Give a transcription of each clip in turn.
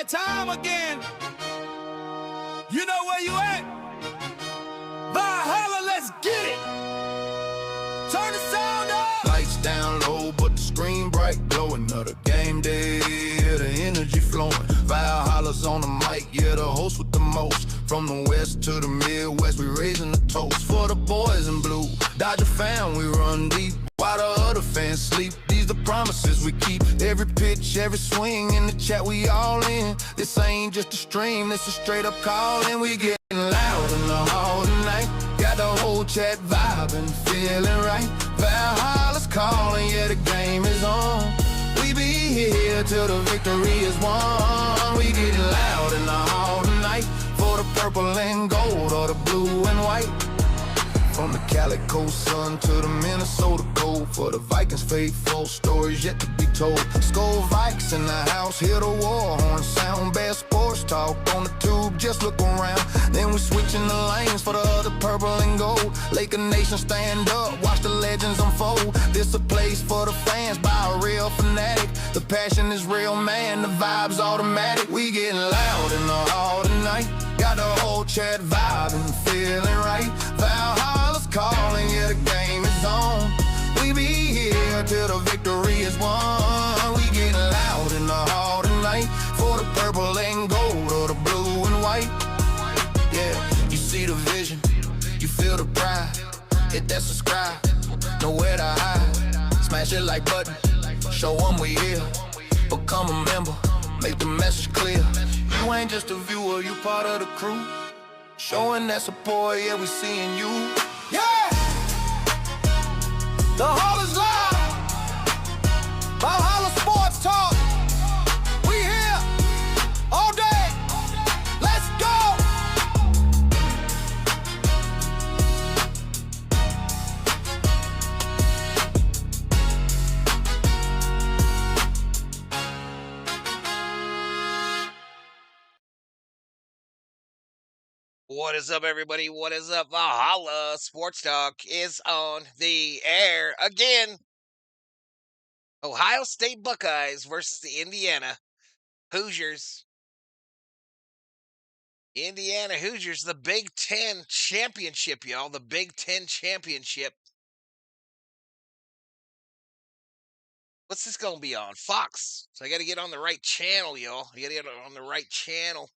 that time again. You know where you at? Valhalla, let's get it. Turn the sound up. Lights down low, but the screen bright, glowing. Another game day, yeah, the energy flowing. Valhalla's on the mic, yeah, the host with the most. From the west to the Midwest, we raising the toast for the boys in blue. Dodger fan, we run deep, while the other fans sleep. These the promises we keep. Every pitch, every swing, in the chat we all in. This ain't just a stream, this a straight up call, and we getting loud in the hall tonight. Got the whole chat vibing, feeling right. Valhalla's calling, yeah, the game is on. We be here till the victory is won. We getting loud in the hall tonight, for the purple and gold or the blue and white. From the Calico sun to the Minnesota cold, for the Vikings faithful, stories yet to be told. Skull Vikes in the house, hear the war horn sound. Bad sports talk on the tube, just look around. Then we switching the lanes for the other purple and gold. Laker Nation stand up, watch the legends unfold. This a place for the fans by a real fanatic. The passion is real, man, the vibe's automatic. We getting loud in the hall tonight. Got the whole chat vibing, feeling right. Valhalla's calling, yeah, the game is on. We be here till the victory is won. We getting loud in the hall tonight, for the purple and gold or the blue and white. Yeah, you see the vision, you feel the pride. Hit that subscribe, nowhere to hide. Smash it like button, show them we here. Become a member, make the message clear. You ain't just a viewer, you part of the crew. Showing that support, yeah, we seeing you. Yeah! The hall is live. Valhalla Sports Talk. We here all day. Let's go! What is up, everybody? What is up? Valhalla Sports Talk is on the air again. Ohio State Buckeyes versus the Indiana Hoosiers. Indiana Hoosiers, the Big Ten Championship, y'all. The Big Ten Championship. What's this going to be on? Fox. So I got to get on the right channel, y'all. I got to get on the right channel.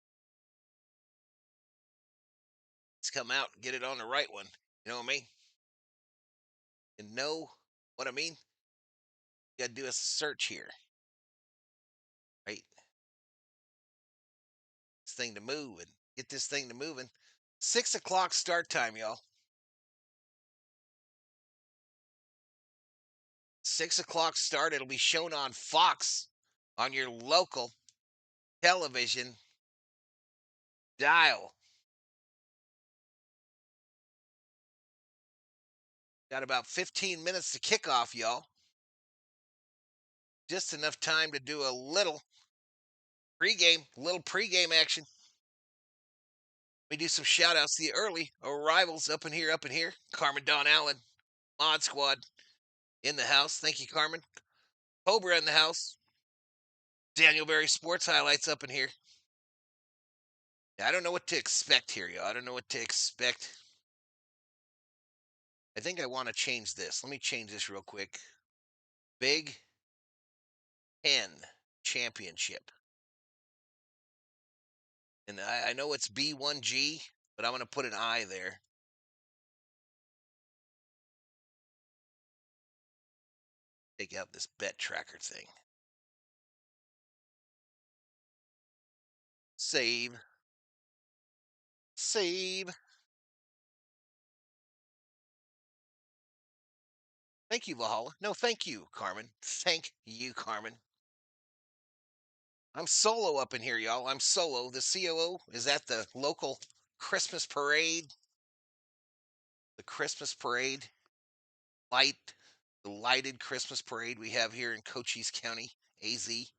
Let's come out and get it on the right one. You know what I mean? And know what I mean? You got to do a search here. Right? This thing to move and get this thing to moving. 6 o'clock start time, y'all. 6 o'clock start. It'll be shown on Fox on your local television dial. Got about 15 minutes to kick off, y'all. Just enough time to do a little pregame action. We do some shout outs to the early arrivals up in here. Carmen Don Allen, Mod Squad in the house. Thank you, Carmen. Cobra in the house. Daniel Berry Sports Highlights up in here. I don't know what to expect here, y'all. I don't know what to expect. I think I want to change this. Let me change this real quick. Big Ten Championship. And I know it's B1G, but I'm going to put an I there. Take out this bet tracker thing. Save. Thank you, Valhalla. No, thank you, Carmen. Thank you, Carmen. I'm solo up in here, y'all. I'm solo. The COO is at the local Christmas parade. The Christmas parade. The lighted Christmas parade we have here in Cochise County, AZ.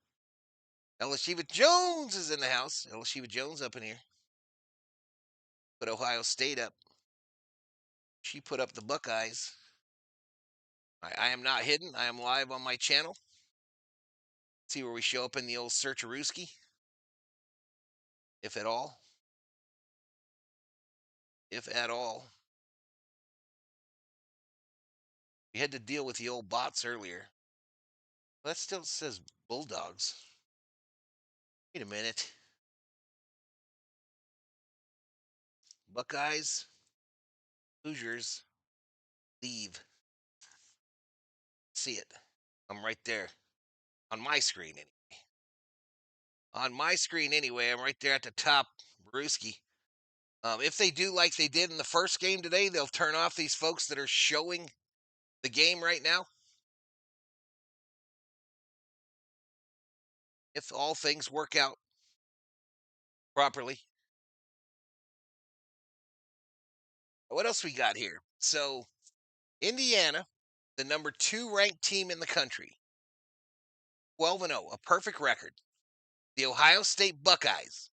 Elishiva Jones is in the house. Elishiva Jones up in here. Put Ohio State up. She put up the Buckeyes. I am not hidden. I am live on my channel. See where we show up in the old Search-a-Rooski. if at all. If at all. We had to deal with the old bots earlier. That still says Bulldogs. Wait a minute. Buckeyes, Hoosiers, leave. See it. I'm right there. On my screen, anyway. On my screen, anyway. I'm right there at the top. Brewski. If they do like they did in the first game today, they'll turn off these folks that are showing the game right now. If all things work out properly. What else we got here? So, Indiana, the number 2 ranked team in the country, 12-0, a perfect record. The Ohio State Buckeyes,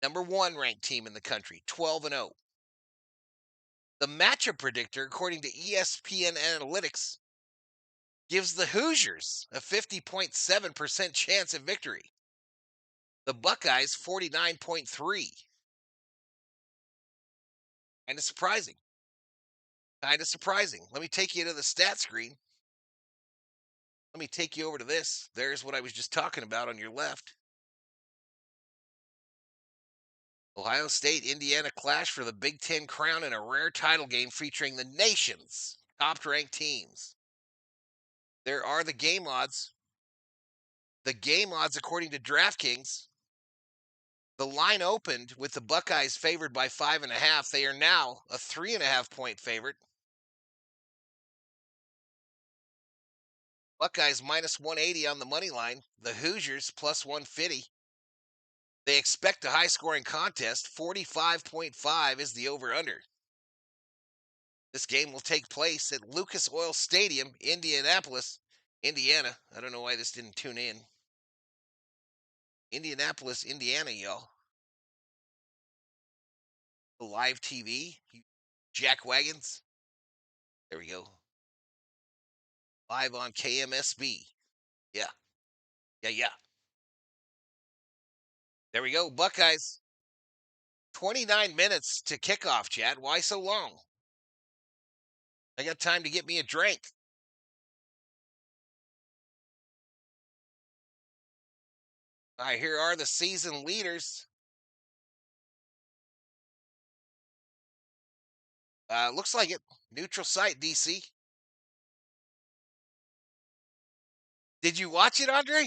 number 1 ranked team in the country, 12-0. The matchup predictor, according to ESPN Analytics, gives the Hoosiers a 50.7% chance of victory. The Buckeyes, 49.3. Kind of surprising. Kind of surprising. Let me take you to the stat screen. Let me take you over to this. There's what I was just talking about on your left. Ohio State, Indiana clash for the Big Ten crown in a rare title game featuring the nation's top-ranked teams. There are the game odds. The game odds, according to DraftKings, the line opened with the Buckeyes favored by 5.5. They are now a 3.5-point favorite. Buckeyes minus 180 on the money line. The Hoosiers plus 150. They expect a high-scoring contest. 45.5 is the over-under. This game will take place at Lucas Oil Stadium, Indianapolis, Indiana. I don't know why this didn't tune in. Indianapolis, Indiana, y'all. Live TV. Jack Wagons. There we go. Live on KMSB. Yeah. Yeah. There we go. Buckeyes. 29 minutes to kickoff, Chad. Why so long? I got time to get me a drink. All right, here are the season leaders. Looks like it. Neutral site, DC. Did you watch it, Andre?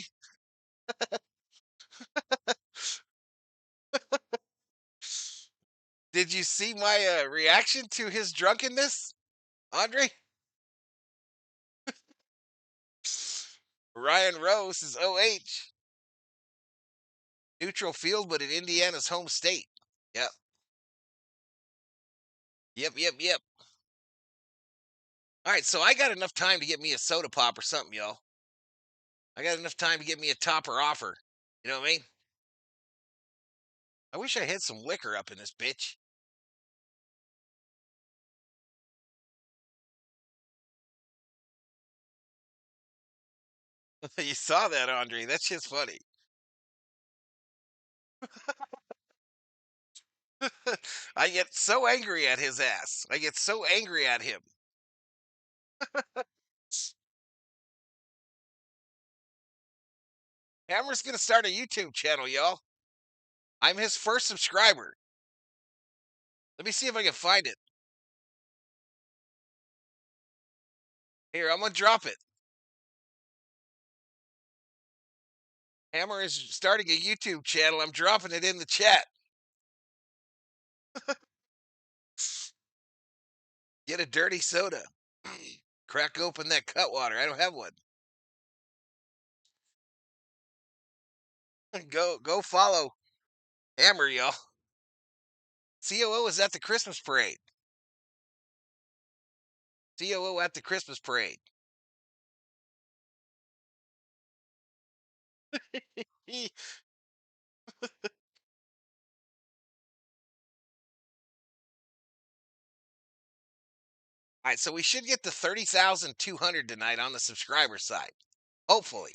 Did you see my reaction to his drunkenness, Andre? Ryan Rose is OH. Neutral field, but in Indiana's home state. Yep. Yep. All right, so I got enough time to get me a soda pop or something, y'all. I got enough time to get me a topper offer. You know what I mean? I wish I had some liquor up in this bitch. You saw that, Andre. That shit's funny. I get so angry at his ass. I get so angry at him. Hammer's going to start a YouTube channel, y'all. I'm his first subscriber. Let me see if I can find it. Here, I'm going to drop it. Hammer is starting a YouTube channel. I'm dropping it in the chat. Get a dirty soda. Crack open that Cutwater. I don't have one. Go follow Hammer, y'all. COO is at the Christmas parade. COO at the Christmas parade. All right, so we should get to 30,200 tonight on the subscriber side. Hopefully.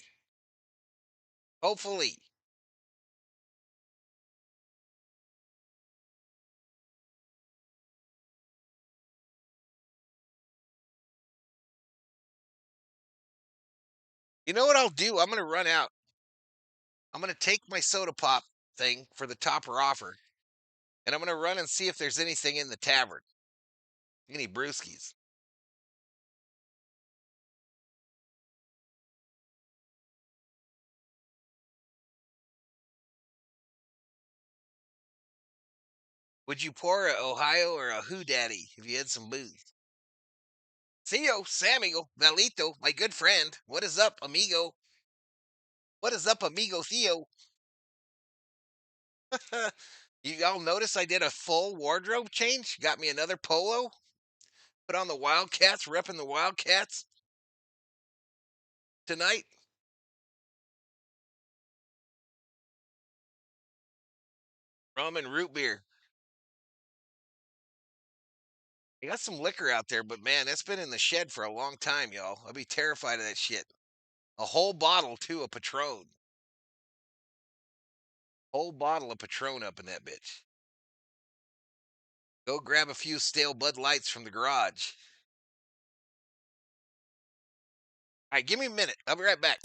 You know what I'll do? I'm gonna run out. I'm gonna take my soda pop thing for the topper offer, and I'm gonna run and see if there's anything in the tavern. Any brewskis. Would you pour a Ohio or a Who Daddy if you had some booze? Theo, Samuel, Valito, my good friend. What is up, amigo? What is up, amigo Theo? You all notice I did a full wardrobe change? Got me another polo? Put on the Wildcats, repping the Wildcats tonight. Rum and root beer. I got some liquor out there, but man, that's been in the shed for a long time, y'all. I'll be terrified of that shit. A whole bottle, too, of Patron. Whole bottle of Patron up in that bitch. Go grab a few stale Bud Lights from the garage. All right, give me a minute. I'll be right back.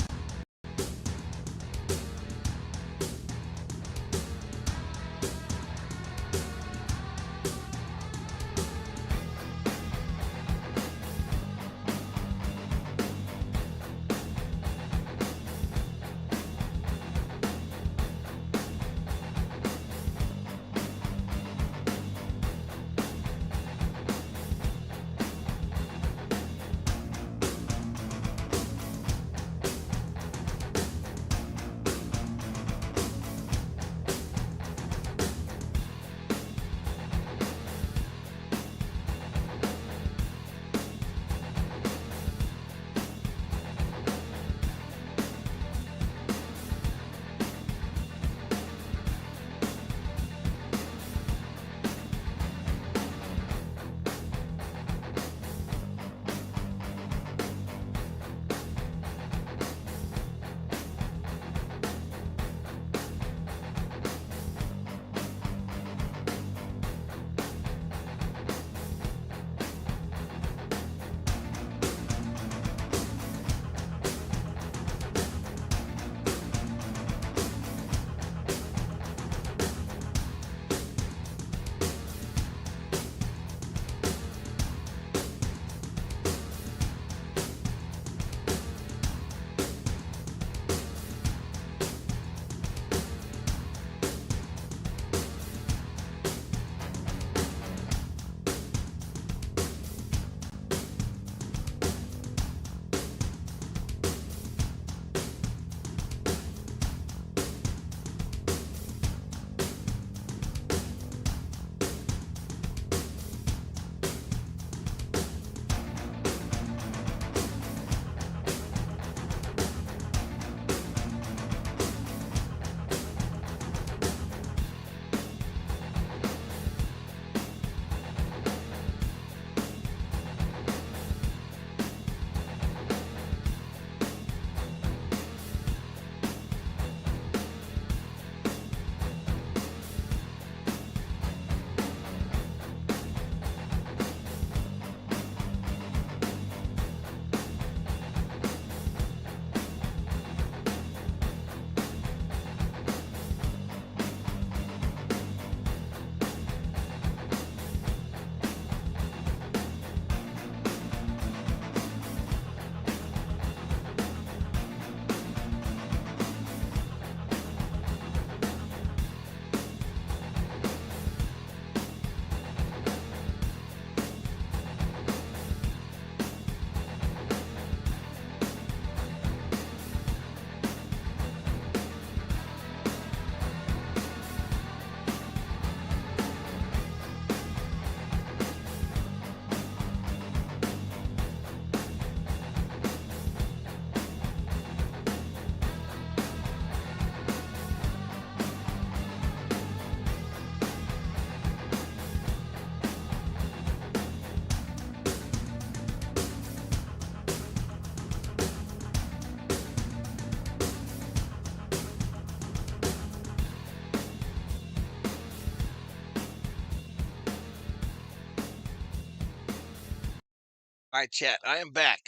All right, chat. I am back.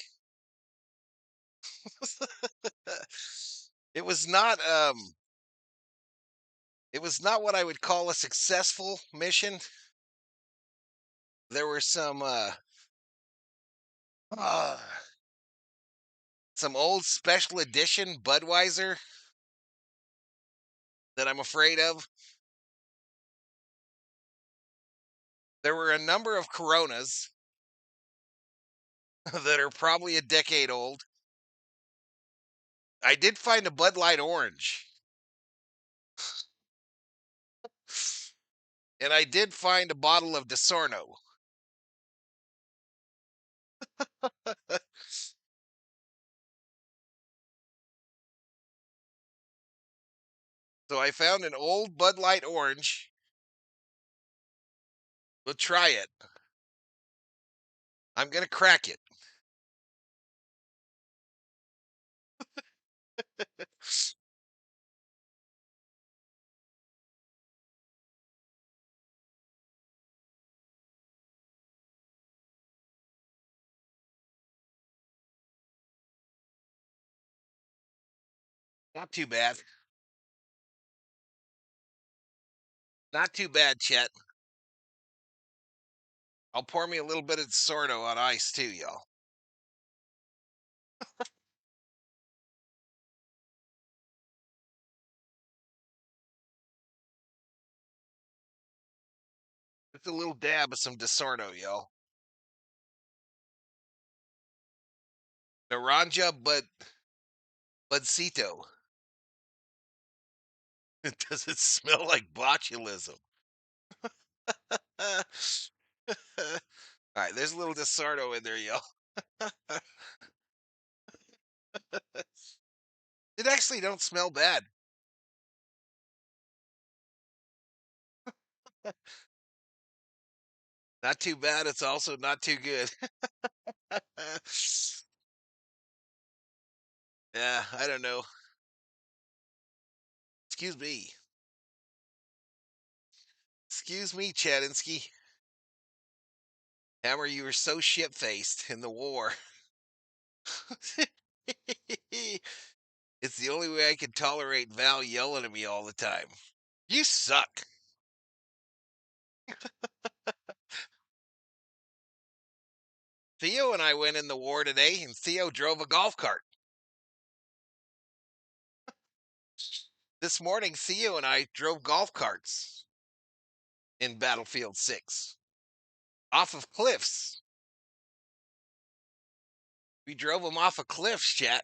It was not what I would call a successful mission. There were uh, some old special edition Budweiser that I'm afraid of. There were a number of Coronas that are probably a decade old. I did find a Bud Light Orange. And I did find a bottle of DiSorno. So I found an old Bud Light Orange. We'll try it. I'm going to crack it. Not too bad. Not too bad, Chet. I'll pour me a little bit of DiSorno on ice too, y'all. Just a little dab of some DiSorno, y'all. Naranja Budcito. Does it smell like botulism? All right, there's a little DiSorno in there, y'all. It actually don't smell bad. Not too bad. It's also not too good. Yeah, I don't know. Excuse me. Excuse me, Chadinsky. Hammer, you were so shit-faced in the war. It's the only way I can tolerate Val yelling at me all the time. You suck. Theo and I went in the war today, and Theo drove a golf cart. This morning, Theo and I drove golf carts in Battlefield 6 off of cliffs. We drove them off of cliffs, chat.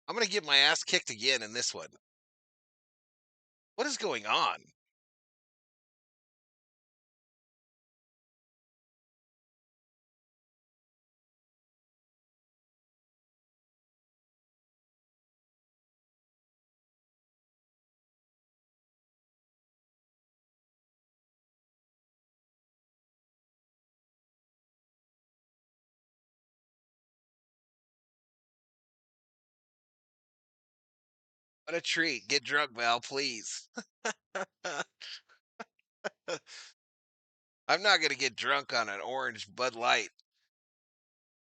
I'm going to get my ass kicked again in this one. What is going on? What a treat. Get drunk, Val, please. I'm not going to get drunk on an orange Bud Light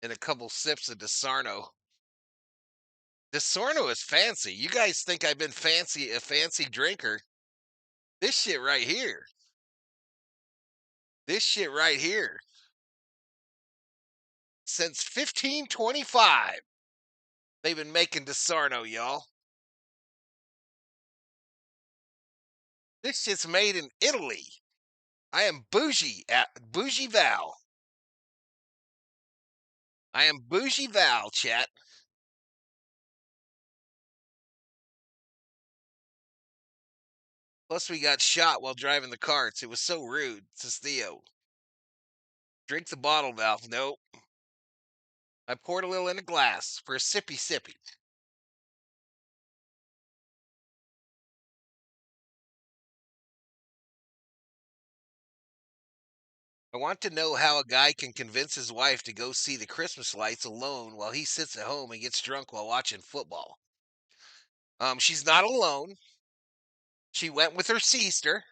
and a couple sips of DiSorno. DiSorno is fancy. You guys think I've been a fancy drinker. This shit right here. This shit right here. Since 1525, they've been making DiSorno, y'all. This shit's made in Italy. I am bougie Val. I am bougie Val, chat. Plus, we got shot while driving the carts. It was so rude, says Theo. Drink the bottle, Val. Nope. I poured a little in a glass for a sippy. I want to know how a guy can convince his wife to go see the Christmas lights alone while he sits at home and gets drunk while watching football. She's not alone. She went with her sister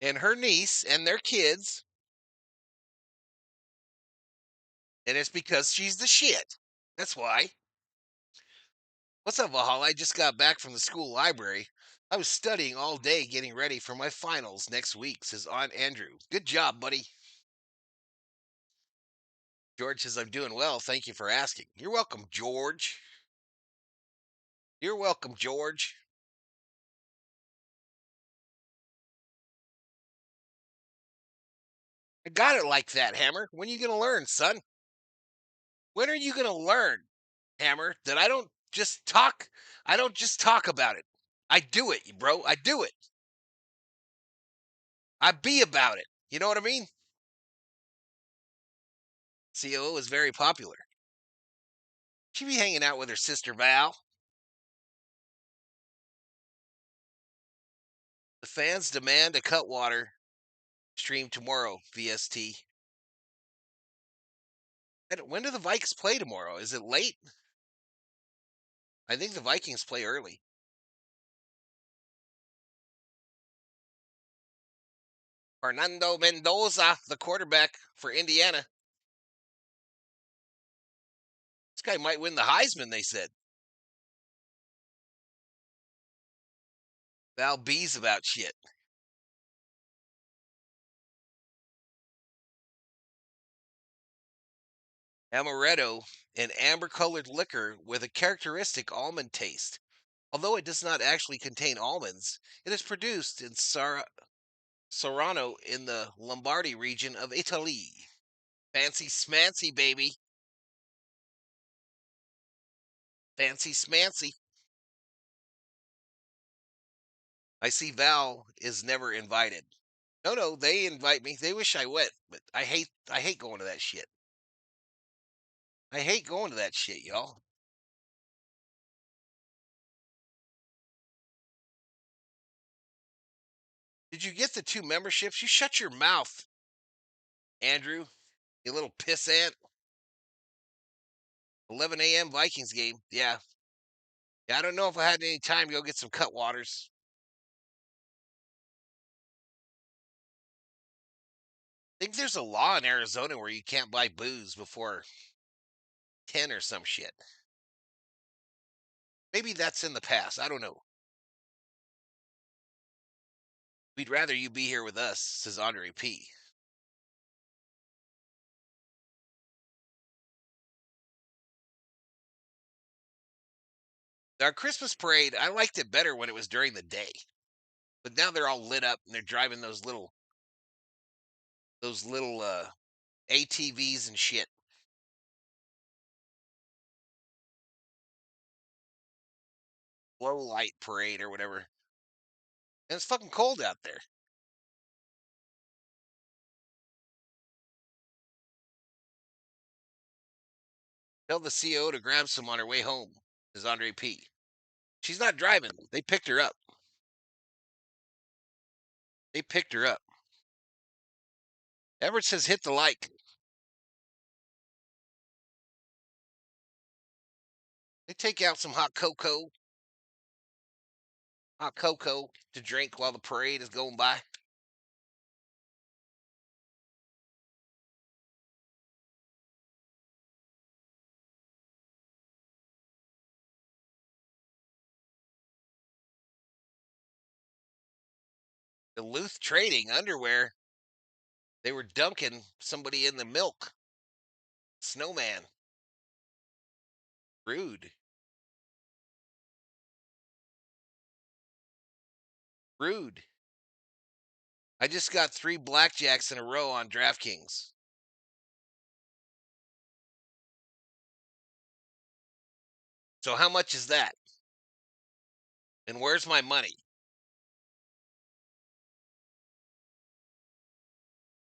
and her niece and their kids. And it's because she's the shit. That's why. What's up, Valhalla? I just got back from the school library. I was studying all day getting ready for my finals next week, says Aunt Andrew. Good job, buddy. George says, I'm doing well. Thank you for asking. You're welcome, George. You're welcome, George. I got it like that, Hammer. When are you going to learn, son? When are you going to learn, Hammer, that I don't just talk? I don't just talk about it. I do it, bro. I do it. I be about it. You know what I mean? COO is very popular. She be hanging out with her sister Val. The fans demand a Cutwater stream tomorrow, VST. When do the Vikings play tomorrow? Is it late? I think the Vikings play early. Fernando Mendoza, the quarterback for Indiana. This guy might win the Heisman, they said. Val B's about shit. Amaretto, an amber-colored liquor with a characteristic almond taste. Although it does not actually contain almonds, it is produced in Sorano in the Lombardy region of Italy. Fancy smancy, baby. Fancy smancy. I see Val is never invited. No, they invite me. They wish I went, but I hate going to that shit. I hate going to that shit, y'all. Did you get the 2 memberships? You shut your mouth, Andrew, you little pissant. 11 a.m. Vikings game. Yeah. I don't know if I had any time to go get some Cutwaters. I think there's a law in Arizona where you can't buy booze before 10 or some shit. Maybe that's in the past. I don't know. We'd rather you be here with us, says Andre P. Our Christmas parade, I liked it better when it was during the day. But now they're all lit up and they're driving those little ATVs and shit. Low light parade or whatever. And it's fucking cold out there. Tell the CO to grab some on her way home, says Andre P. She's not driving. They picked her up. They picked her up. Everett says hit the like. They take out some hot cocoa to drink while the parade is going by. Duluth Trading underwear. They were dunking somebody in the milk. Snowman. Rude. Rude. I just got 3 blackjacks in a row on DraftKings. So how much is that? And where's my money?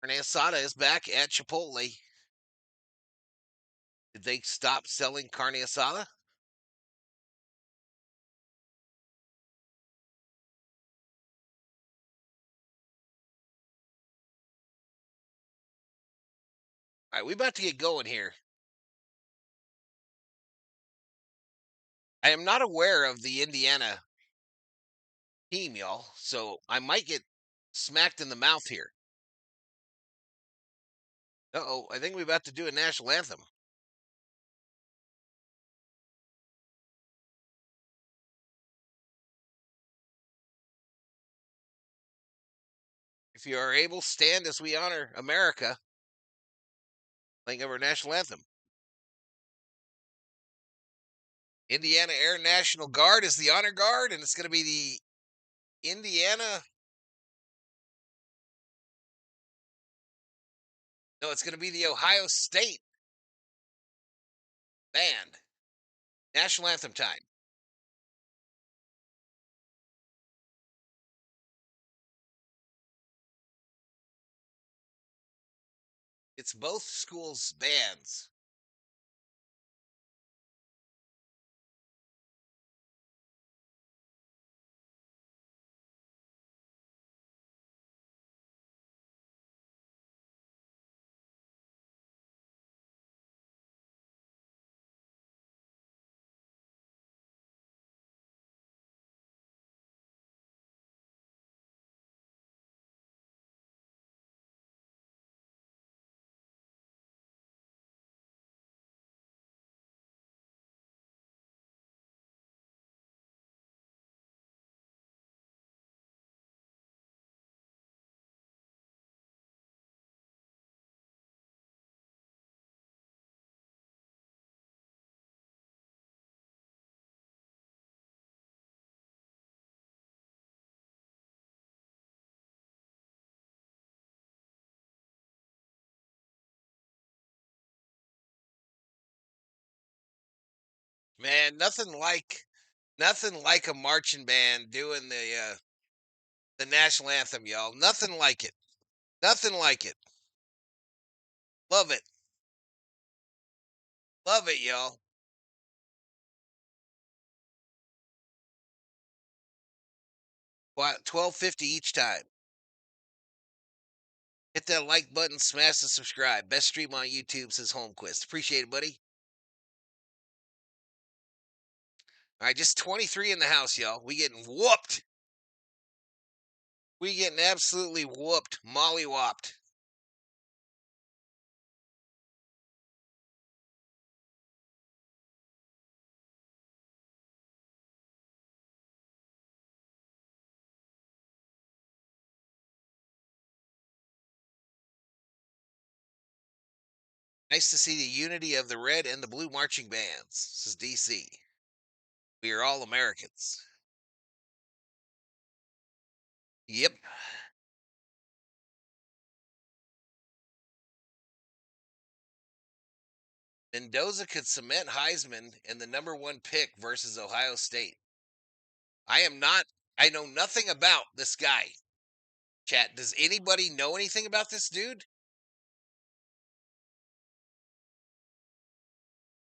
Carne asada is back at Chipotle. Did they stop selling carne asada? All right, we about to get going here. I am not aware of the Indiana team, y'all, so I might get smacked in the mouth here. Uh-oh, I think we're about to do a national anthem. If you are able, stand as we honor America, playing our national anthem. Indiana Air National Guard is the honor guard, and it's going to be the Indiana. No, it's going to be the Ohio State band. National anthem time. It's both schools' bands. Man, nothing like a marching band doing the national anthem, y'all. Nothing like it. Nothing like it. Love it. Love it, y'all. What, 12.50 each time. Hit that like button, smash the subscribe. Best stream on YouTube, says Holmquist. Appreciate it, buddy. All right, just 23 in the house, y'all. We getting whooped. We getting absolutely whooped, mollywopped. Nice to see the unity of the red and the blue marching bands, says DC. We are all Americans. Yep. Mendoza could cement Heisman and the #1 pick versus Ohio State. I know nothing about this guy. Chat, does anybody know anything about this dude?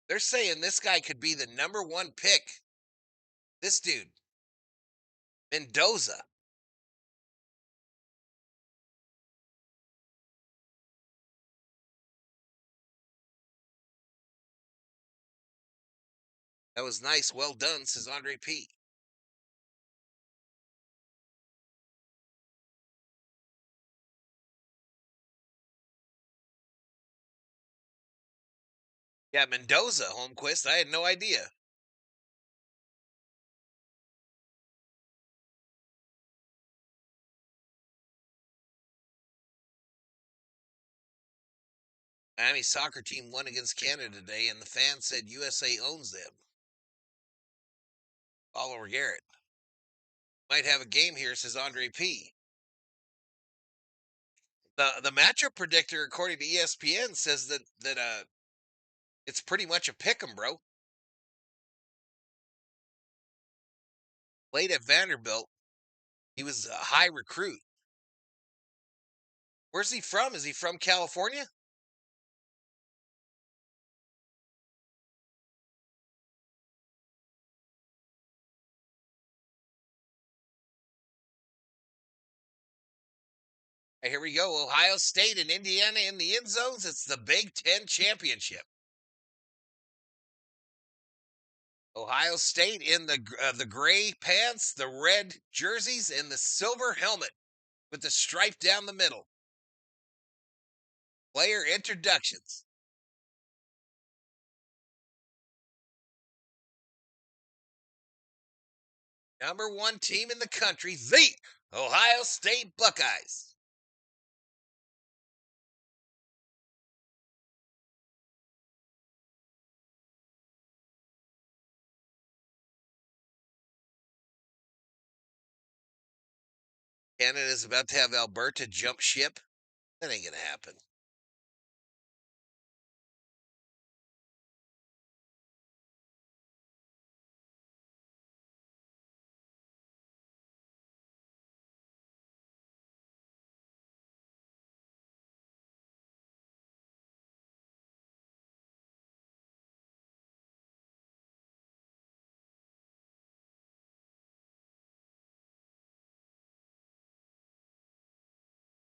They're saying this guy could be the #1 pick. This dude, Mendoza. That was nice. Well done, says Andre P. Yeah, Mendoza, Holmquist. I had no idea. Miami soccer team won against Canada today, and the fans said USA owns them. Oliver Garrett. Might have a game here, says Andre P. The matchup predictor, according to ESPN, says that it's pretty much a pick 'em, bro. Played at Vanderbilt. He was a high recruit. Where's he from? Is he from California? Right, here we go. Ohio State and Indiana in the end zones. It's the Big Ten championship. Ohio State in the gray pants, the red jerseys, and the silver helmet with the stripe down the middle. Player introductions. #1 team in the country, the Ohio State Buckeyes. Canada's about to have Alberta jump ship. That ain't going to happen.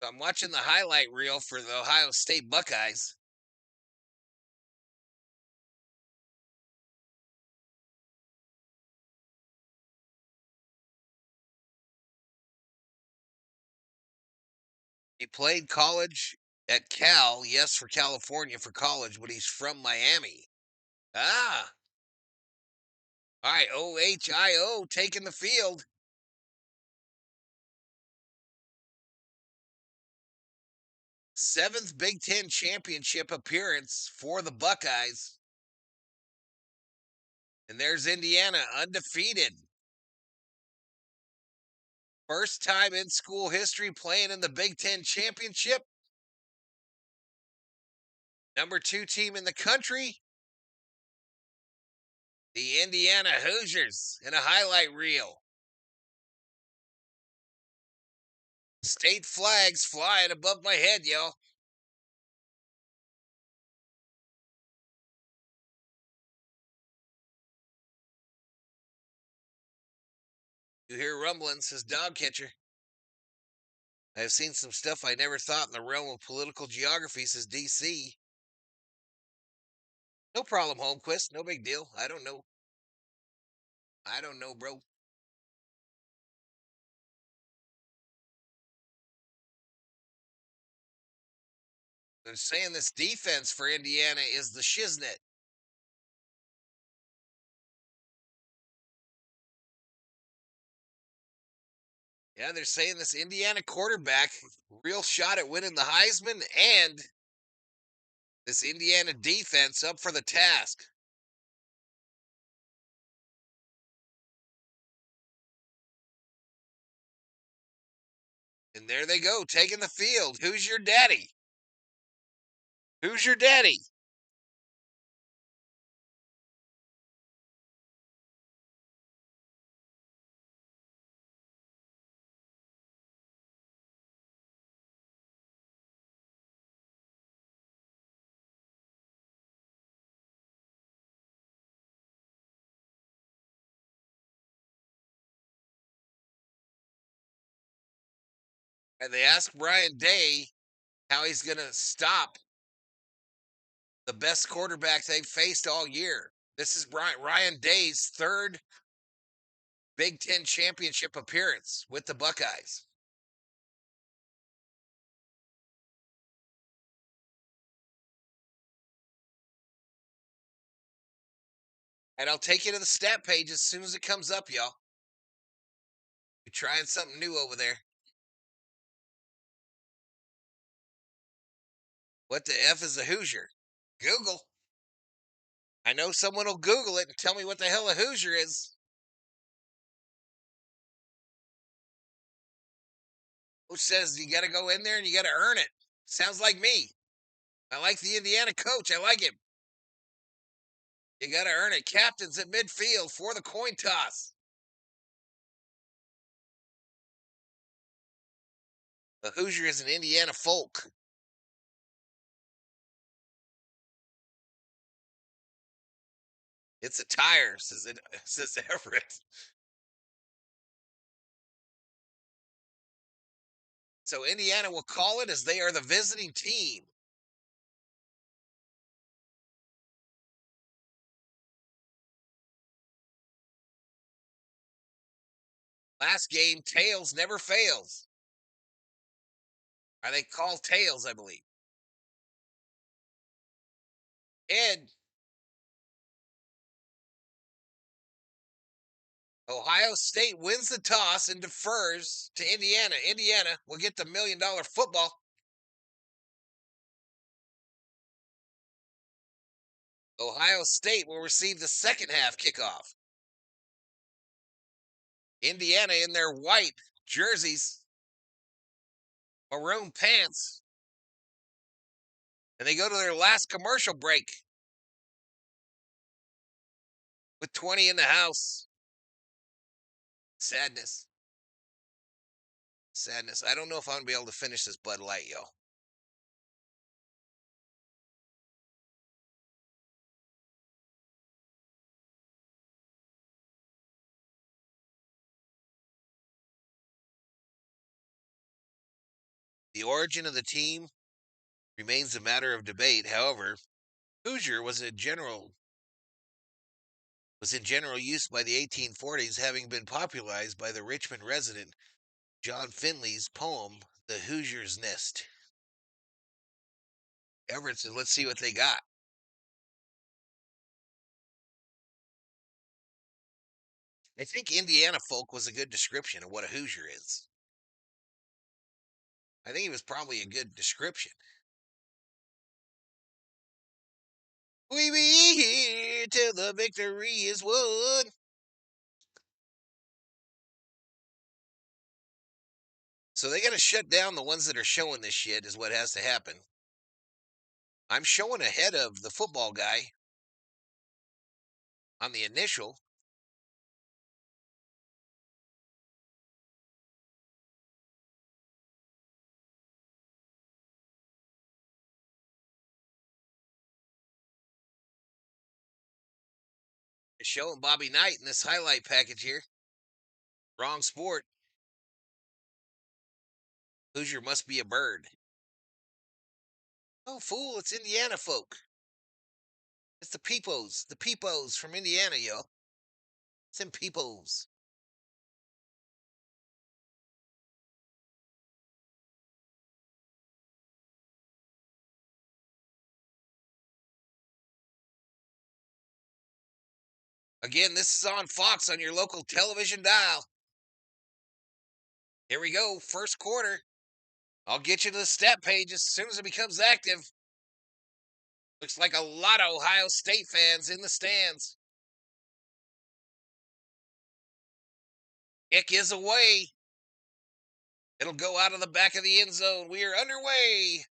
I'm watching the highlight reel for the Ohio State Buckeyes. He played college at Cal, yes, for California for college, but he's from Miami. Ah. All right, OHIO taking the field. 7th Big Ten championship appearance for the Buckeyes. And there's Indiana, undefeated. First time in school history playing in the Big Ten championship. Number 2 team in the country, the Indiana Hoosiers, in a highlight reel. State flags flying above my head, y'all. You hear rumbling, says dog catcher. I've seen some stuff I never thought in the realm of political geography, says DC. No problem, Holmquist. No big deal. I don't know. I don't know, bro. They're saying this defense for Indiana is the shiznit. Yeah, they're saying this Indiana quarterback, real shot at winning the Heisman, and this Indiana defense up for the task. And there they go, taking the field. Who's your daddy? Who's your daddy? And they asked Brian Day how he's going to stop the best quarterback they've faced all year. This is Ryan Day's 3rd Big Ten championship appearance with the Buckeyes. And I'll take you to the stat page as soon as it comes up, y'all. We're trying something new over there. What the F is a Hoosier? Google. I know someone will Google it and tell me what the hell a Hoosier is. Who says you got to go in there and you got to earn it? Sounds like me. I like the Indiana coach. I like him. You got to earn it. Captains at midfield for the coin toss. The Hoosier is an Indiana folk. It's a tire, says Everett. So Indiana will call it as they are the visiting team. Last game, tails never fails. Or they call tails, I believe. Ed. Ohio State wins the toss and defers to Indiana. Indiana will get the $1 million football. Ohio State will receive the second half kickoff. Indiana in their white jerseys maroon pants. And they go to their last commercial break with 20 in the house. Sadness. Sadness. I don't know if I'm going to be able to finish this Bud Light, yo. The origin of the team remains a matter of debate. However, Hoosier was in general use by the 1840s, having been popularized by the Richmond resident John Finley's poem, The Hoosier's Nest. Everett said, let's see what they got. I think Indiana folk was a good description of what a Hoosier is. I think it was probably a good description. We be here till the victory is won. So they got to shut down the ones that are showing this shit is what has to happen. I'm showing ahead of the football guy on the initial. Showing Bobby Knight in this highlight package here. Wrong sport. Hoosier must be a bird. Oh, fool, it's Indiana folk. It's the Peepos from Indiana, yo. It's them Peepos. Again, this is on Fox on your local television dial. Here we go, first quarter. I'll get you to the stat page as soon as it becomes active. Looks like a lot of Ohio State fans in the stands. Kick is away. It'll go out of the back of the end zone. We are underway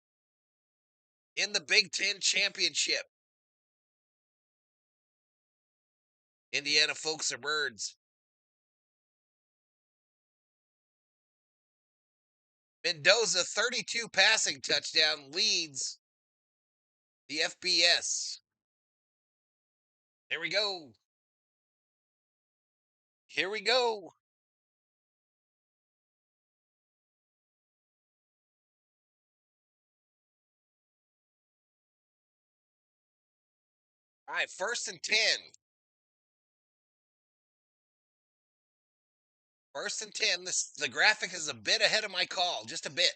in the Big Ten Championship. Indiana folks are birds. Mendoza, 32 passing touchdown, leads the FBS. Here we go. Here we go. All right, 1st and 10. 1st and 10. The graphic is a bit ahead of my call, just a bit.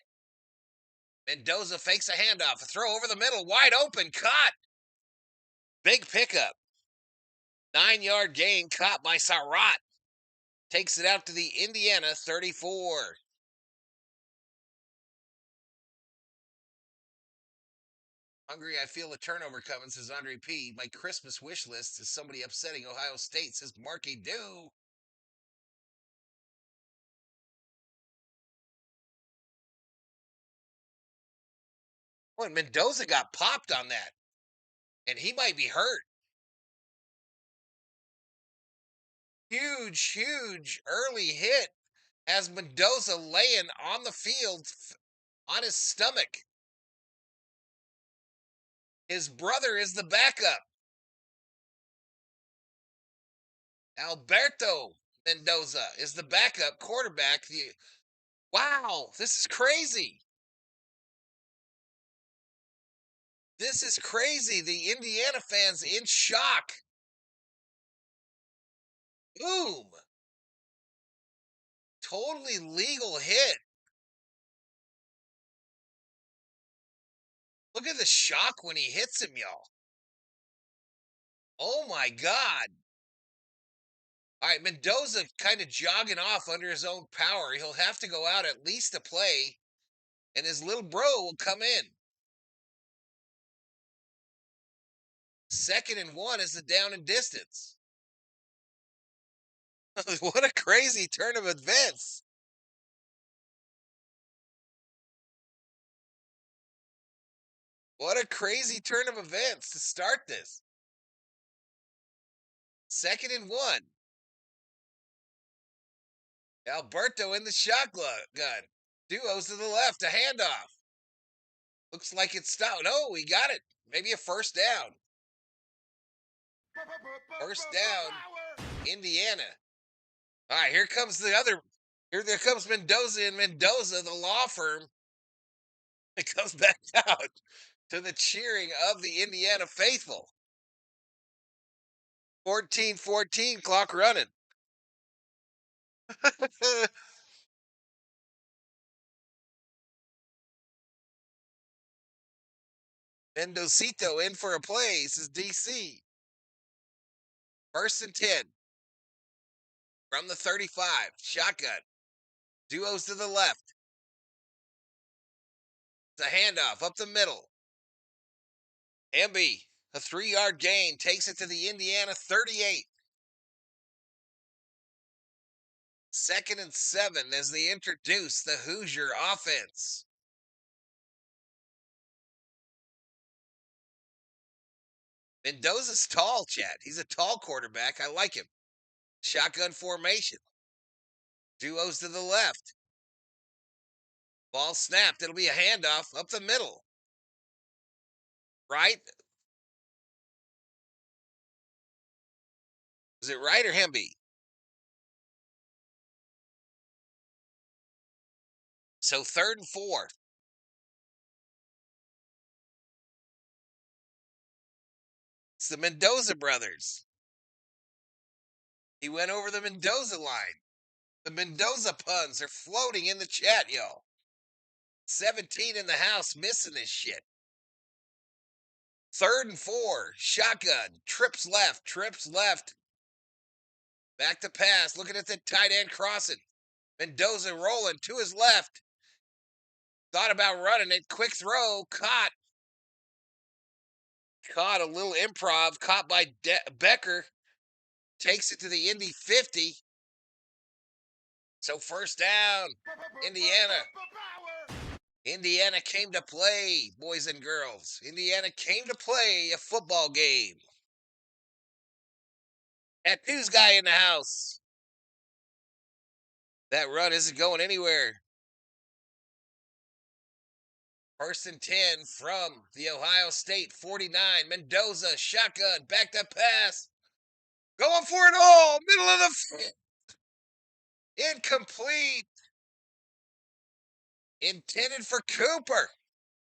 Mendoza fakes a handoff, a throw over the middle, wide open, caught. Big pickup. 9-yard gain caught by Sarat. Takes it out to the Indiana 34. Hungry, I feel a turnover coming, says Andre P. My Christmas wish list is somebody upsetting Ohio State, says Marky Do. Boy, Mendoza got popped on that. And he might be hurt. Huge early hit has Mendoza laying on the field on his stomach. His brother is the backup. Alberto Mendoza is the backup quarterback. Wow, this is crazy. This is crazy. The Indiana fans in shock. Boom. Totally legal hit. Look at the shock when he hits him, y'all. Oh my God. All right, Mendoza kind of jogging off under his own power. He'll have to go out at least to play, and his little bro will come in. 2nd and 1 is the down and distance. What a crazy turn of events. What a crazy turn of events to start this. 2nd and 1. Alberto in the shotgun. Duos to the left, a handoff. Looks like it's stopped. No, he got it. Maybe a first down. First down, Indiana. All right, here comes the other. Here there comes Mendoza and Mendoza, the law firm. It comes back out to the cheering of the Indiana faithful. 14-14, clock running. Mendocito in for a play. This is DC. 1st and 10. From the 35. Shotgun. Duos to the left. It's a handoff up the middle. MB, a 3-yard gain, takes it to the Indiana 38. 2nd and 7 as they introduce the Hoosier offense. Mendoza's tall, Chad. He's a tall quarterback. I like him. Shotgun formation. Duos to the left. Ball snapped. It'll be a handoff up the middle. Right? Is it right or Hemby? So 3rd and 4. It's the Mendoza brothers. He went over the Mendoza line. The Mendoza puns are floating in the chat, y'all. 17 in the house missing this shit. 3rd and 4. Shotgun. Trips left. Back to pass. Looking at the tight end crossing. Mendoza rolling to his left. Thought about running it. Quick throw. Caught a little improv. Caught by Becker. Takes it to the Indy 50. So 1st down. Indiana. Indiana came to play, boys and girls. Indiana came to play a football game. Tattoos guy in the house. That run isn't going anywhere. 1st and 10 from the Ohio State 49. Mendoza, shotgun, back to pass. Going for it all. Middle of the field. Incomplete. Intended for Cooper.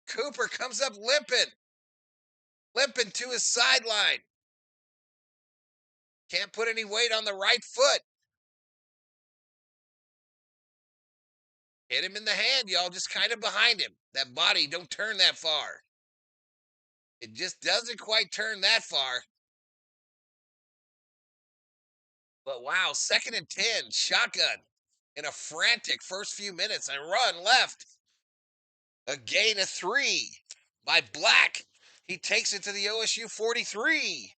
Cooper comes up limping to his sideline. Can't put any weight on the right foot. Hit him in the hand, y'all, just kind of behind him. That body don't turn that far. It just doesn't quite turn that far. But wow, 2nd and 10, shotgun in a frantic first few minutes. And run left. A gain of 3 by Black. He takes it to the OSU 43.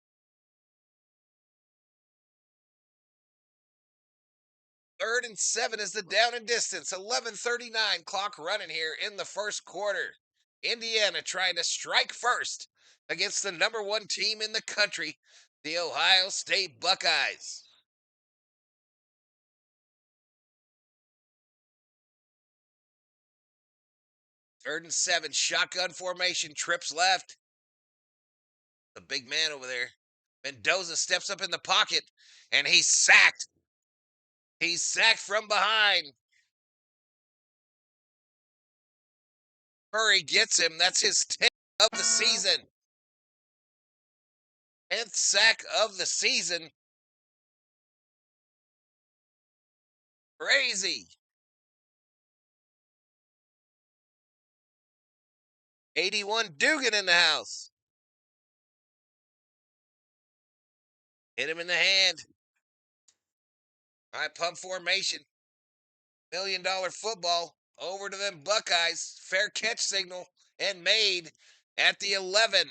3rd and 7 is the down and distance. 11:39 clock running here in the first quarter. Indiana trying to strike first against the number 1 team in the country, the Ohio State Buckeyes. Third and 7, shotgun formation, trips left. The big man over there. Mendoza steps up in the pocket, and he's sacked. He's sacked from behind. Murray gets him. That's his 10th of the season. 10th sack of the season. Crazy. 81 Dugan in the house. Hit him in the hand. All right, pump formation. $1 million football over to them Buckeyes. Fair catch signal and made at the 11.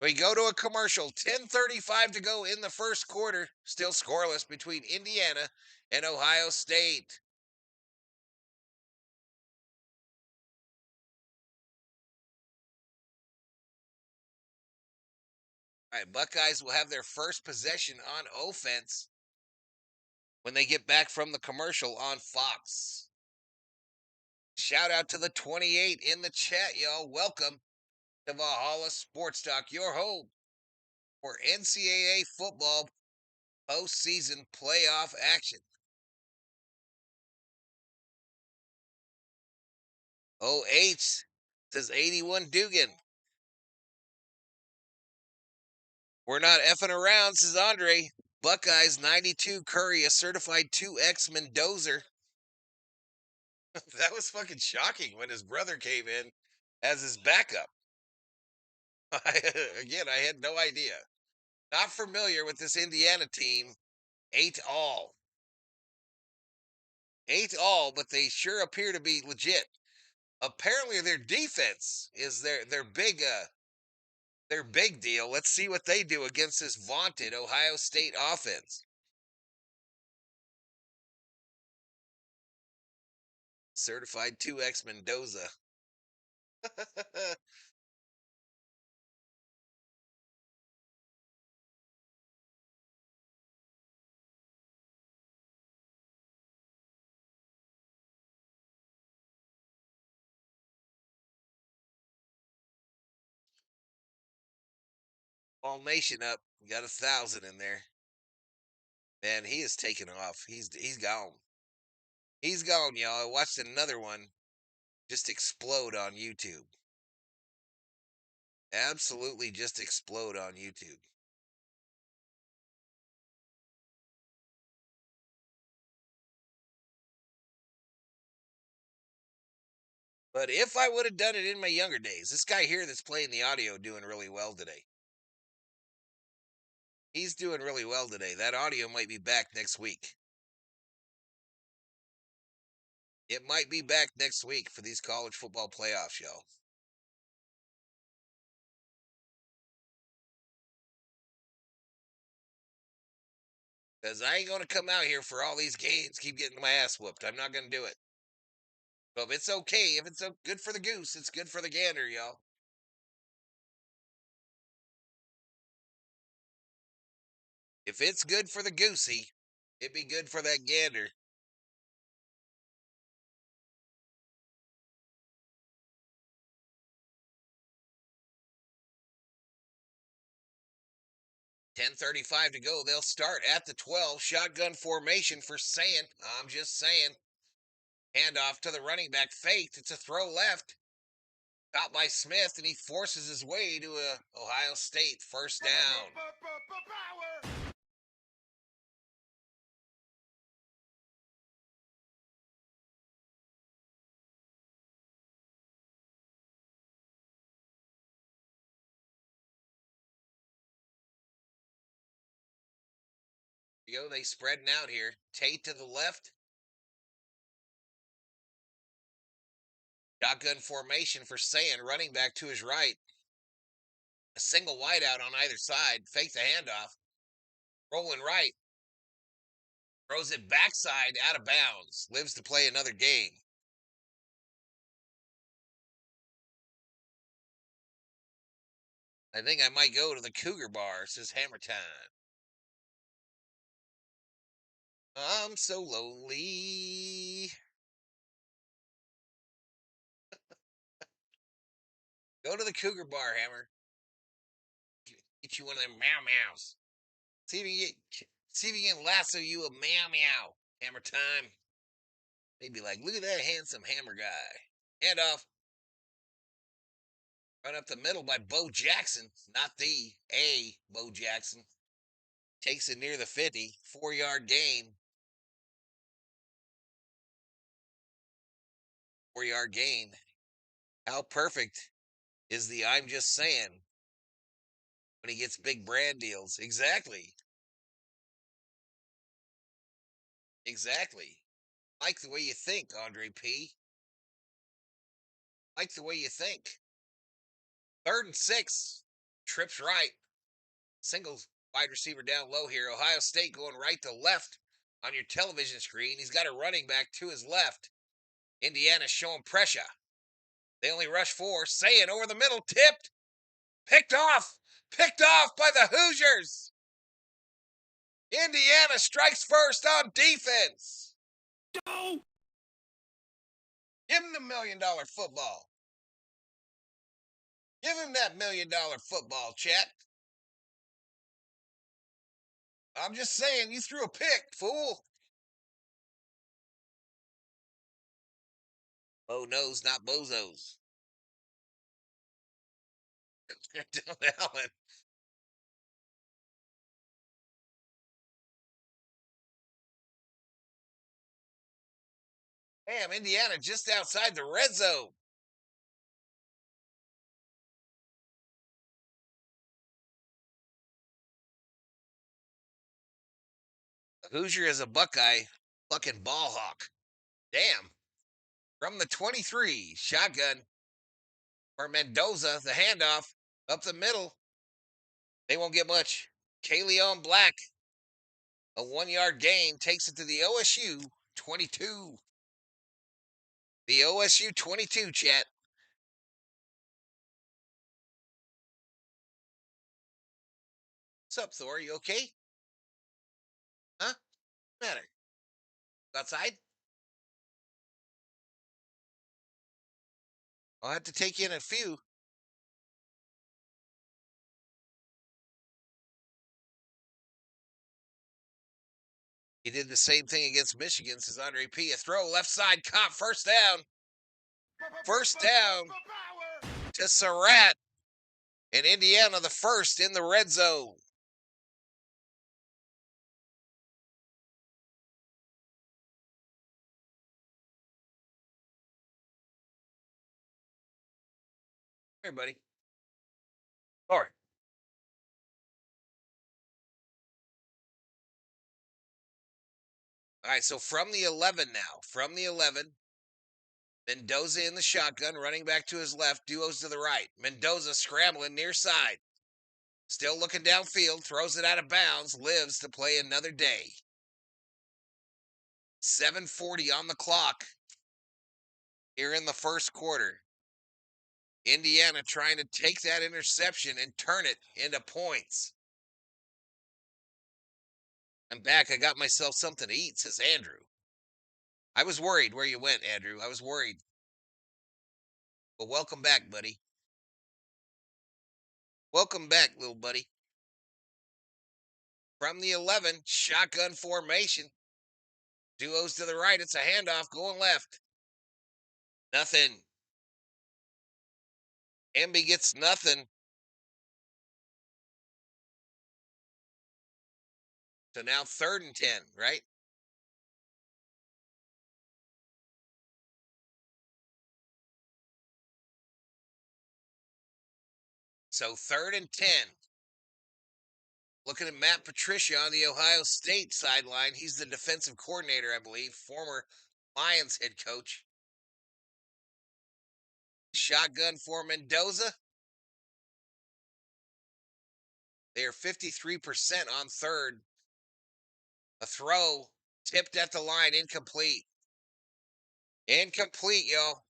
We go to a commercial. 10:35 to go in the first quarter. Still scoreless between Indiana and Ohio State. All right, Buckeyes will have their first possession on offense when they get back from the commercial on Fox. Shout out to the 28 in the chat, y'all. Welcome to Valhalla Sports Talk, your home for NCAA football postseason playoff action. OH says 81 Dugan. We're not effing around, says Andre. Buckeyes 92 Curry, a certified 2X Mendoza. That was fucking shocking when his brother came in as his backup. Again, I had no idea. Not familiar with this Indiana team. 8-all. 8-all, but they sure appear to be legit. Apparently their defense is their big deal. Let's see what they do against this vaunted Ohio State offense. Certified 2X Mendoza. All Nation up. Got 1,000 in there. Man, he is taking off. He's gone. He's gone, y'all. I watched another one just explode on YouTube. Absolutely just explode on YouTube. But if I would have done it in my younger days, this guy here that's playing the audio doing really well today. He's doing really well today. That audio might be back next week. It might be back next week for these college football playoffs, y'all. Because I ain't going to come out here for all these games, keep getting my ass whooped. I'm not going to do it. But if it's okay, if it's good for the goose, it's good for the gander, y'all. If it's good for the goosey, it'd be good for that gander. .10:35 to go. They'll start at the 12. Shotgun formation for Saying. I'm just saying. Handoff to the running back. Faked. It's a throw left. Caught by Smith, and he forces his way to a Ohio State first down. Here you go. They spreading out here. Tate to the left. Shotgun formation for Saying. Running back to his right. A single wideout on either side. Fake the handoff. Rolling right. Throws it backside out of bounds. Lives to play another game. I think I might go to the Cougar Bar, says Hammer Time. I'm so lonely. Go to the Cougar Bar, Hammer. Get you one of them meow meows. See if you can lasso you a meow meow. Hammer Time. They'd be like, look at that handsome hammer guy. Handoff. Run up the middle by Bo Jackson. Not a Bo Jackson. Takes it near the 50. 4-yard gain. 4-yard gain. How perfect is the I'm just saying when he gets big brand deals? Exactly. Exactly. Like the way you think, Andre P. Like the way you think. 3rd and 6. Trips right. Singles wide receiver down low here. Ohio State going right to left on your television screen. He's got a running back to his left. Indiana showing pressure. They only rush 4. Saying over the middle. Tipped. Picked off. Picked off by the Hoosiers. Indiana strikes first on defense. Go! Give him the $1 million football. Give him that $1 million football, chat. I'm just saying, you threw a pick, fool. Oh, no's, not bozos. Allen. Damn, Indiana just outside the red zone. Hoosier is a Buckeye, fucking ball hawk. Damn. From the 23, shotgun for Mendoza, the handoff up the middle. They won't get much. Kaleon Black, a 1-yard gain, takes it to the OSU 22. The OSU 22, chat. What's up, Thor? You okay? Huh? What's the matter? Outside? I'll have to take in a few. He did the same thing against Michigan, says Andre P. A throw, left side, caught, first down. First down to Surratt. And Indiana, the first in the red zone. Here, buddy. All right. All right, so from the 11 now. From the 11, Mendoza in the shotgun, running back to his left, duos to the right. Mendoza scrambling near side. Still looking downfield, throws it out of bounds, lives to play another day. 7:40 on the clock here in the first quarter. Indiana trying to take that interception and turn it into points. I'm back. I got myself something to eat, says Andrew. I was worried where you went, Andrew. I was worried. But welcome back, buddy. Welcome back, little buddy. From the 11, shotgun formation. Duos to the right. It's a handoff going left. Nothing. Emby gets nothing. So now 3rd and 10, right? So 3rd and 10. Looking at Matt Patricia on the Ohio State sideline. He's the defensive coordinator, I believe, former Lions head coach. Shotgun for Mendoza. They are 53% on 3rd. A throw tipped at the line, incomplete. Incomplete, y'all.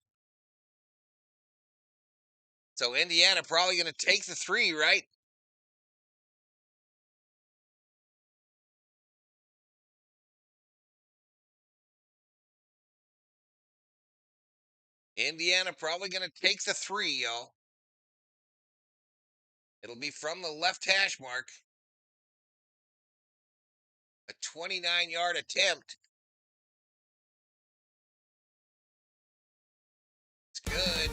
So Indiana probably going to take the 3, right? Indiana probably going to take the 3, y'all. It'll be from the left hash mark. A 29-yard attempt. It's good.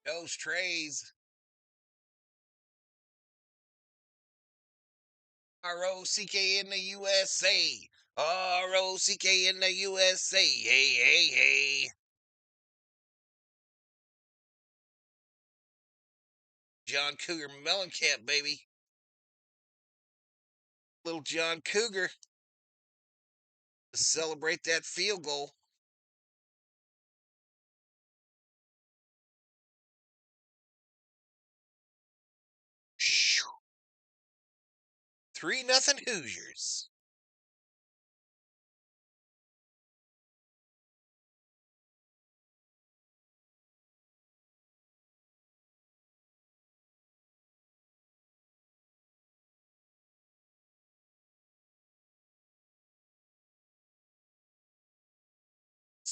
Those trays. R-O-C-K in the USA. R-O-C-K in the USA. Hey, hey, hey. John Cougar Mellencamp, baby. Little John Cougar to celebrate that field goal. Shoo. 3-0 Hoosiers.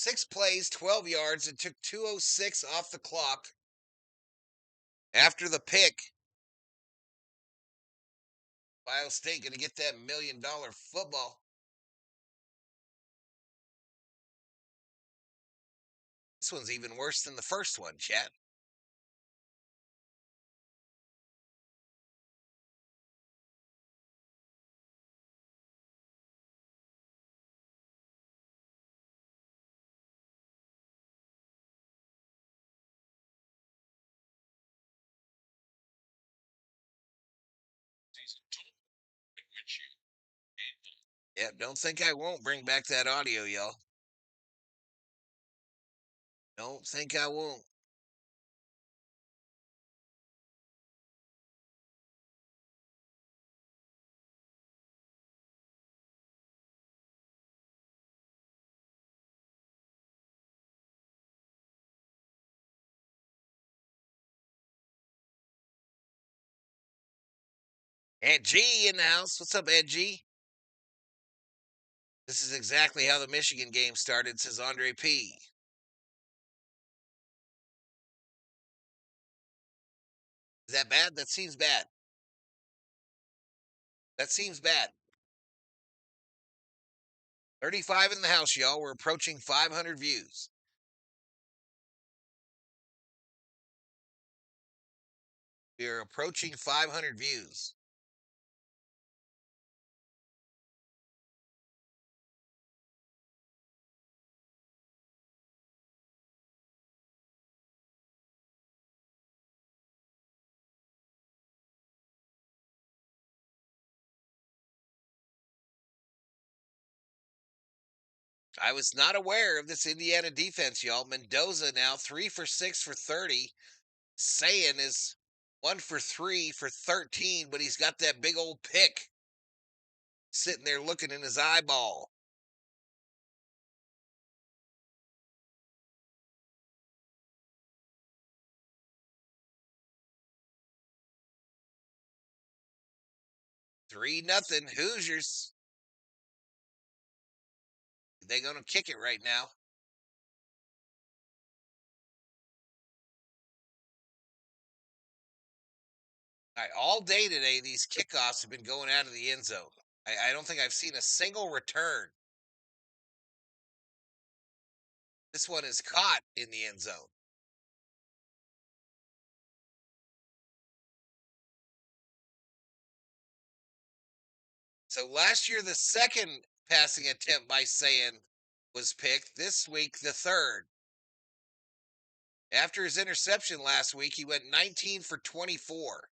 6 plays, 12 yards, and took 2:06 off the clock. After the pick, Ohio State going to get that $1 million football. This one's even worse than the first one, chat. Yeah, don't think I won't bring back that audio, y'all. Don't think I won't. Ed G in the house. What's up, Ed G? This is exactly how the Michigan game started, says Andre P. Is that bad? That seems bad. That seems bad. 35 in the house, y'all. We're approaching 500 views. We are approaching 500 views. I was not aware of this Indiana defense, y'all. Mendoza now 3 for 6 for 30. Sayin is 1 for 3 for 13, but he's got that big old pick sitting there looking in his eyeball. Three nothing Hoosiers. They gonna kick it right now. All right, all day today, these kickoffs have been going out of the end zone. I don't think I've seen a single return. This one is caught in the end zone. So last year, the second passing attempt by Sayin was picked. This week, the third. After his interception last week, he went 19 for 24.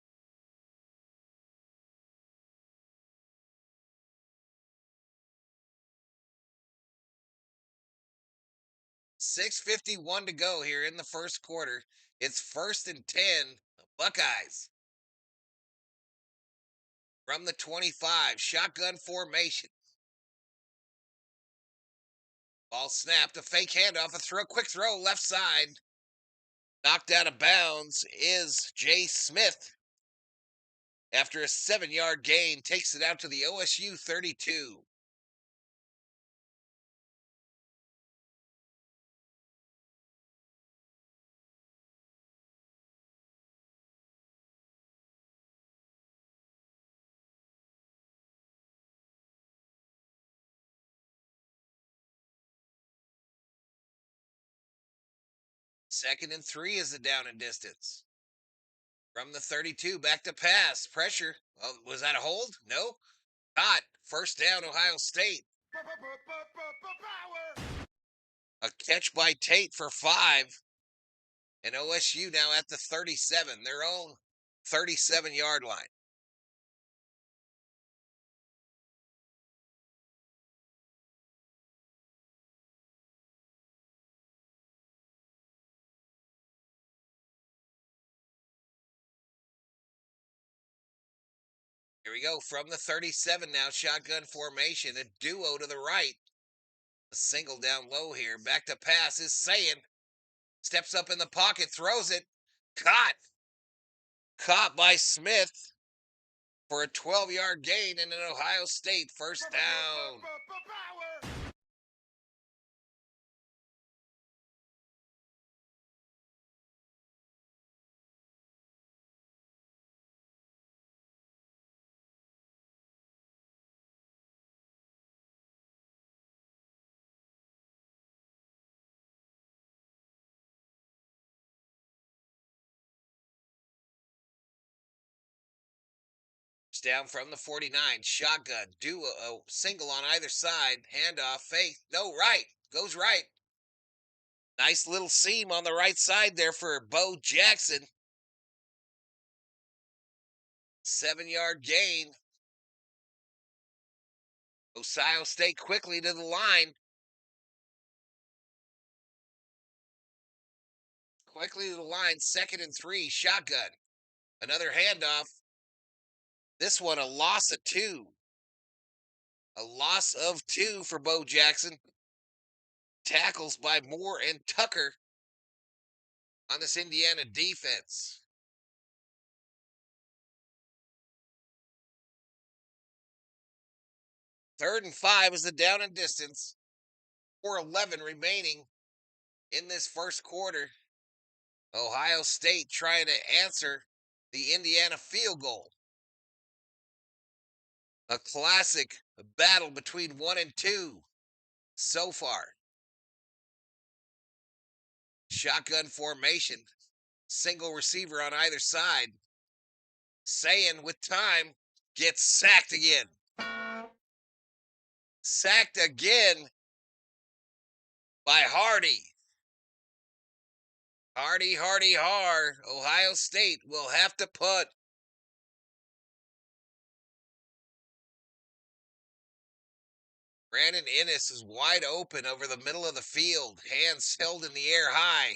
$6:51 to go here in the first quarter. It's 1st and 10, the Buckeyes. From the 25, shotgun formation. Ball snapped, a fake handoff, a throw, quick throw, left side. Knocked out of bounds is Jay Smith. After a 7-yard gain, takes it out to the OSU 32. Second and 3 is the down and distance. From the 32, back to pass. Pressure. Oh, was that a hold? No. Not. First down, Ohio State. A catch by Tate for 5. And OSU now at the 37, their own 37-yard line. Here we go. From the 37 now, shotgun formation. A duo to the right. A single down low here. Back to pass is Sayin. Steps up in the pocket, throws it. Caught. Caught by Smith for a 12-yard gain and an Ohio State first down. down from the 49. Shotgun. Do a single on either side. Handoff. Fake. No, right. Goes right. Nice little seam on the right side there for Bo Jackson. 7-yard gain. Ohio State quickly to the line. Quickly to the line. 2nd and 3. Shotgun. Another handoff. This one a loss of 2. A loss of 2 for Bo Jackson. Tackles by Moore and Tucker on this Indiana defense. 3rd and 5 is the down and distance. 4:11 remaining in this first quarter. Ohio State trying to answer the Indiana field goal. A classic battle between 1 and 2 so far. Shotgun formation. Single receiver on either side. Sayin with time gets sacked again. Sacked again by Hardy. Hardy. Ohio State will have to punt. Brandon Innes is wide open over the middle of the field. Hands held in the air high.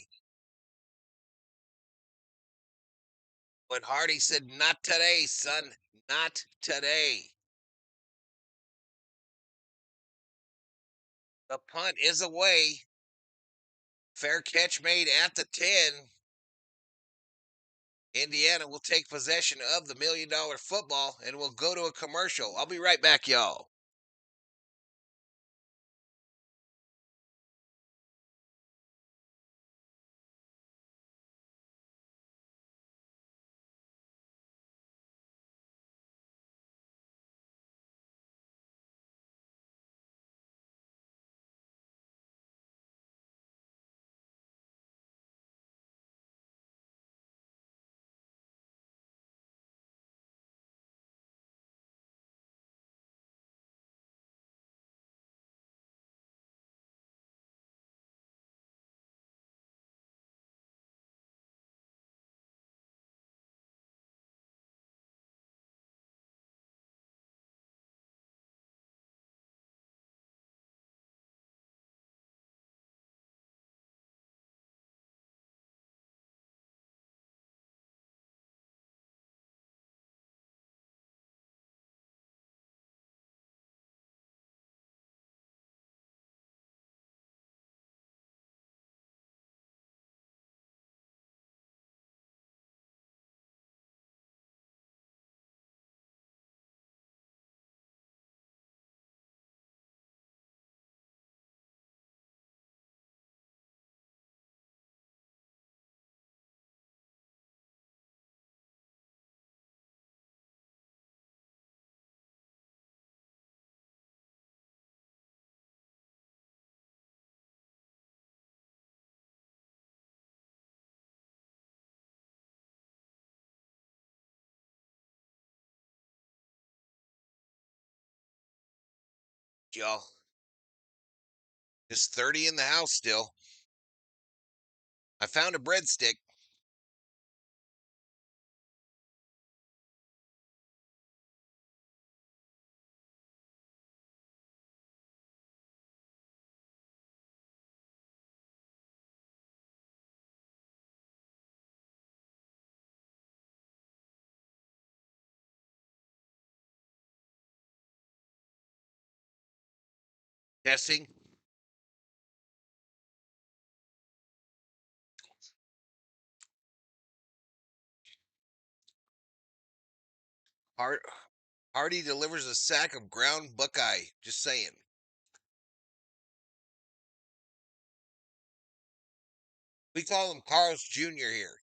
But Hardy said, "Not today, son. Not today." The punt is away. Fair catch made at the 10. Indiana will take possession of the $1 million football and will go to a commercial. I'll be right back, y'all. Y'all. It's 30 in the house still. I found a breadstick. Testing. Hardy delivers a sack of ground Buckeye. Just saying. We call him Carl's Jr. here.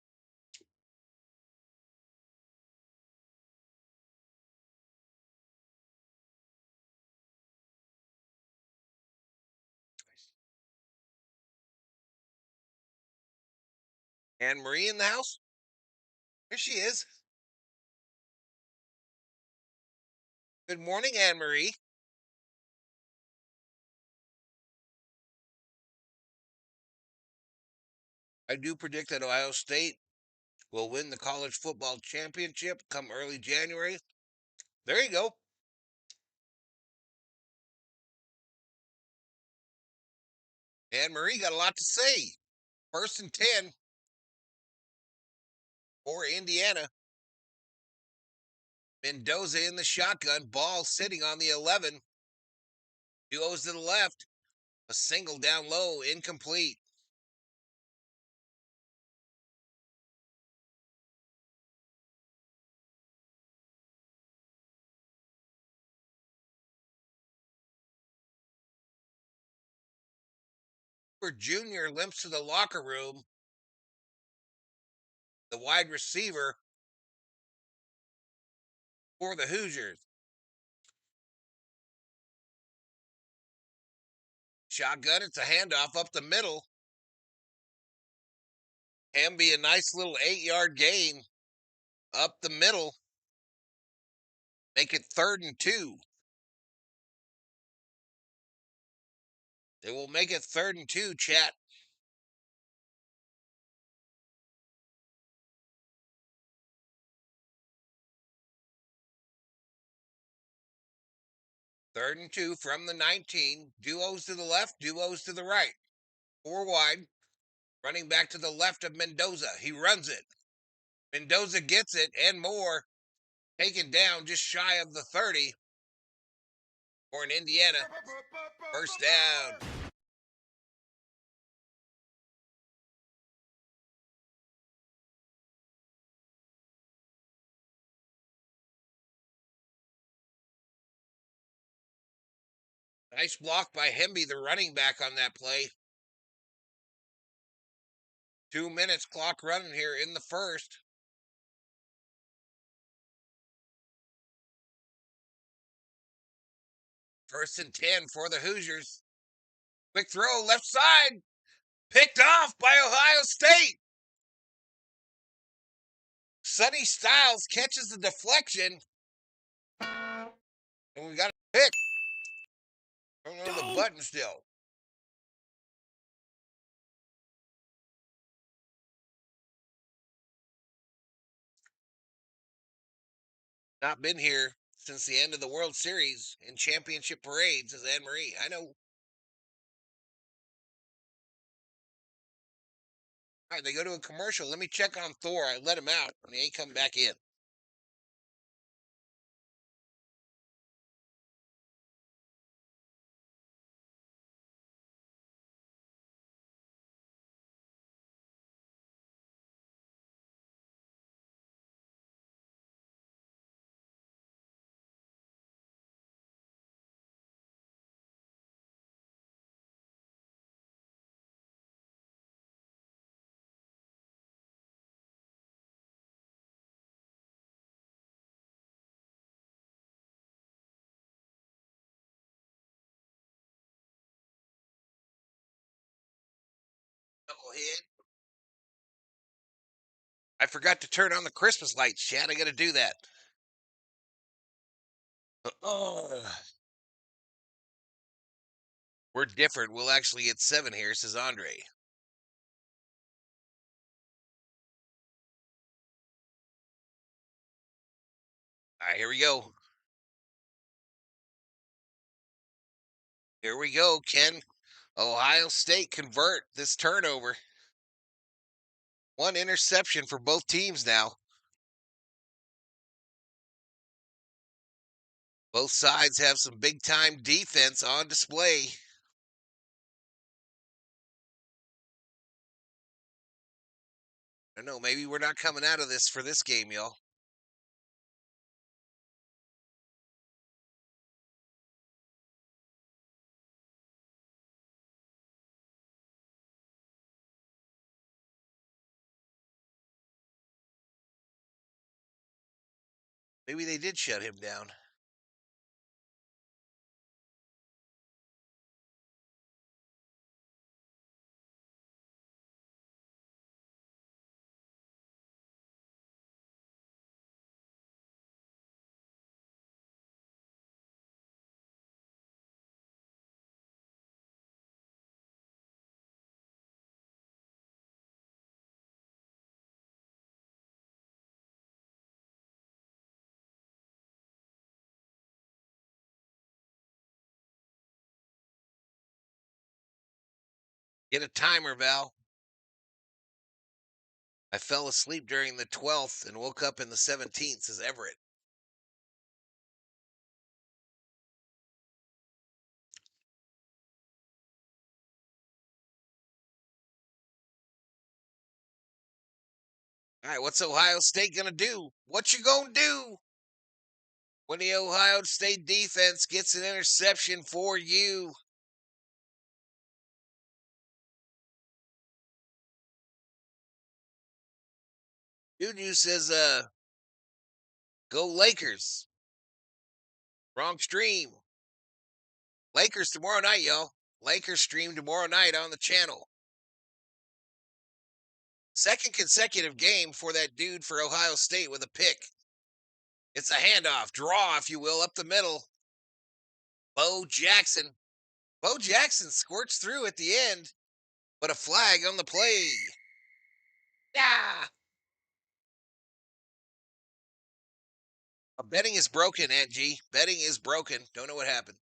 Anne Marie in the house? Here she is. Good morning, Anne Marie. I do predict that Ohio State will win the college football championship come early January. There you go. Anne Marie got a lot to say. 1st and 10 for Indiana. Mendoza in the shotgun, ball sitting on the 11. Duos to the left. A single down low, incomplete. For Junior limps to the locker room. The wide receiver for the Hoosiers. Shotgun, it's a handoff up the middle. Can be a nice little 8-yard gain up the middle. Make it 3rd and 2. They will make it 3rd and 2, chat. Third and 2 from the 19. Duos to the left, duos to the right. 4 wide. Running back to the left of Mendoza. He runs it. Mendoza gets it and more. Taken down just shy of the 30 for an Indiana. 1st down. Nice block by Hemby, the running back on that play. 2 minutes clock running here in the first. First and 10 for the Hoosiers. Quick throw, left side. Picked off by Ohio State. Sonny Styles catches the deflection. And we got a pick. I don't know the button still. Not been here since the end of the World Series and championship parades, says Anne Marie. I know. All right, they go to a commercial. Let me check on Thor. I let him out, and he ain't come back in. Knucklehead. I forgot to turn on the Christmas lights, Chad. I got to do that. We're different. We'll actually get 7 here, says Andre. All right, here we go. Here we go, Ken. Ohio State convert this turnover. 1 interception for both teams now. Both sides have some big-time defense on display. I don't know, maybe we're not coming out of this for this game, y'all. Maybe they did shut him down. Get a timer, Val. I fell asleep during the 12th and woke up in the 17th, says Everett. All right, what's Ohio State going to do? What you going to do when the Ohio State defense gets an interception for you? Juju says, go Lakers. Wrong stream. Lakers tomorrow night, y'all. Lakers stream tomorrow night on the channel. Second consecutive game for that dude for Ohio State with a pick. It's a handoff, draw, if you will, up the middle. Bo Jackson. Bo Jackson squirts through at the end, but a flag on the play. Yeah. Betting is broken, Aunt G. Betting is broken. Don't know what happened.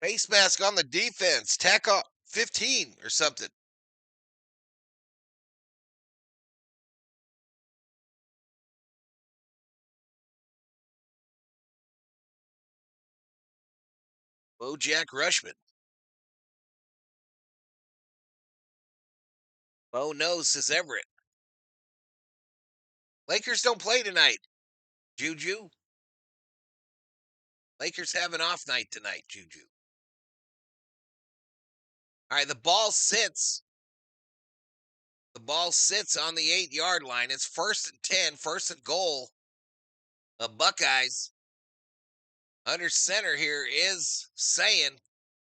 Face mask on the defense. Tack off 15 or something. Bojack Rushman. Bo knows, says Everett. Lakers don't play tonight. Juju. Lakers have an off night tonight, Juju. All right, the ball sits. The ball sits on the 8-yard line. It's 1st and 10, 1st and goal. The Buckeyes. Under center here is saying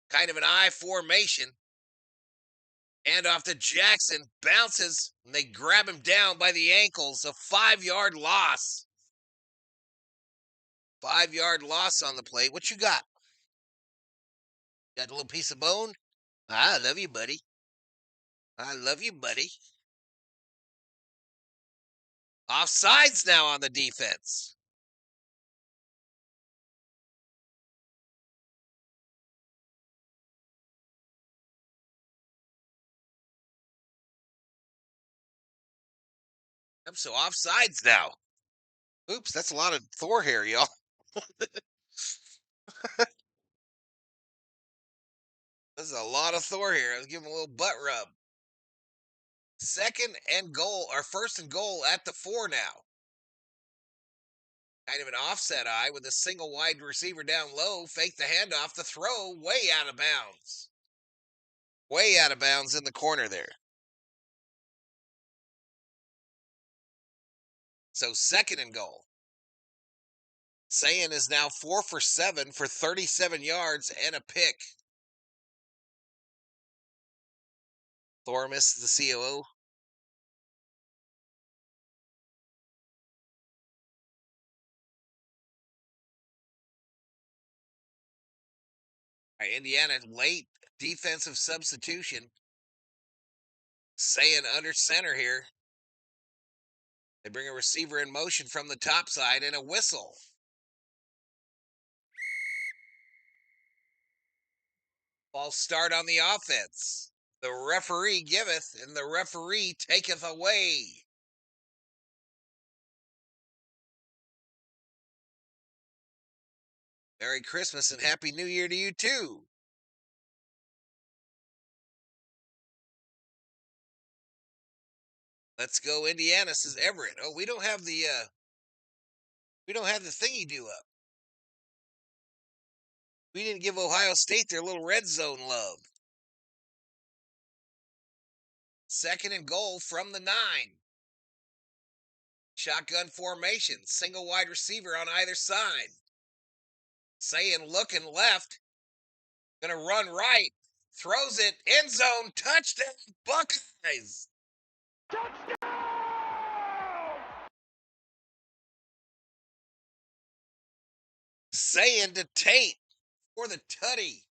kind of an I formation. And off to Jackson, bounces, and they grab him down by the ankles. A 5-yard loss. 5-yard loss on the play. What you got? Got a little piece of bone? I love you, buddy. I love you, buddy. Offsides now on the defense. So offsides now. Oops, that's a lot of Thor hair, y'all. This is a lot of Thor hair. Let's give him a little butt rub. 2nd and goal, or 1st and goal at the 4 now. Kind of an offset eye with a single wide receiver down low. Fake the handoff. The throw way out of bounds. Way out of bounds in the corner there. So 2nd and goal. Sayin is now 4 for 7 for 37 yards and a pick. Thor misses the COO. All right, Indiana late defensive substitution. Sayin under center here. They bring a receiver in motion from the top side and a whistle. False start on the offense. The referee giveth, and the referee taketh away. Merry Christmas and Happy New Year to you too. Let's go Indiana, says Everett. Oh, we don't have the thingy do up. We didn't give Ohio State their little red zone love. 2nd and goal from the 9. Shotgun formation, single wide receiver on either side. Sayin looking left, gonna run right, throws it, end zone, touchdown, Buckeyes. Sayin to Tate for the tutty.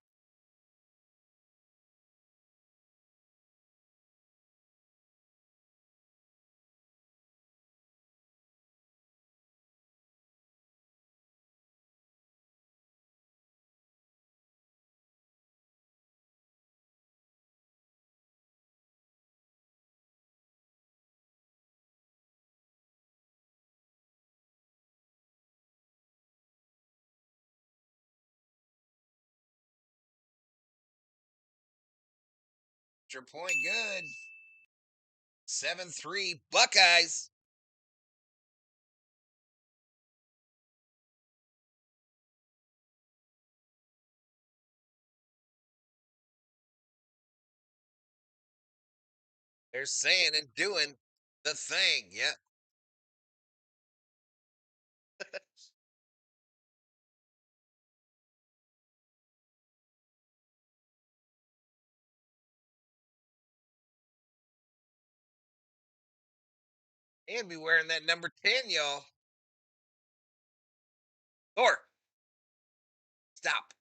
Extra point good. 7-3 Buckeyes. They're saying and doing the thing. Yep. And be wearing that number 10, y'all. Thor. Stop.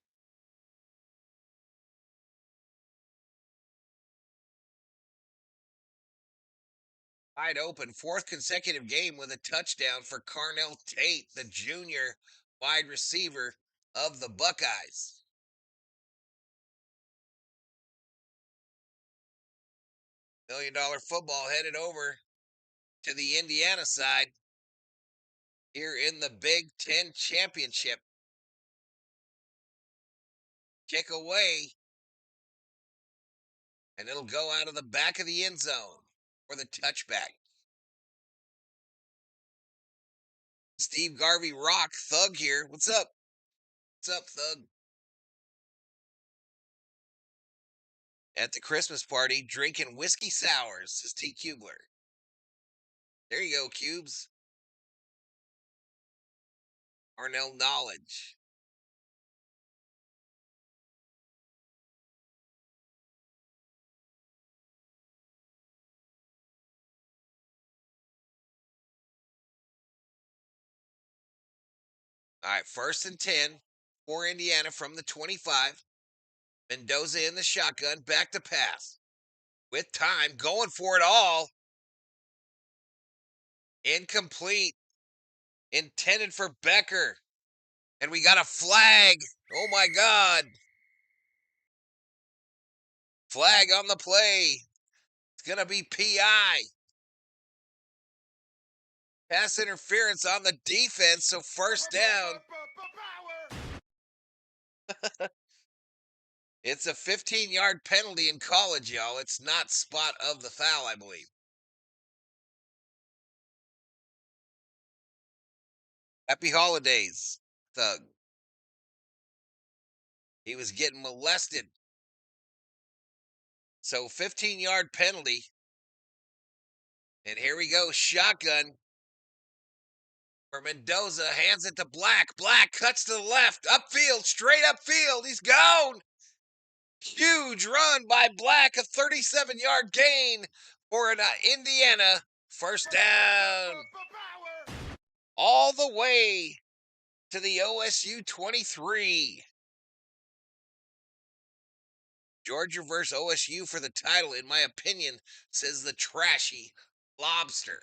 Wide open. Fourth consecutive game with a touchdown for Carnell Tate, the junior wide receiver of the Buckeyes. $1 million football headed over to the Indiana side here in the Big Ten Championship. Kick away, and it'll go out of the back of the end zone for the touchback. Steve Garvey Rock, Thug here. What's up? What's up, Thug? At the Christmas party, drinking whiskey sours, says T. Kubler. There you go, Cubes. Arnell Knowledge. All right, 1st and 10 for Indiana from the 25. Mendoza in the shotgun, back to pass. With time, going for it all. Incomplete. Intended for Becker. And we got a flag. Oh my God. Flag on the play. It's going to be PI. Pass interference on the defense, so first down. It's a 15-yard penalty in college, y'all. It's not spot of the foul, I believe. Happy holidays, Thug. He was getting molested. So 15-yard penalty. And here we go, shotgun. For Mendoza, hands it to Black. Black cuts to the left, upfield, straight upfield. He's gone. Huge run by Black, a 37-yard gain for an Indiana first down. All the way to the OSU 23. Georgia versus OSU for the title, in my opinion, says the trashy lobster.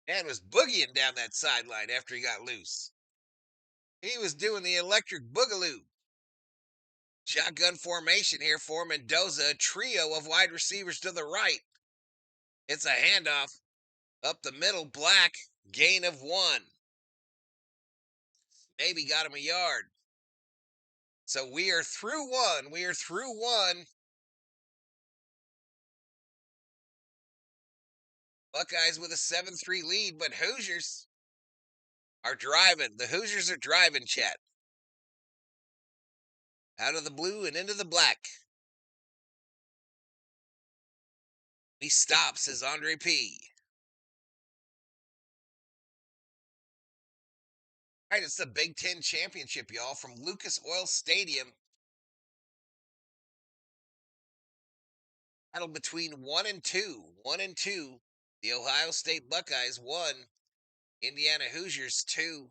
Man was boogieing down that sideline after he got loose. He was doing the electric boogaloo. Shotgun formation here for Mendoza, a trio of wide receivers to the right. It's a handoff up the middle, Black, gain of 1. Maybe got him a yard. So we are through 1. We are through 1. Buckeyes with a 7-3 lead, but Hoosiers are driving. The Hoosiers are driving, chat. Out of the blue and into the black. We stop, says Andre P. All right, it's the Big Ten Championship, y'all, from Lucas Oil Stadium. Battle between 1 and 2. 1 and 2. The Ohio State Buckeyes 1. Indiana Hoosiers 2.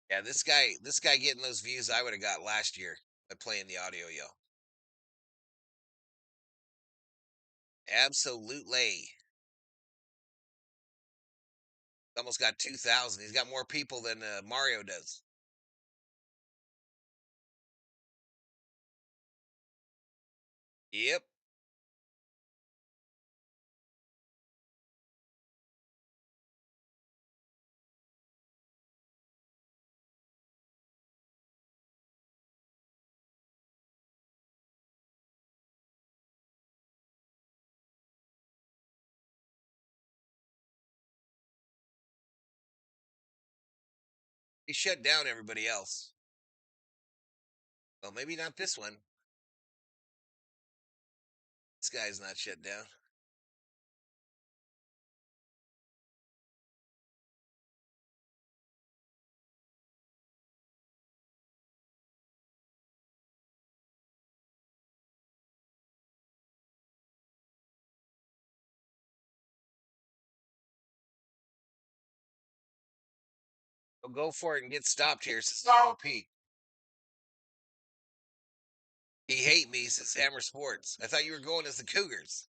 Yeah, this guy getting those views I would have got last year by playing the audio, yo. Absolutely. Almost got 2,000. He's got more people than Mario does. Yep. He shut down everybody else. Well, maybe not this one. This guy's not shut down. Well, go for it and get stopped here, says OP. He hate me, says Hammer Sports. I thought you were going as the Cougars.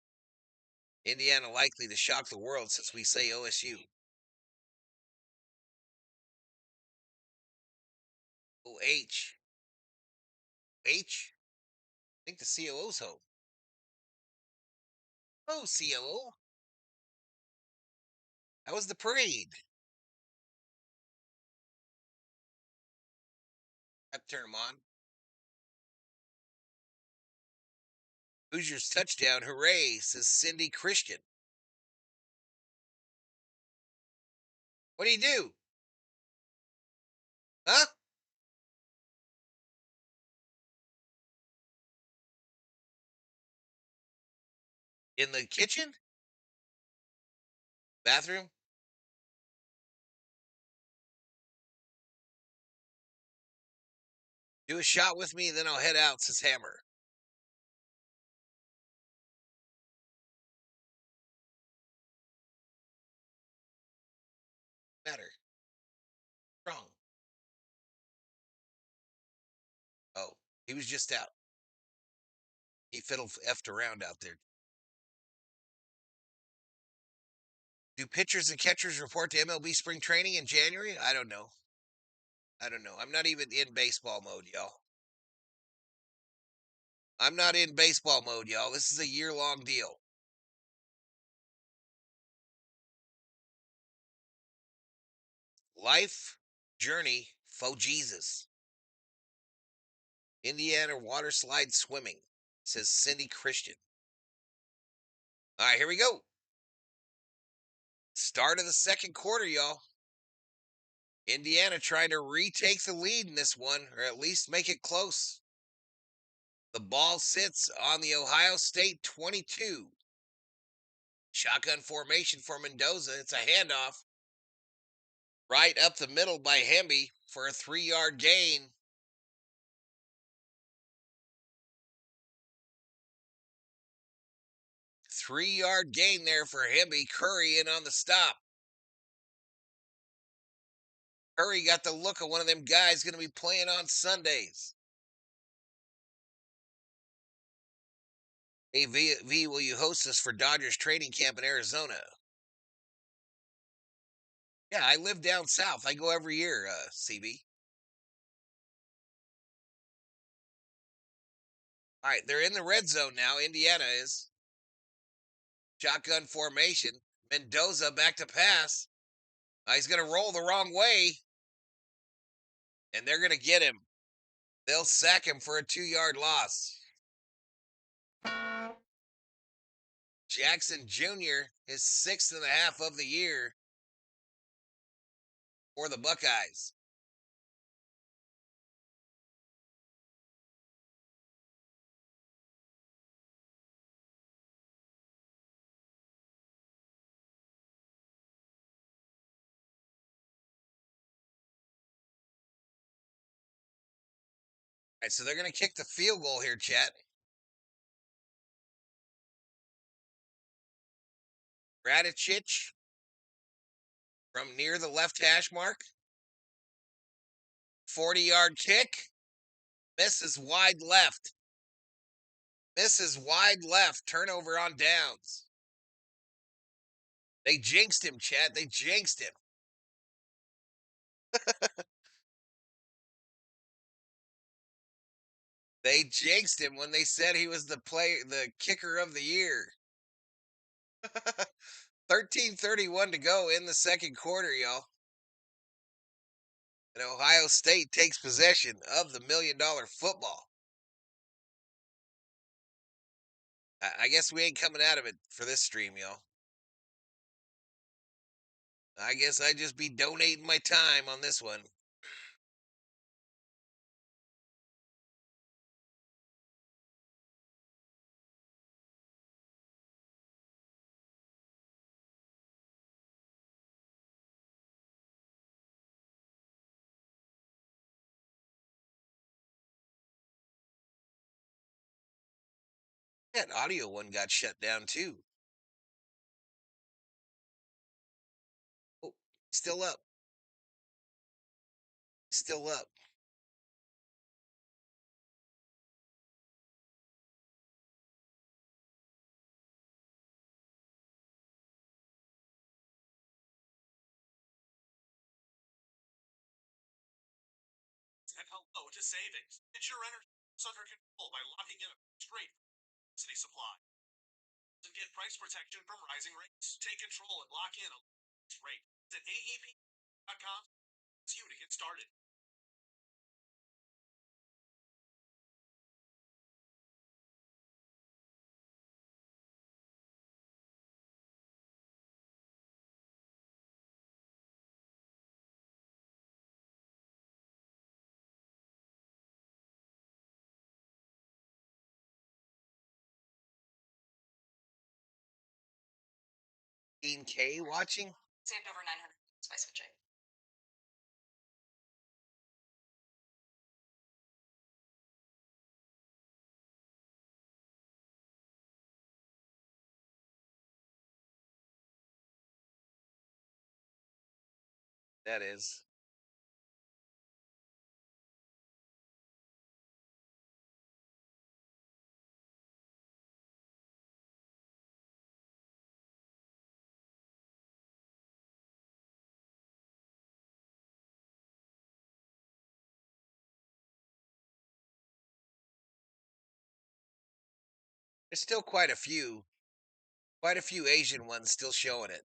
Indiana likely to shock the world since we say OSU. Oh, H. H? I think the COO's home. Oh, COO. How was the parade? I have to turn them on. Hoosiers touchdown, hooray, says Cindy Christian. What do you do? Huh? In the kitchen? Bathroom? Do a shot with me, then I'll head out, says Hammer. Matter. Wrong. Oh, he was just out. He effed around out there. Do pitchers and catchers report to MLB spring training in January? I don't know. I'm not even in baseball mode, y'all. I'm not in baseball mode, y'all. This is a year-long deal. Life journey faux Jesus. Indiana water slide swimming, says Cindy Christian. All right, here we go. Start of the second quarter, y'all. Indiana trying to retake the lead in this one, or at least make it close. The ball sits on the Ohio State 22. Shotgun formation for Mendoza. It's a handoff. Right up the middle by Hemby for a 3-yard gain. Three-yard gain there for Hemby. Curry in on the stop. Curry got the look of one of them guys going to be playing on Sundays. Hey, V, will you host us for Dodgers training camp in Arizona? Yeah, I live down south. I go every year, CB. All right, they're in the red zone now. Indiana is. Shotgun formation. Mendoza back to pass. He's going to roll the wrong way. And they're going to get him. They'll sack him for a 2-yard loss. Jackson Jr., his 6.5 of the year for the Buckeyes. All right, so they're going to kick the field goal here, chat. Radicic from near the left hash mark. 40-yard kick. Misses wide left. Misses wide left. Turnover on downs. They jinxed him, chat. They jinxed him. They jinxed him when they said he was the kicker of the year. 13:31 to go in the second quarter, y'all. And Ohio State takes possession of the $1 million football. I guess we ain't coming out of it for this stream, y'all. I guess I just be donating my time on this one. That audio one got shut down too. Oh, still up. Still up. And hello to savings. Get your energy under control by locking in a straight city supply. And get price protection from rising rates. Take control and lock in a rate. At AEP.com, it's you to get started. K watching? Saved over 900 by switching. That is. There's still quite a few Asian ones still showing it.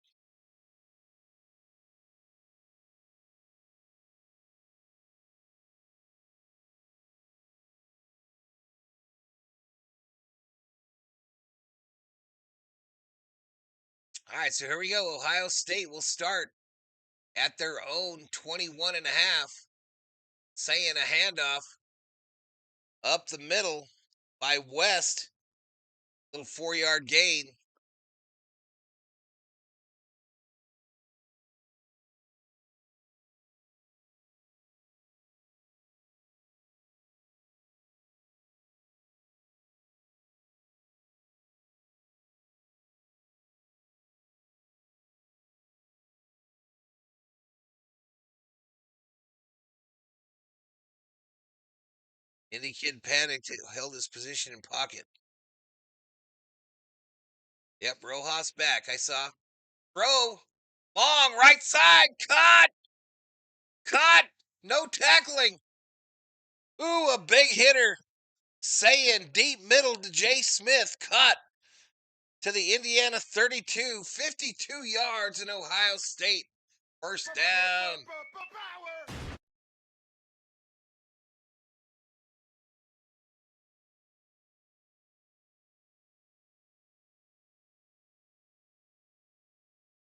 All right, so here we go. Ohio State will start at their own 21 and a half, saying a handoff up the middle by West. Little 4-yard gain. Any kid panicked, held his position in pocket. Yep, Rojas back. I saw. Throw. Long right side. Cut. Cut. No tackling. Ooh, a big hitter. Saying deep middle to Jay Smith. Cut to the Indiana 32. 52 yards in Ohio State. First down.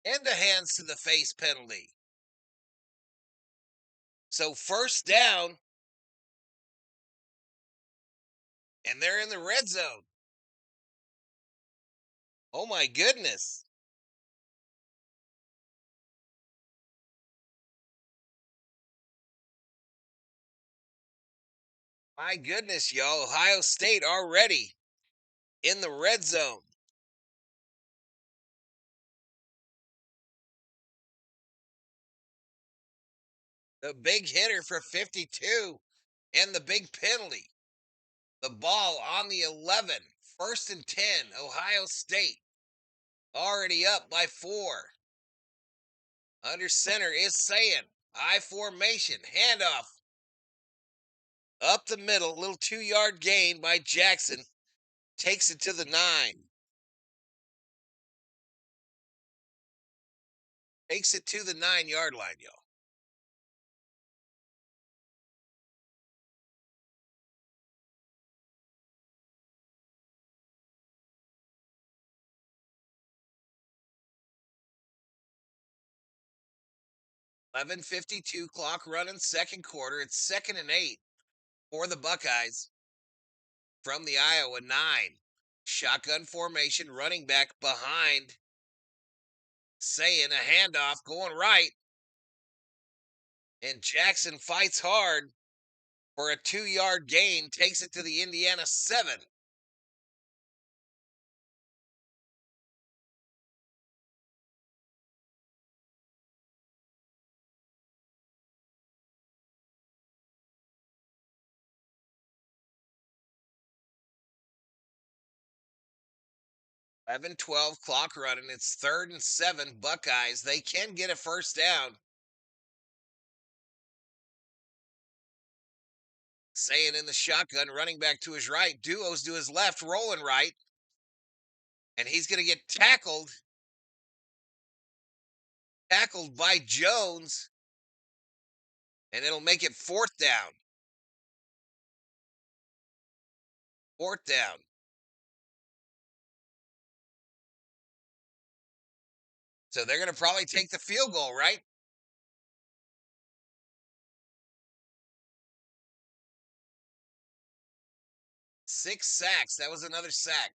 And a hands to the face penalty. So first down. And they're in the red zone. Oh my goodness. My goodness, y'all. Ohio State already in the red zone. The big hitter for 52 and the big penalty. The ball on the 11. First and 10. Ohio State already up by 4. Under center is saying, I formation. Handoff. Up the middle. Little 2-yard gain by Jackson. Takes it to the 9. Takes it to the 9-yard line, y'all. .52 clock running, second quarter. It's 2nd and 8 for the Buckeyes from the Iowa 9. Shotgun formation, running back behind. Saying a handoff going right. And Jackson fights hard for a 2-yard gain, takes it to the Indiana 7. .12 clock running. It's 3rd and 7. Buckeyes. They can get a first down. Saying in the shotgun, running back to his right. Duos to his left, rolling right. And he's going to get tackled. Tackled by Jones. And it'll make it 4th down. 4th down. So they're going to probably take the field goal, right? 6 sacks. That was another sack.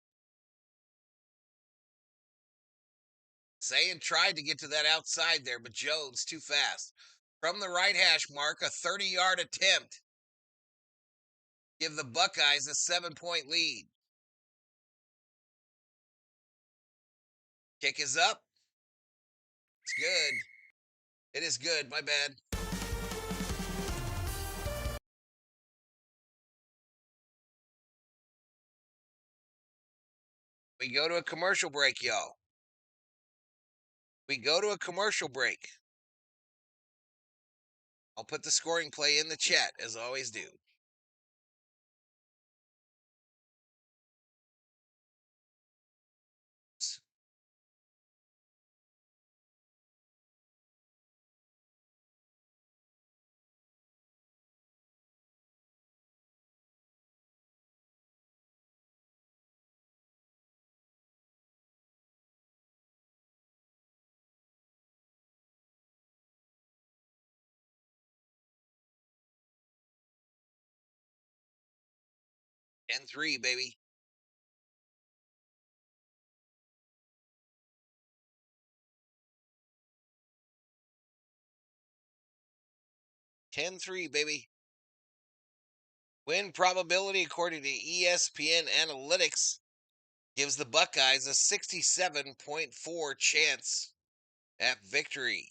Sayin tried to get to that outside there, but Jones too fast. From the right hash mark, a 30-yard attempt. Give the Buckeyes a 7-point lead. Kick is up. It's good. It is good. My bad. We go to a commercial break, y'all. We go to a commercial break. I'll put the scoring play in the chat, as I always do. And 3, baby. (10-3), baby. Win probability, according to ESPN Analytics, gives the Buckeyes a 67.4 chance at victory.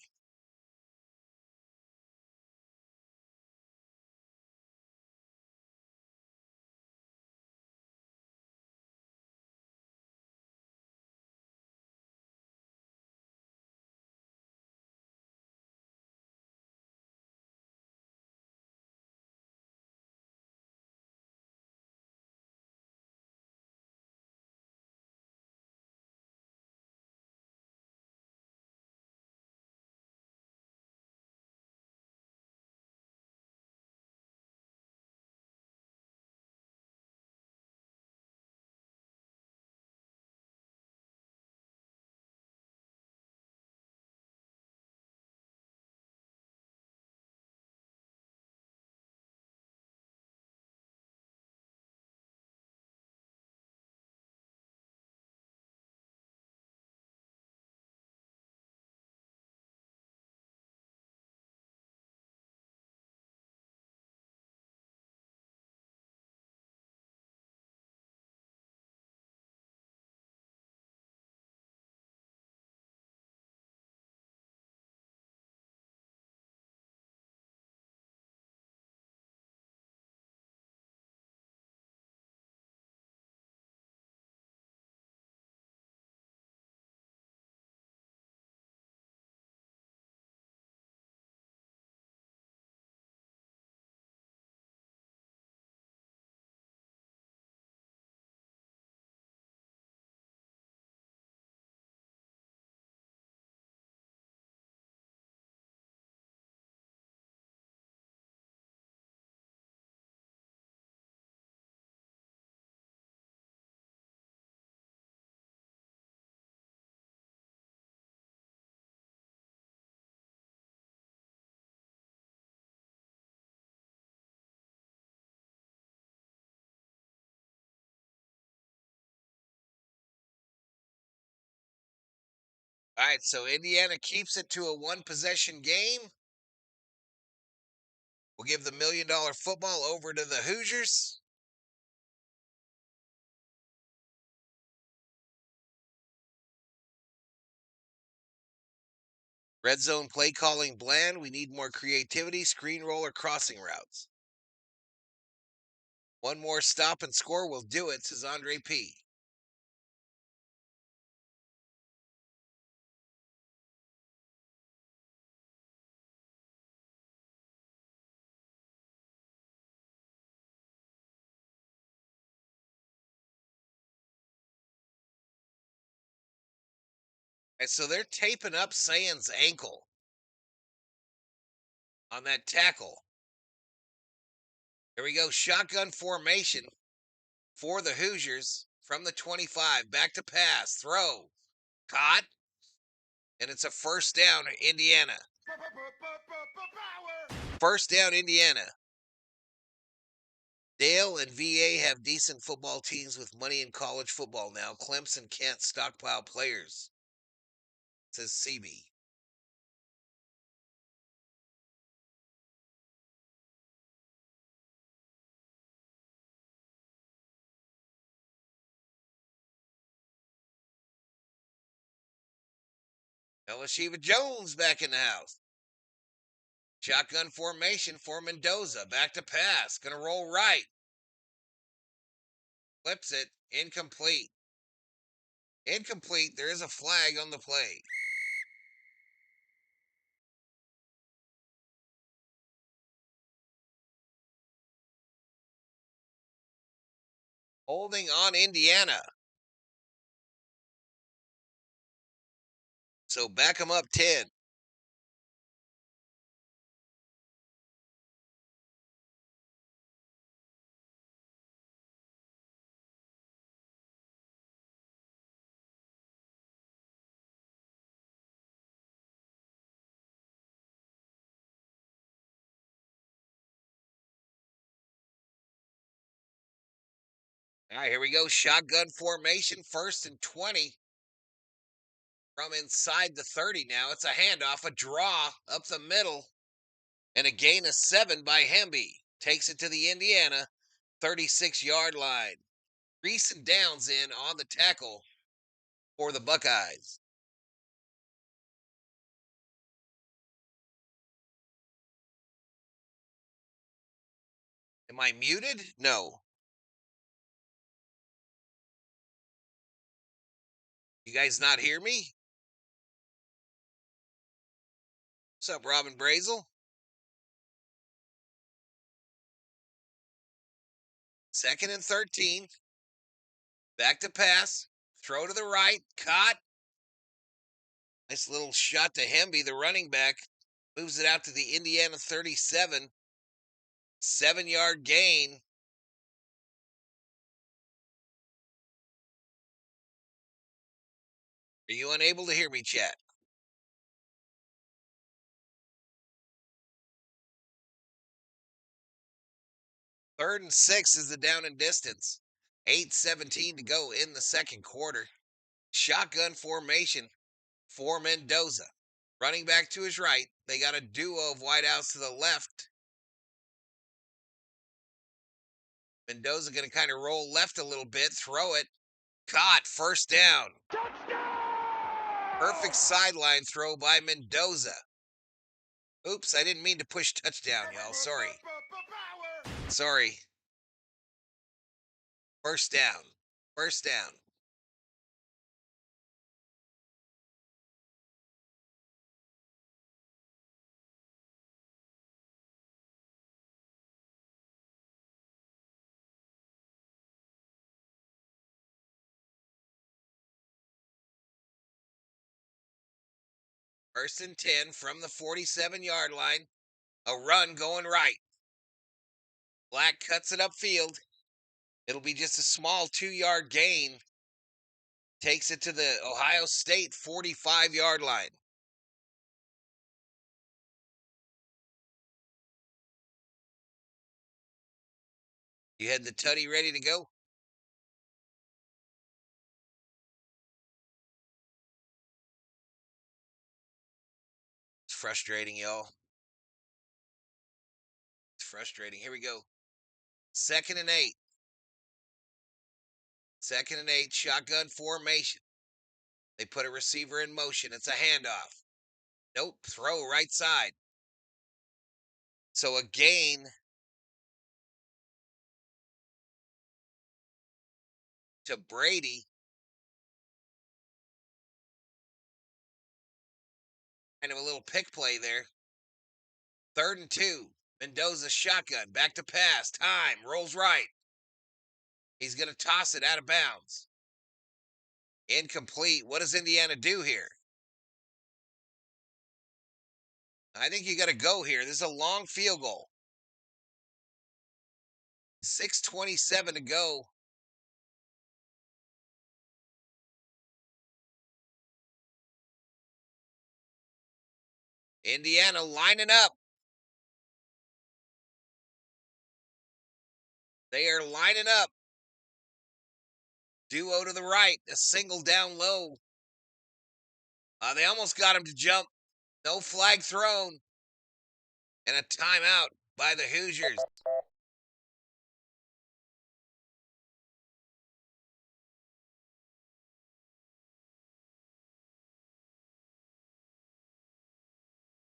All right, so Indiana keeps it to a one-possession game. We'll give the $1 million football over to the Hoosiers. Red zone play calling bland. We need more creativity, screen roll, or crossing routes. One more stop and score will do it, says Andre P. And so they're taping up Sands' ankle on that tackle. Here we go. Shotgun formation for the Hoosiers from the 25. Back to pass. Throw. Caught. And it's a first down, Indiana. First down, Indiana. Dale and VA have decent football teams with money in college football now. Clemson can't stockpile players, says CB. Elishiva Jones back in the house. Shotgun formation for Mendoza. Back to pass. Gonna roll right. Flips it. Incomplete. Incomplete. There is a flag on the play. Holding on Indiana. So back them up 10. All right, here we go. Shotgun formation, 1st and 20. From inside the 30 now. It's a handoff, a draw up the middle, and a gain of 7 by Hemby. Takes it to the Indiana 36-yard line. Reese and Downs in on the tackle for the Buckeyes. Am I muted? No. You guys not hear me? What's up, Robin Brazel? 2nd and 13. Back to pass. Throw to the right. Caught. Nice little shot to Hemby, the running back. Moves it out to the Indiana 37. 7-yard gain. Are you unable to hear me, chat? Third and 6 is the down and distance. 8:17 to go in the second quarter. Shotgun formation for Mendoza. Running back to his right. They got a duo of wideouts to the left. Mendoza going to kind of roll left a little bit, throw it. Caught, first down. Touchdown! Perfect sideline throw by Mendoza. Oops, I didn't mean to push touchdown, y'all. Sorry. Sorry. First down. First down. First and 10 from the 47-yard line. A run going right. Black cuts it upfield. It'll be just a small 2-yard gain. Takes it to the Ohio State 45-yard line. You had the tutty ready to go? frustrating, y'all. It's frustrating. Here we go. 2nd and 8. 2nd and 8, shotgun formation. They put a receiver in motion. It's a handoff. Nope, throw right side. So a gain to Brady. Kind of a little pick play there. 3rd and 2. Mendoza shotgun. Back to pass. Time. Rolls right. He's going to toss it out of bounds. Incomplete. What does Indiana do here? I think you got to go here. This is a long field goal. 6:27 to go. Indiana lining up. They are lining up. Duo to the right. A single down low. They almost got him to jump. No flag thrown. And a timeout by the Hoosiers.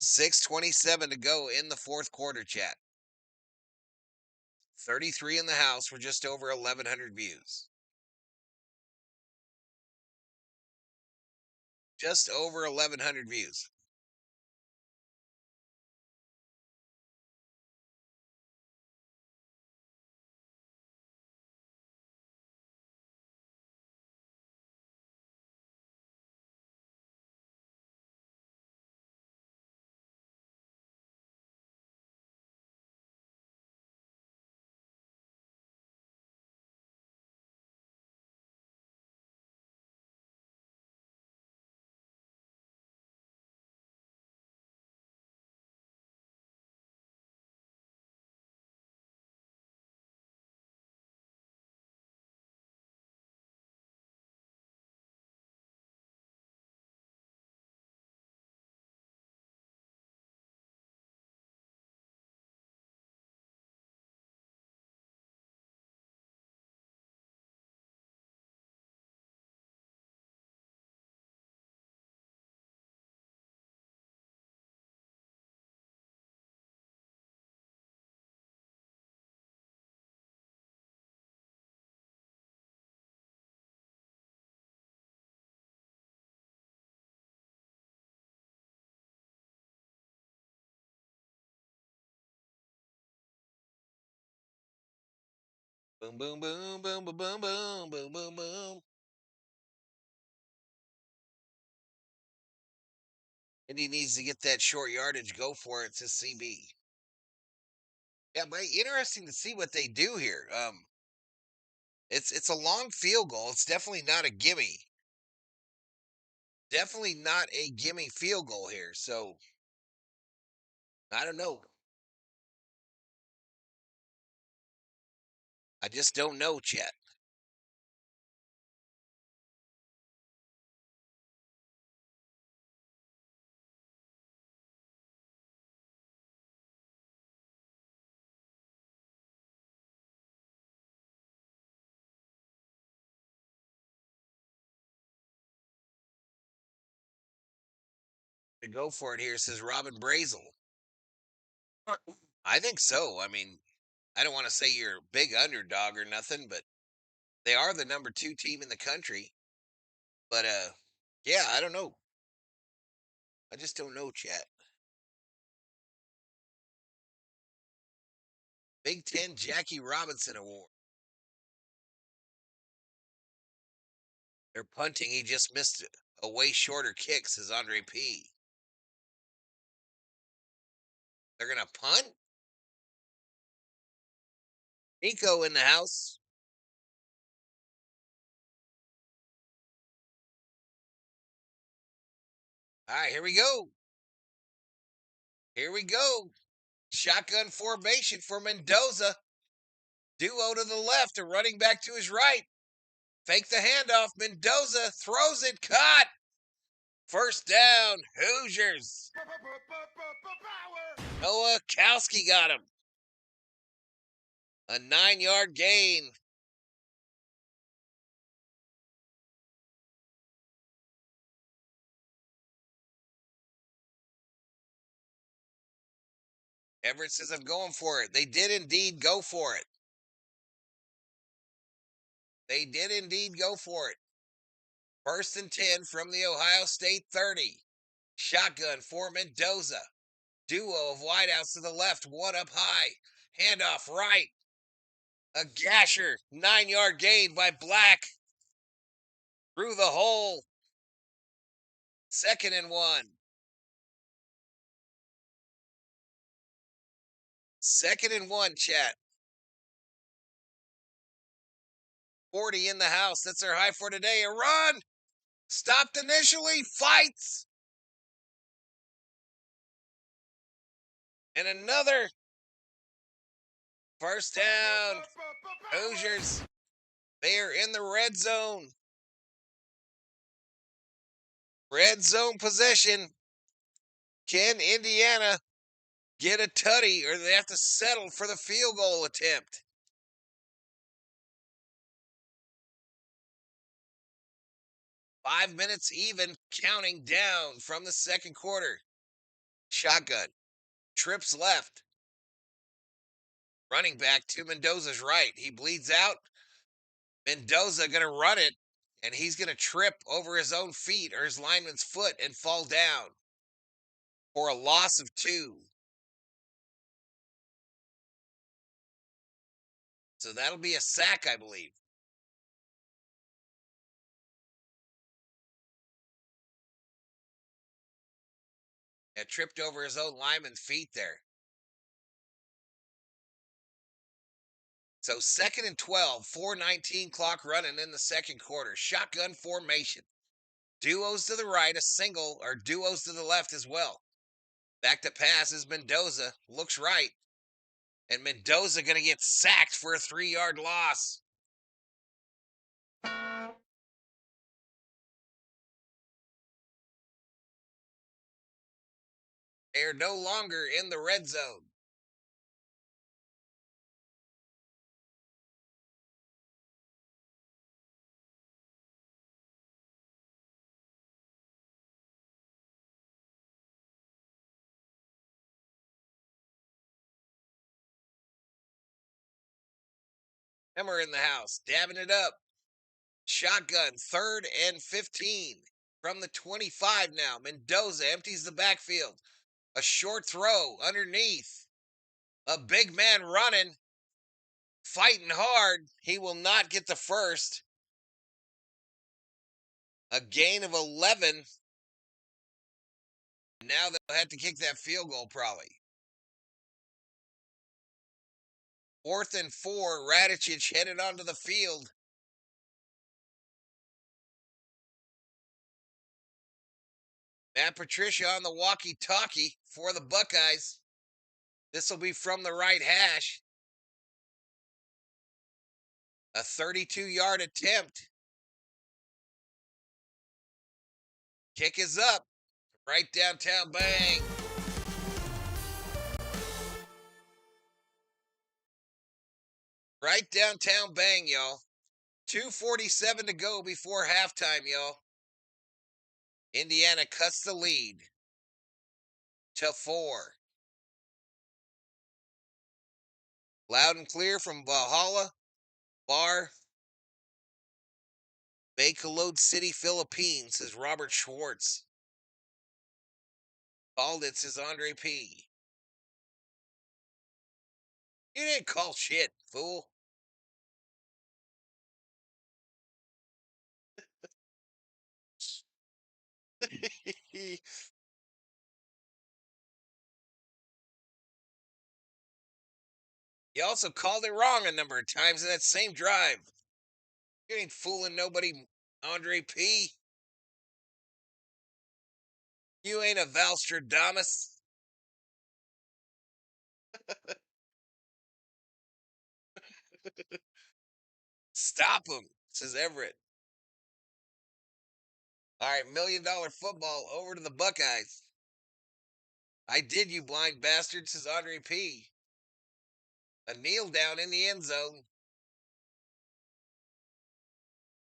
$6:27 to go in the 4th quarter, chat. 33 in the house for just over 1,100 views. Just over 1,100 views. Boom, boom, boom, boom, boom, boom, boom, boom, boom, boom. Indy needs to get that short yardage. Go for it. It's a CB. Yeah, but interesting to see what they do here. It's a long field goal. It's definitely not a gimme. Definitely not a gimme field goal here. So I don't know. I just don't know, chat. To go for it here, says Robin Brazel. I think so. I mean, I don't want to say you're a big underdog or nothing, but they are the number 2 team in the country. But yeah, I don't know. I just don't know, chat. Big Ten Jackie Robinson Award. They're punting. He just missed a way shorter kick, says Andre P. They're going to punt? Nico in the house. All right, here we go. Here we go. Shotgun formation for Mendoza. Duo to the left, a running back to his right. Fake the handoff. Mendoza throws it. Caught. First down, Hoosiers. Noah Kowski got him. A 9-yard gain. Everett says I'm going for it. They did indeed go for it. They did indeed go for it. 1st and 10 from the Ohio State 30. Shotgun for Mendoza. Duo of wideouts to the left, one up high. Handoff right. A gasher. 9-yard gain by Black. Through the hole. 2nd and 1. 2nd and 1, chat. 40 in the house. That's our high for today. A run. Stopped initially. Fights. And another. First down. Hoosiers. They are in the red zone. Red zone possession. Can Indiana get a tutty, or do they have to settle for the field goal attempt? Five minutes even, counting down from the second quarter. Shotgun. Trips left. Running back to Mendoza's right. He bleeds out. Mendoza going to run it, and he's going to trip over his own feet or his lineman's foot and fall down for a loss of 2. So that'll be a sack, I believe. Yeah, tripped over his own lineman's feet there. So 2nd and 12, 4:19 clock running in the second quarter. Shotgun formation. Duos to the right, a single, or duos to the left as well. Back to pass is Mendoza. Looks right. And Mendoza going to get sacked for a 3-yard loss. They are no longer in the red zone. Emmer in the house, dabbing it up. Shotgun, 3rd and 15 from the 25 now. Mendoza empties the backfield. A short throw underneath. A big man running, fighting hard. He will not get the first. A gain of 11. Now they'll have to kick that field goal probably. 4th and 4. Radicic headed onto the field. Matt Patricia on the walkie-talkie for the Buckeyes. This will be from the right hash. A 32-yard attempt. Kick is up. Right downtown bang. Right downtown bang, y'all. 2:47 to go before halftime, y'all. Indiana cuts the lead to 4. Loud and clear from Valhalla Bar, Bacolod City, Philippines, says Robert Schwartz. Called it, says Andre P. You didn't call shit, fool. You also called it wrong a number of times in that same drive. You ain't fooling nobody, Andre P. You ain't a Valstradamus. Stop him, says Everett. All right, $1 million football over to the Buckeyes. I did, you blind bastard, says Andre P. A kneel down in the end zone.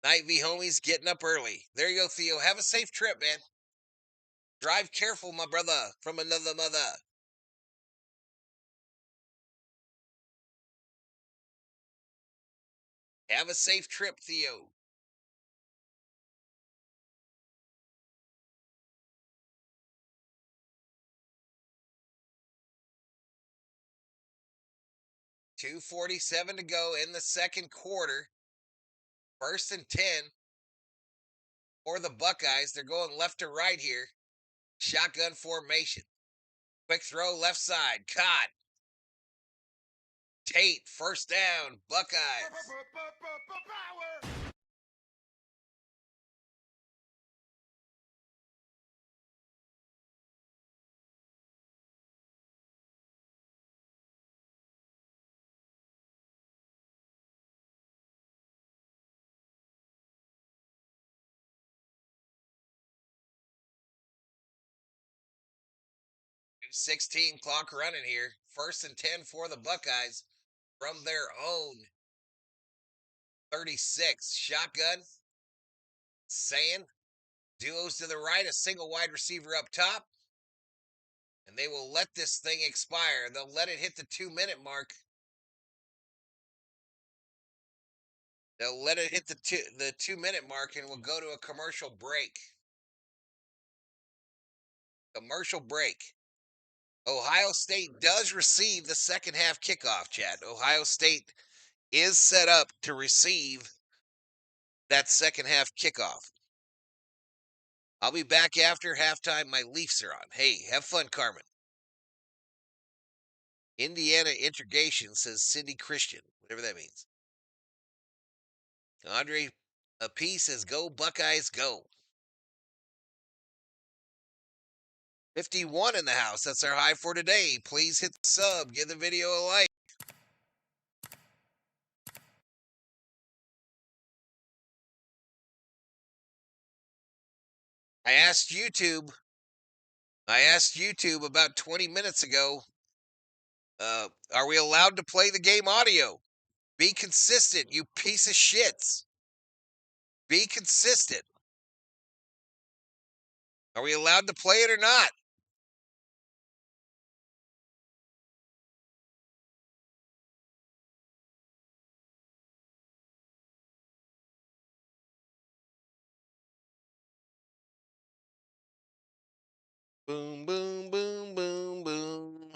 Night V homies getting up early. There you go, Theo. Have a safe trip, man. Drive careful, my brother, from another mother. Have a safe trip, Theo. $2:47 to go in the second quarter. 1st and 10 for the Buckeyes. They're going left to right here. Shotgun formation. Quick throw left side. Caught. Tate, first down. Buckeyes. .16 clock running here. 1st and 10 for the Buckeyes from their own 36. Shotgun. Saying. Duos to the right. A single wide receiver up top. And they will let this thing expire. They'll let it hit the 2-minute mark. They'll let it hit the 2-minute mark, and we'll go to a commercial break. Commercial break. Ohio State does receive the second half kickoff, Chad. Ohio State is set up to receive that second half kickoff. I'll be back after halftime. My Leafs are on. Hey, have fun, Carmen. Indiana Integration, says Cindy Christian, whatever that means. Andre P says, go Buckeyes, go. 51 in the house. That's our high for today. Please hit the sub. Give the video a like. I asked YouTube about 20 minutes ago, are we allowed to play the game audio? Be consistent, you piece of shits. Be consistent. Are we allowed to play it or not? Boom, boom, boom, boom, boom.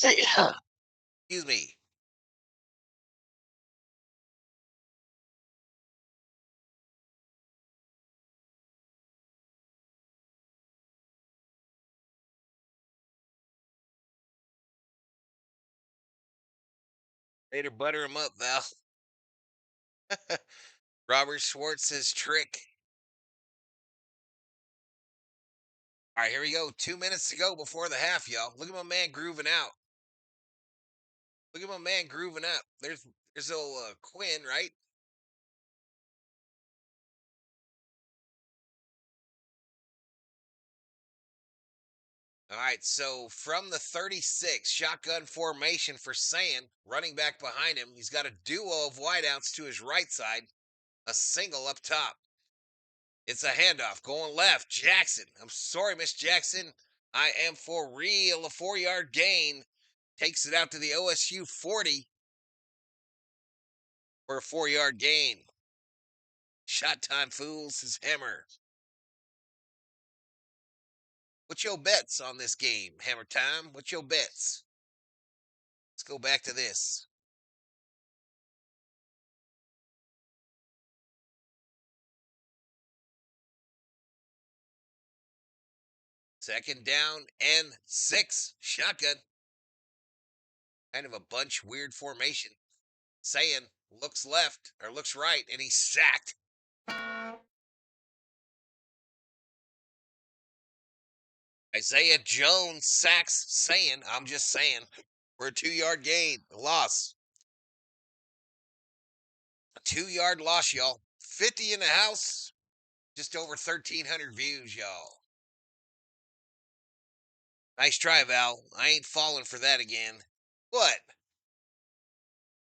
Excuse me. Later, butter him up, Val. Robert Schwartz says trick. All right, here we go. 2 minutes to go before the half, y'all. Look at my man grooving out. Look at my man grooving up. There's old Quinn, right? All right, so from the 36, shotgun formation for Sand, running back behind him. He's got a duo of wideouts to his right side, a single up top. It's a handoff going left. Jackson. I'm sorry, Miss Jackson. I am for real. A 4-yard gain. Takes it out to the OSU 40 for a 4-yard gain. Shot time fools his hammer. What's your bets on this game? Hammer time. What's your bets? Let's go back to this. Second down and 6. Shotgun. Kind of a bunch weird formation. Saying looks left or looks right and he's sacked. Isaiah Jones sacks Saying, I'm just saying, for a 2-yard gain. Loss. A 2-yard loss, y'all. 50 in the house. Just over 1,300 views, y'all. Nice try, Val. I ain't falling for that again. What?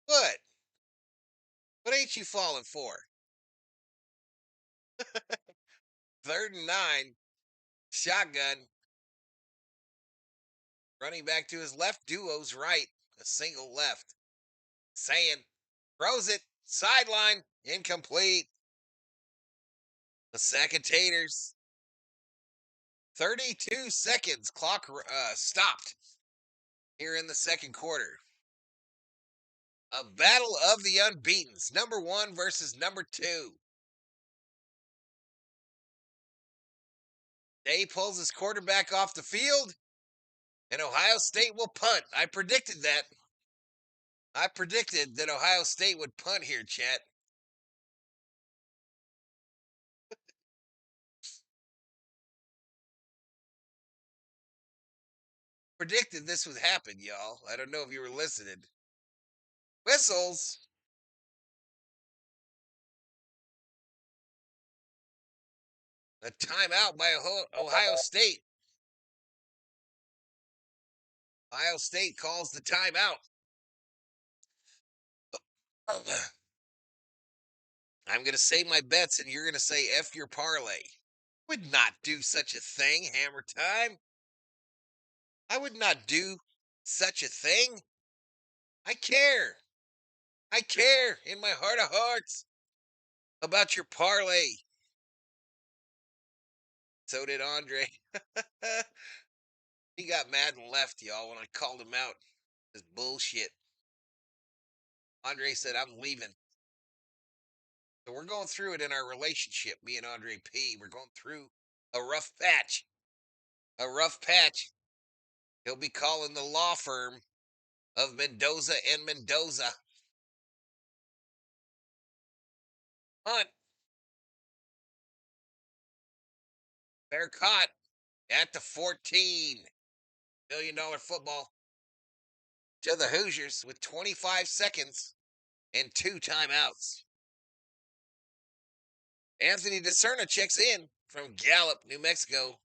What? What ain't you falling for? 3rd and 9. Shotgun. Running back to his left. Duo's right. A single left. Saying. Throws it. Sideline. Incomplete. The sack of taters. 32 seconds. Clock stopped here in the second quarter. A battle of the unbeatens. Number 1 versus number 2. Day pulls his quarterback off the field, and Ohio State will punt. I predicted that. I predicted that Ohio State would punt here, chat. Predicted this would happen, y'all. I don't know if you were listening. Whistles. A timeout by Ohio State. Ohio State calls the timeout. I'm going to say my bets, and you're going to say F your parlay. Would not do such a thing, Hammer Time. I would not do such a thing. I care. I care in my heart of hearts about your parlay. So did Andre. He got mad and left, y'all, when I called him out. This bullshit. Andre said, I'm leaving. So we're going through it in our relationship, me and Andre P. We're going through a rough patch. A rough patch. He'll be calling the law firm of Mendoza and Mendoza. Hunt. Fair caught at the $14 million football to the Hoosiers with 25 seconds and 2 timeouts. Anthony DeSerna checks in from Gallup, New Mexico.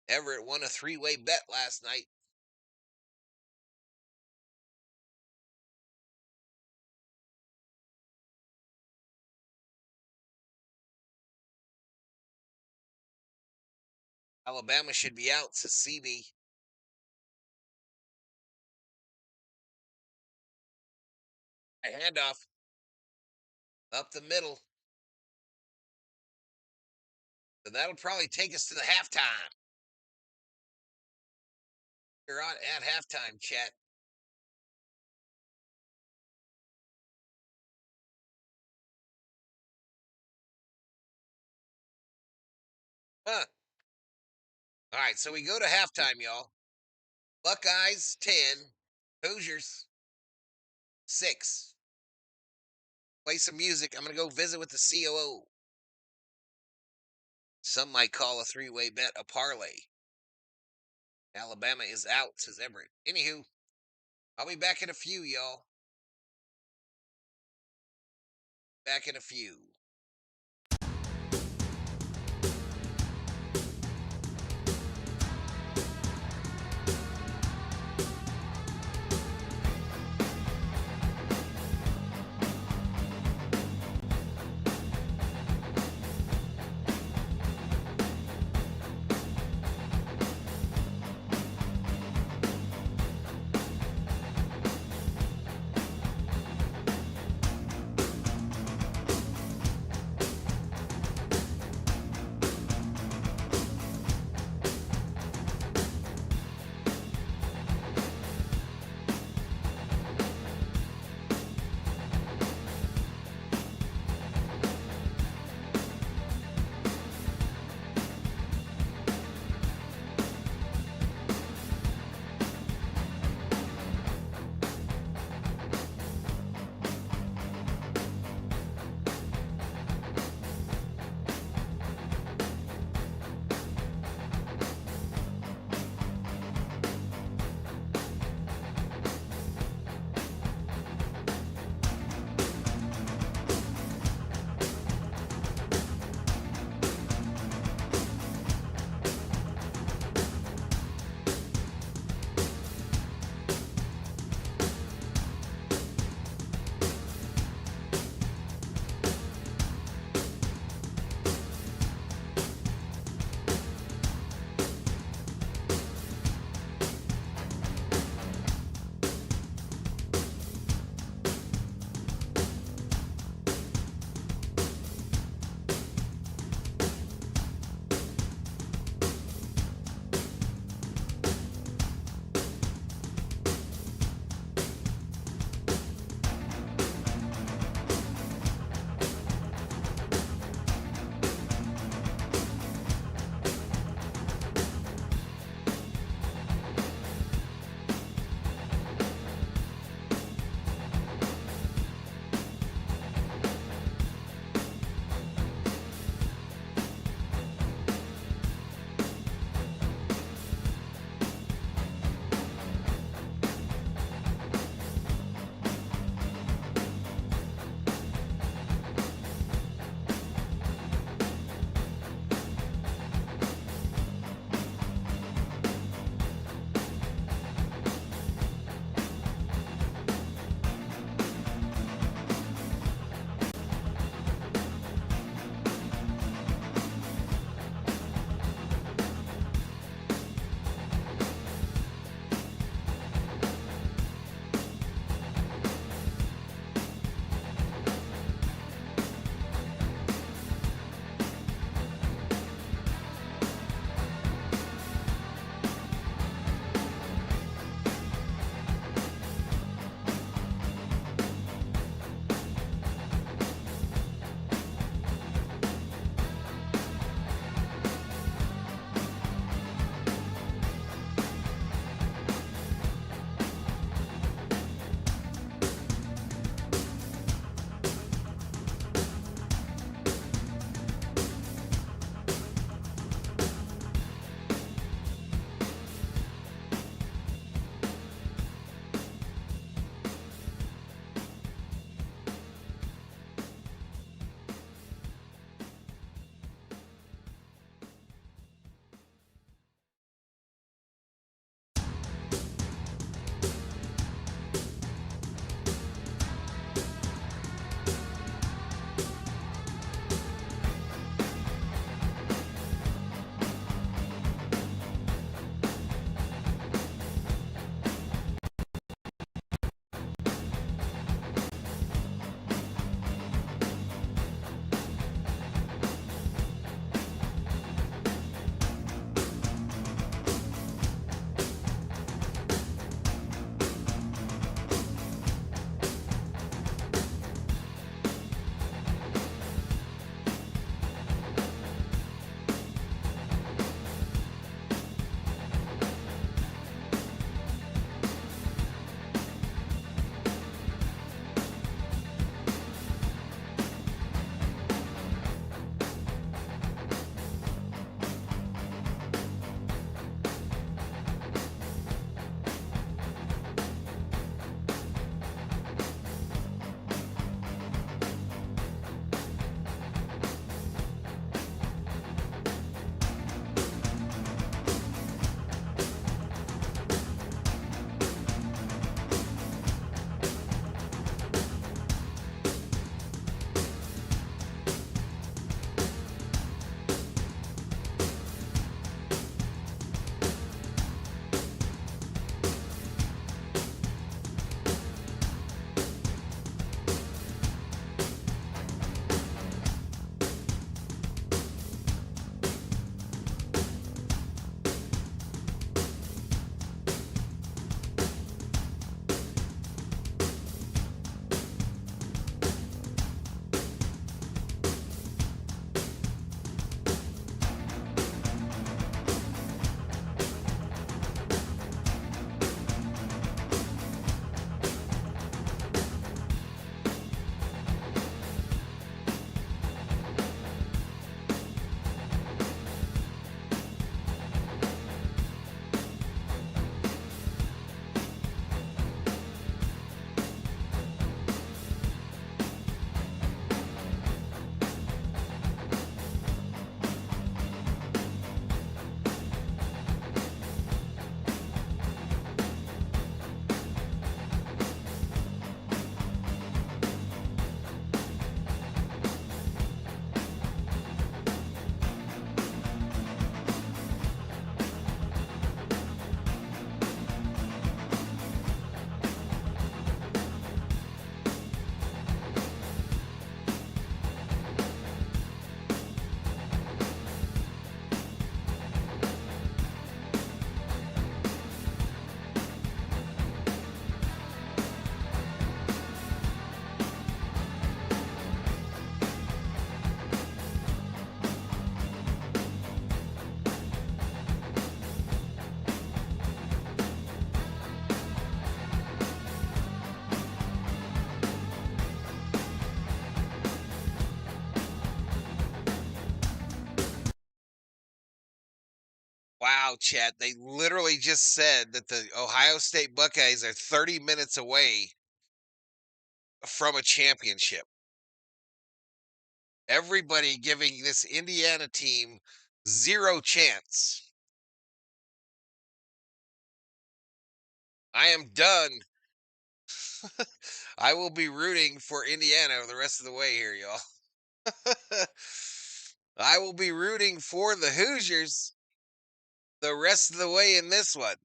Everett won a 3-way bet last night. Alabama should be out, says CB. A handoff up the middle. So that'll probably take us to the halftime. You're on at halftime, chat. Huh. All right, so we go to halftime, y'all. Buckeyes 10, Hoosiers 6. Play some music. I'm going to go visit with the COO. Some might call a 3-way bet a parlay. Alabama is out, says Everett. Anywho, I'll be back in a few, y'all. Back in a few. Wow, chat. They literally just said that the Ohio State Buckeyes are 30 minutes away from a championship. Everybody giving this Indiana team zero chance. I am done. I will be rooting for Indiana the rest of the way here, y'all. I will be rooting for the Hoosiers the rest of the way in this one.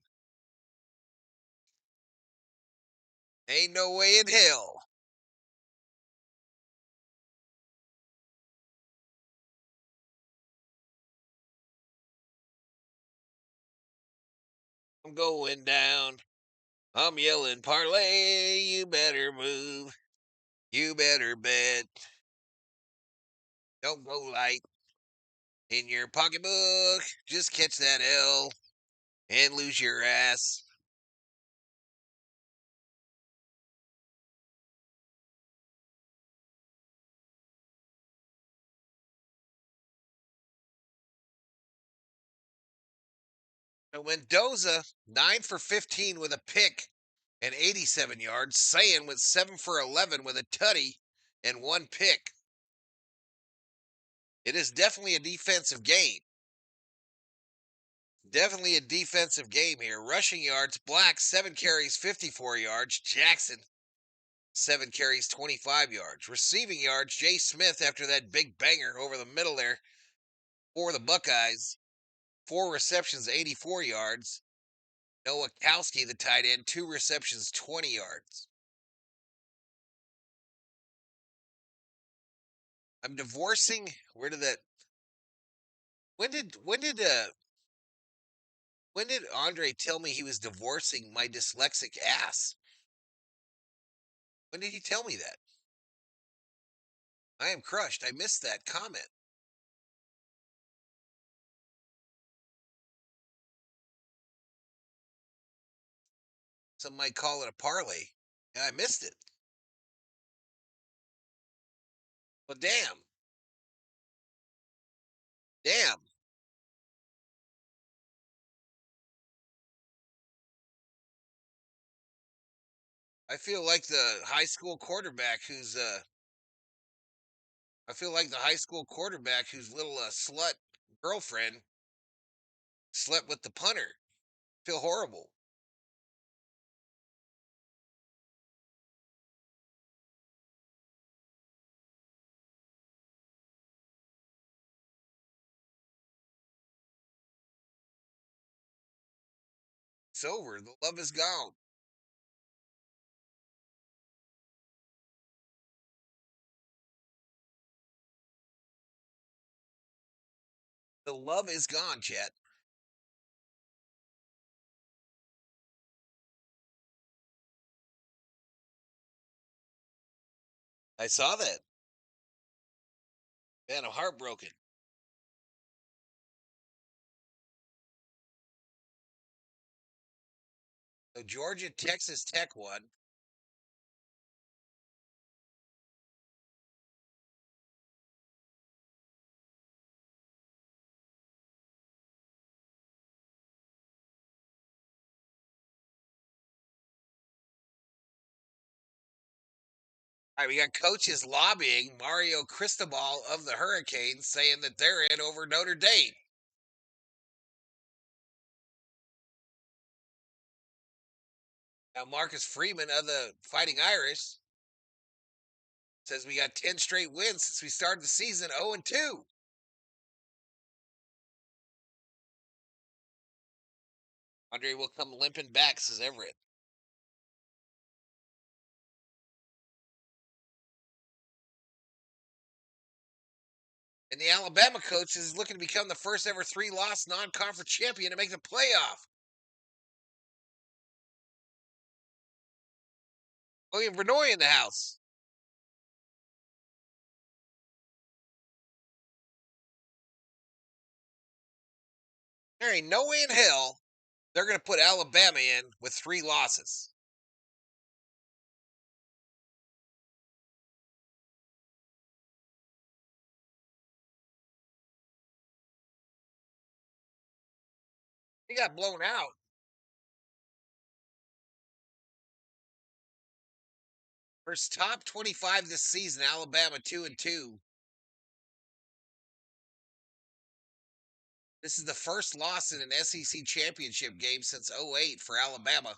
Ain't no way in hell. I'm going down. I'm yelling, parlay, you better move. You better bet. Don't go light in your pocketbook. Just catch that L and lose your ass. Mendoza, 9 for 15 with a pick and 87 yards. Sayan went 7 for 11 with a tutty and 1 pick. It is definitely a defensive game. Definitely a defensive game here. Rushing yards, Black, 7 carries, 54 yards. Jackson, 7 carries, 25 yards. Receiving yards, Jay Smith, after that big banger over the middle there for the Buckeyes. 4 receptions, 84 yards. Noah Kowski, the tight end, 2 receptions, 20 yards. I'm divorcing. Where did that? When did Andre tell me he was divorcing my dyslexic ass? When did he tell me that? I am crushed. I missed that comment. Some might call it a parlay. Yeah, I missed it. Well, damn. Damn. I feel like the high school quarterback who's I feel like the high school quarterback whose little slut girlfriend slept with the punter. I feel horrible. It's over. The love is gone. The love is gone, chat. I saw that. Man, I'm heartbroken. So Georgia, Texas Tech won. All right, we got coaches lobbying Mario Cristobal of the Hurricanes saying that they're in over Notre Dame. Now, Marcus Freeman of the Fighting Irish says we got 10 straight wins since we started the season 0-2. Andre will come limping back, says Everett. And the Alabama coach is looking to become the first ever 3-loss non-conference champion to make the playoff. William Vernoy in the house. There ain't no way in hell they're going to put Alabama in with 3 losses. He got blown out. First top 25 this season, Alabama 2-2. This is the first loss in an SEC championship game since 08 for Alabama.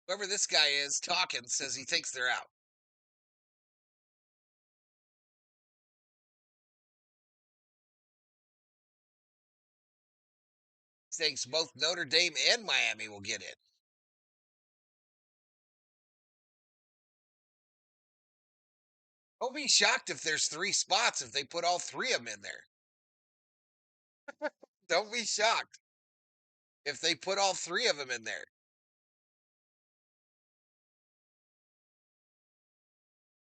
Whoever this guy is talking says he thinks they're out. He thinks both Notre Dame and Miami will get in. Don't be shocked if there's 3 spots if they put all 3 of them in there. Don't be shocked if they put all 3 of them in there.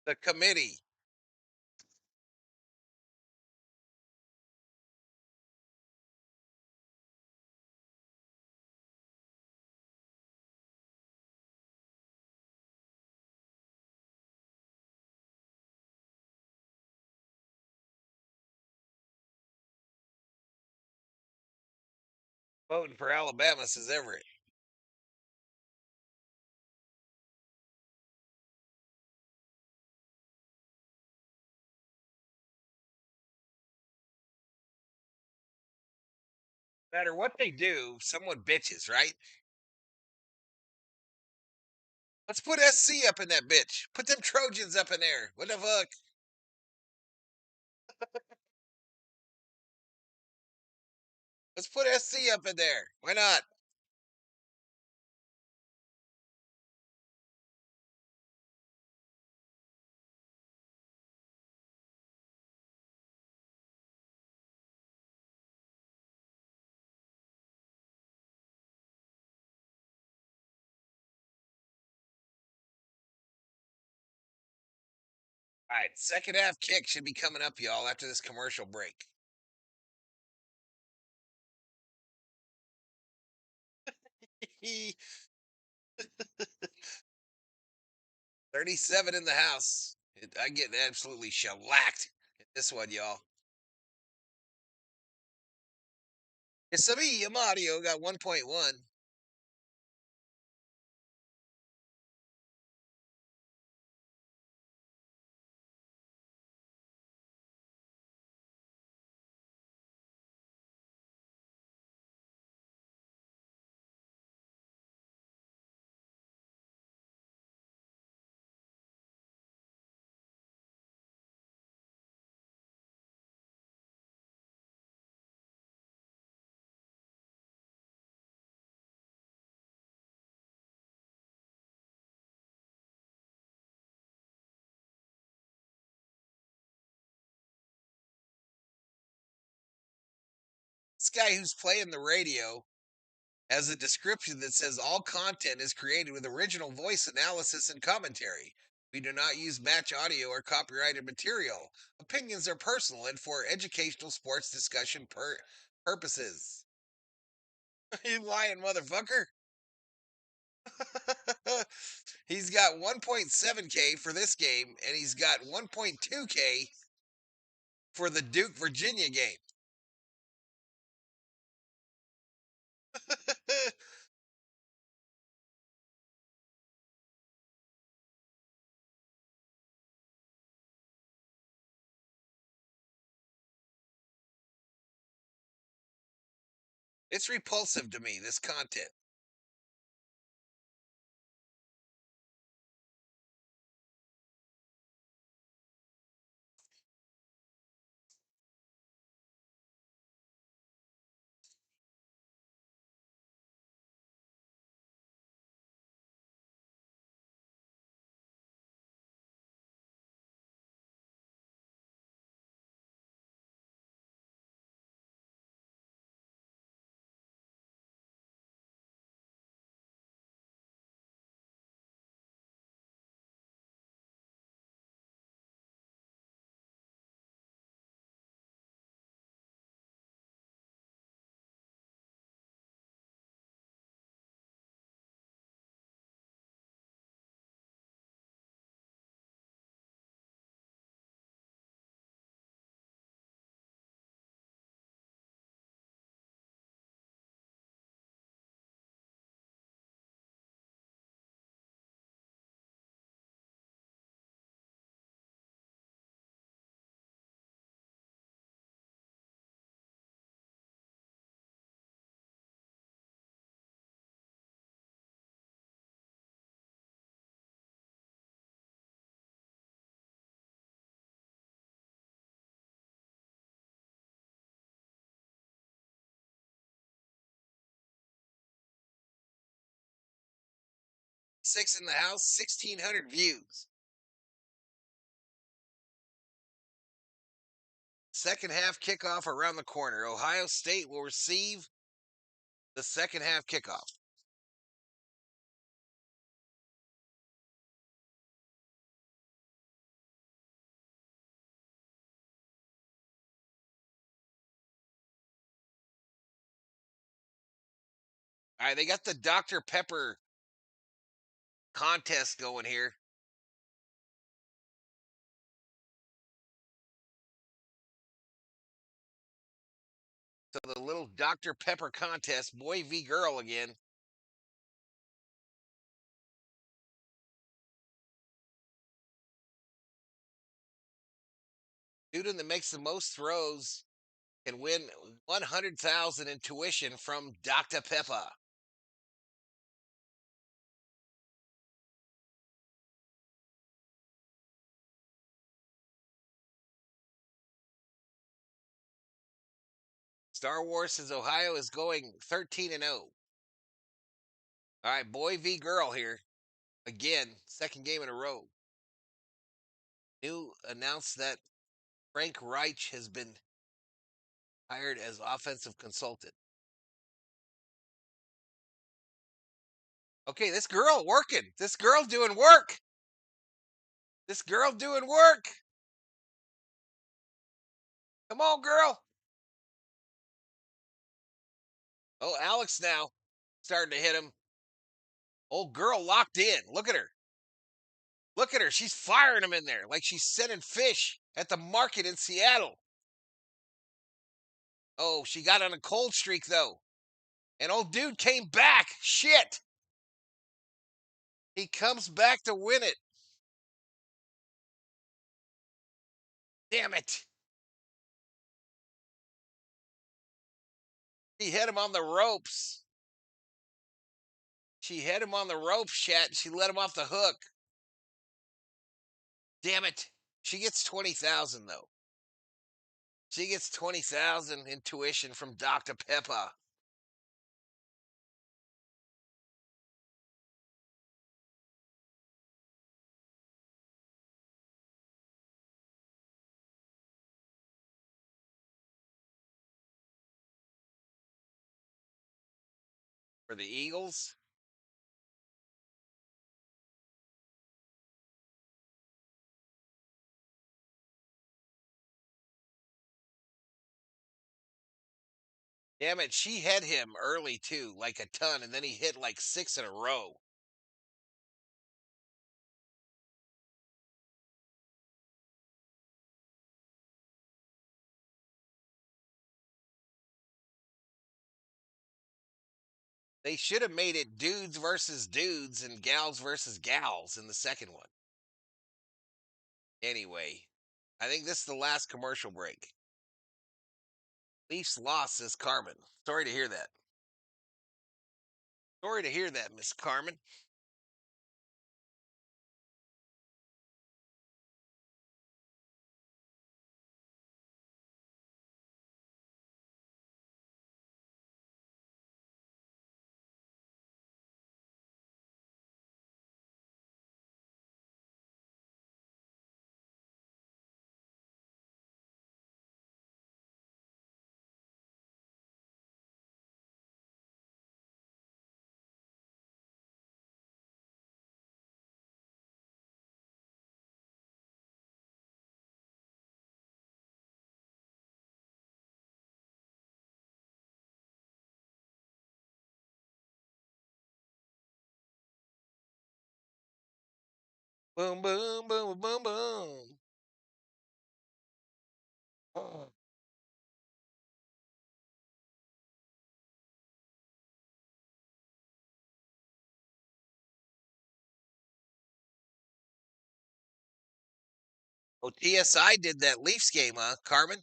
The committee. Voting for Alabama, says Everett. No matter what they do, someone bitches, right? Let's put SC up in that bitch. Put them Trojans up in there. What the fuck? Let's put SC up in there. Why not? All right, second half kick should be coming up, y'all, after this commercial break. $37 in the house. I get absolutely shellacked in this one, y'all. Isabella Mario got 1.1. This guy who's playing the radio has a description that says all content is created with original voice analysis and commentary. We do not use match audio or copyrighted material. Opinions are personal and for educational sports discussion purposes. You lying motherfucker. He's got 1.7K for this game, and he's got 1.2K for the Duke Virginia game. It's repulsive to me, this content. 6 in the house, 1,600 views. Second half kickoff around the corner. Ohio State will receive the second half kickoff. All right, they got the Dr. Pepper contest going here. So the little Dr. Pepper contest, boy v girl again. Student that makes the most throws can win $100,000 in tuition from Dr. Pepper. Star Wars says Ohio is going 13-0. All right, boy v girl here. Again, second game in a row. New announced that Frank Reich has been hired as offensive consultant. Okay, this girl working. This girl doing work. This girl doing work. Come on, girl. Oh, Alex now starting to hit him. Old girl locked in. Look at her. Look at her. She's firing him in there like she's sending fish at the market in Seattle. Oh, she got on a cold streak, though. And old dude came back. Shit. He comes back to win it. Damn it. He hit him on the ropes. She hit him on the ropes, chat. She let him off the hook. Damn it. She gets 20,000 though. She gets 20,000 in tuition from Dr. Pepper. For the Eagles. Damn it, she hit him early too, like a ton, and then he hit like 6 in a row. They should have made it dudes versus dudes and gals versus gals in the second one. Anyway, I think this is the last commercial break. Leafs lost, says Carmen. Sorry to hear that. Sorry to hear that, Miss Carmen. Boom, boom, boom, boom, boom. Oh. Oh, TSI did that Leafs game, huh, Carmen?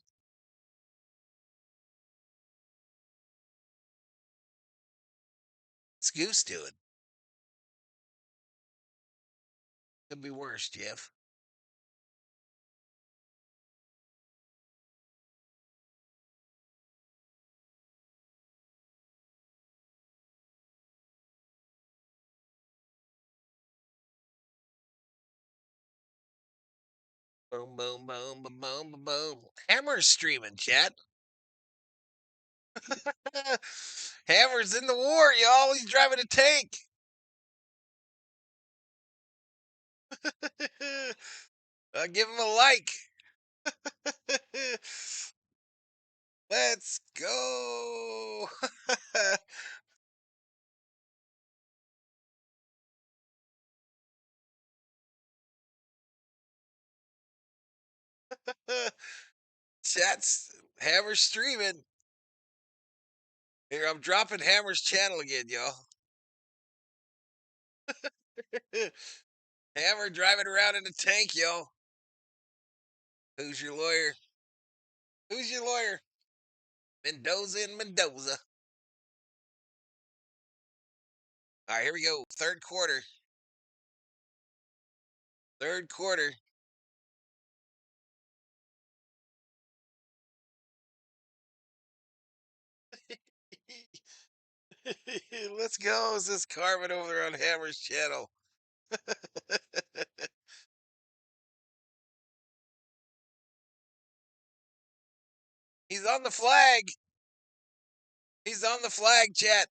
What's Goose doing? Could be worse, Jeff. Boom, boom, boom, boom, boom, boom, boom. Hammer's streaming, chat. Hammer's in the war, y'all. He's driving a tank. Give him a like. Let's go. Chat's Hammer's streaming. Here, I'm dropping Hammer's channel again, y'all. Hammer driving around in a tank, y'all. Who's your lawyer? Who's your lawyer? Mendoza and Mendoza. All right, here we go. Third quarter. Third quarter. Let's go. This is Carmen over there on Hammer's channel. He's on the flag. He's on the flag, chat.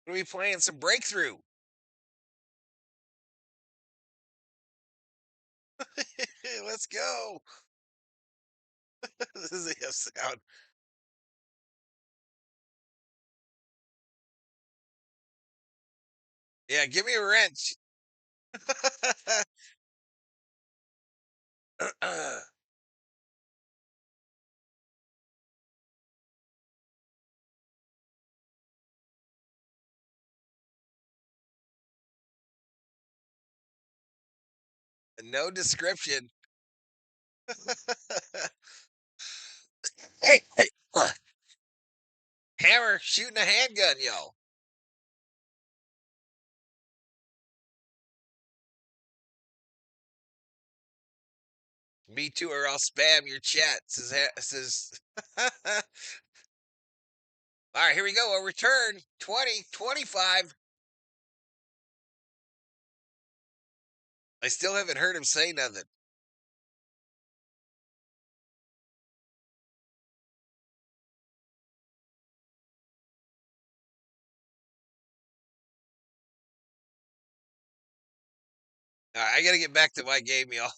What are we playing? Some breakthrough. Let's go. This is a sound. Yeah, give me a wrench. No description. Hey, hey, Hammer shooting a handgun, yo. Me too, or I'll spam your chat. Says All right, here we go. A return 20, 25. I still haven't heard him say nothing. All right, I got to get back to my game, y'all.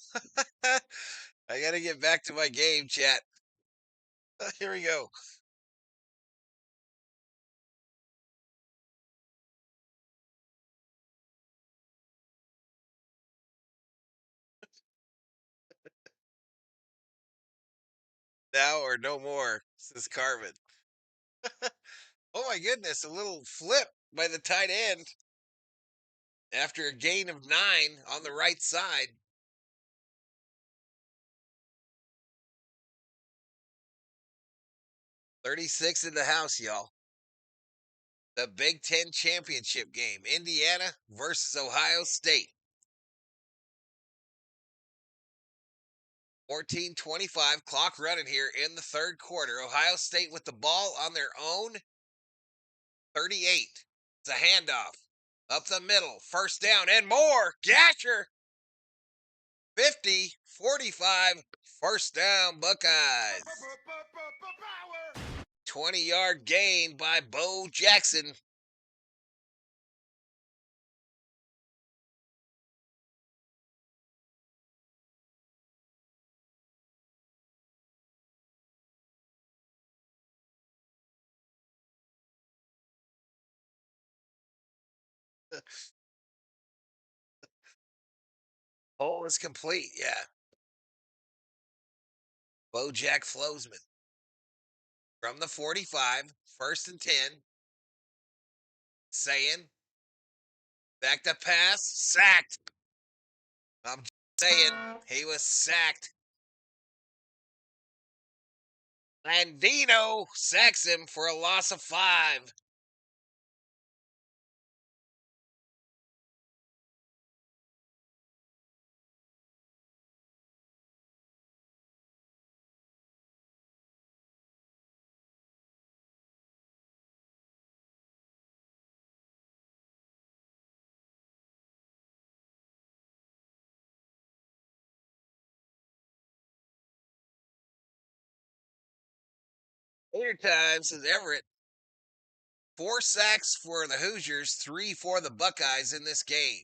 I got to get back to my game, chat. Here we go. Now or no more, says Carmen. Oh my goodness, a little flip by the tight end after a gain of 9 on the right side. 36 in the house, y'all. The Big Ten championship game, Indiana versus Ohio State. 14:25 clock running here in the third quarter. Ohio State with the ball on their own 38. It's a handoff up the middle, first down and more. Gasher 50, 45, first down Buckeyes. 20-yard gain by Bo Jackson. Hole is complete, yeah. Bojack Flowsman. From the 45, first and 10. Saying. Back to pass. Sacked. I'm saying he was sacked. Landino sacks him for a loss of 5. Later time, says Everett. 4 sacks for the Hoosiers, 3 for the Buckeyes in this game.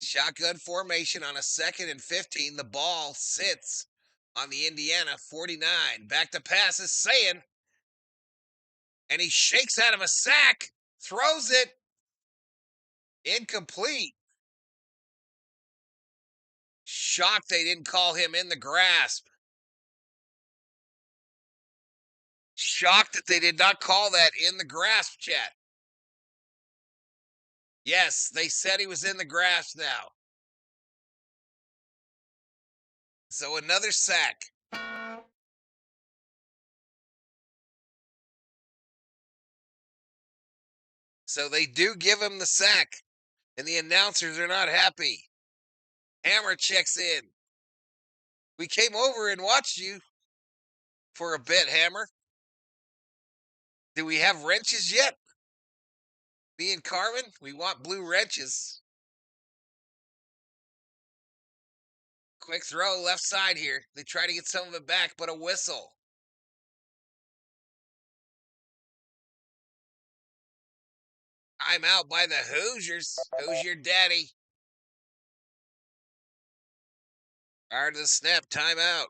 Shotgun formation on a 2nd and 15. The ball sits on the Indiana 49. Back to pass is Sayin. And he shakes out of a sack, throws it. Incomplete. Shocked they didn't call him in the grasp. Shocked that they did not call that in the grasp, chat. Yes, they said he was in the grasp now. So another sack. So they do give him the sack, and the announcers are not happy. Hammer checks in. We came over and watched you for a bit, Hammer. Do we have wrenches yet? Me and Carmen, we want blue wrenches. Quick throw left side here. They try to get some of it back, but a whistle. I'm out by the Hoosiers. Hoosier daddy. Prior to the snap, timeout.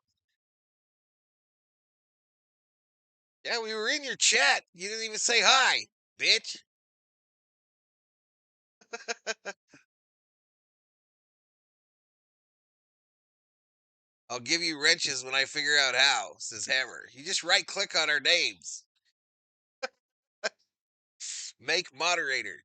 Yeah, we were in your chat. You didn't even say hi, bitch. I'll give you wrenches when I figure out how, says Hammer. You just right click on our names. Make moderator.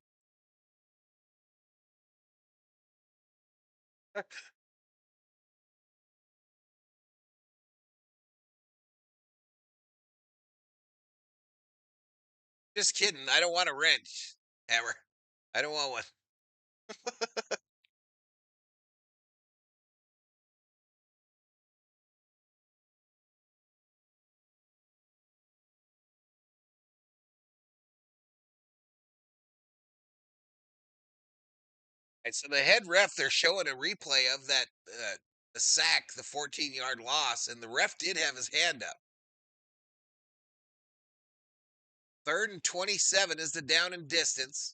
Just kidding. I don't want a wrench, Hammer. I don't want one. And so the head ref, they're showing a replay of that the sack, the 14-yard loss, and the ref did have his hand up. 3rd and 27 is the down and distance.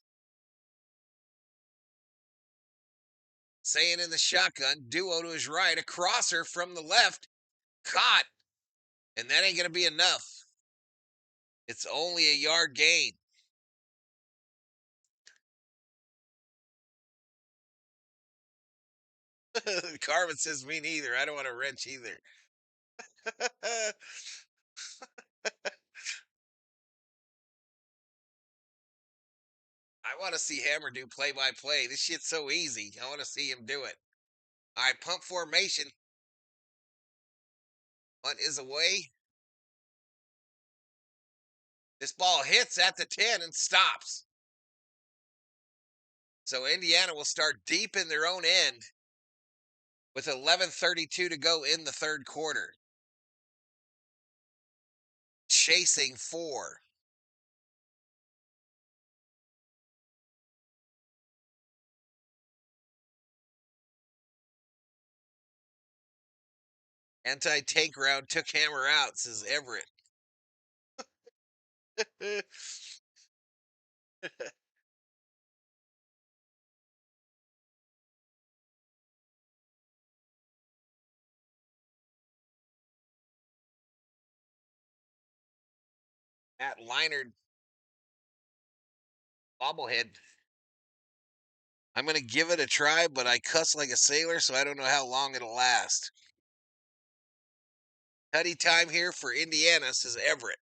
Saying in the shotgun, duo to his right, a crosser from the left, caught, and that ain't going to be enough. It's only a yard gain. Carmen says, me neither. I don't want a wrench either. I want to see Hammer do play-by-play. This shit's so easy. I want to see him do it. All right, pump formation. Punt is away. This ball hits at the 10 and stops. So Indiana will start deep in their own end with 11:32 to go in the 3rd quarter. Chasing 4. Anti-tank round took Hammer out, says Everett. Matt Leinard. Bobblehead. I'm going to give it a try, but I cuss like a sailor, so I don't know how long it'll last. Cutty time here for Indiana, says Everett.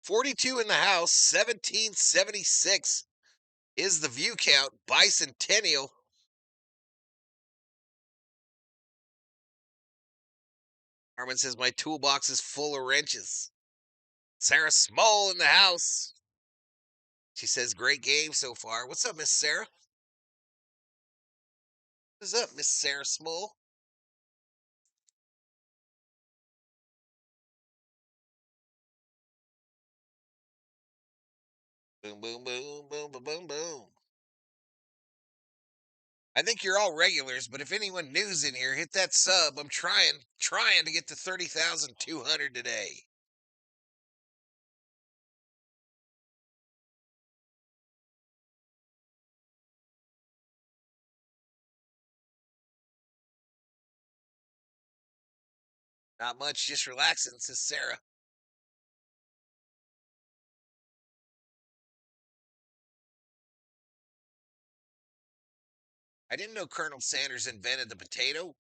42 in the house, 1776 is the view count. Bicentennial. Armin says, my toolbox is full of wrenches. Sarah Small in the house. She says, great game so far. What's up, Miss Sarah? What's up, Miss Sarah Small? Boom, boom, boom, boom, boom, boom, boom. I think you're all regulars, but if anyone new's in here, hit that sub. I'm trying to get to 30,200 today. Not much, just relaxing, says Sarah. I didn't know Colonel Sanders invented the potato.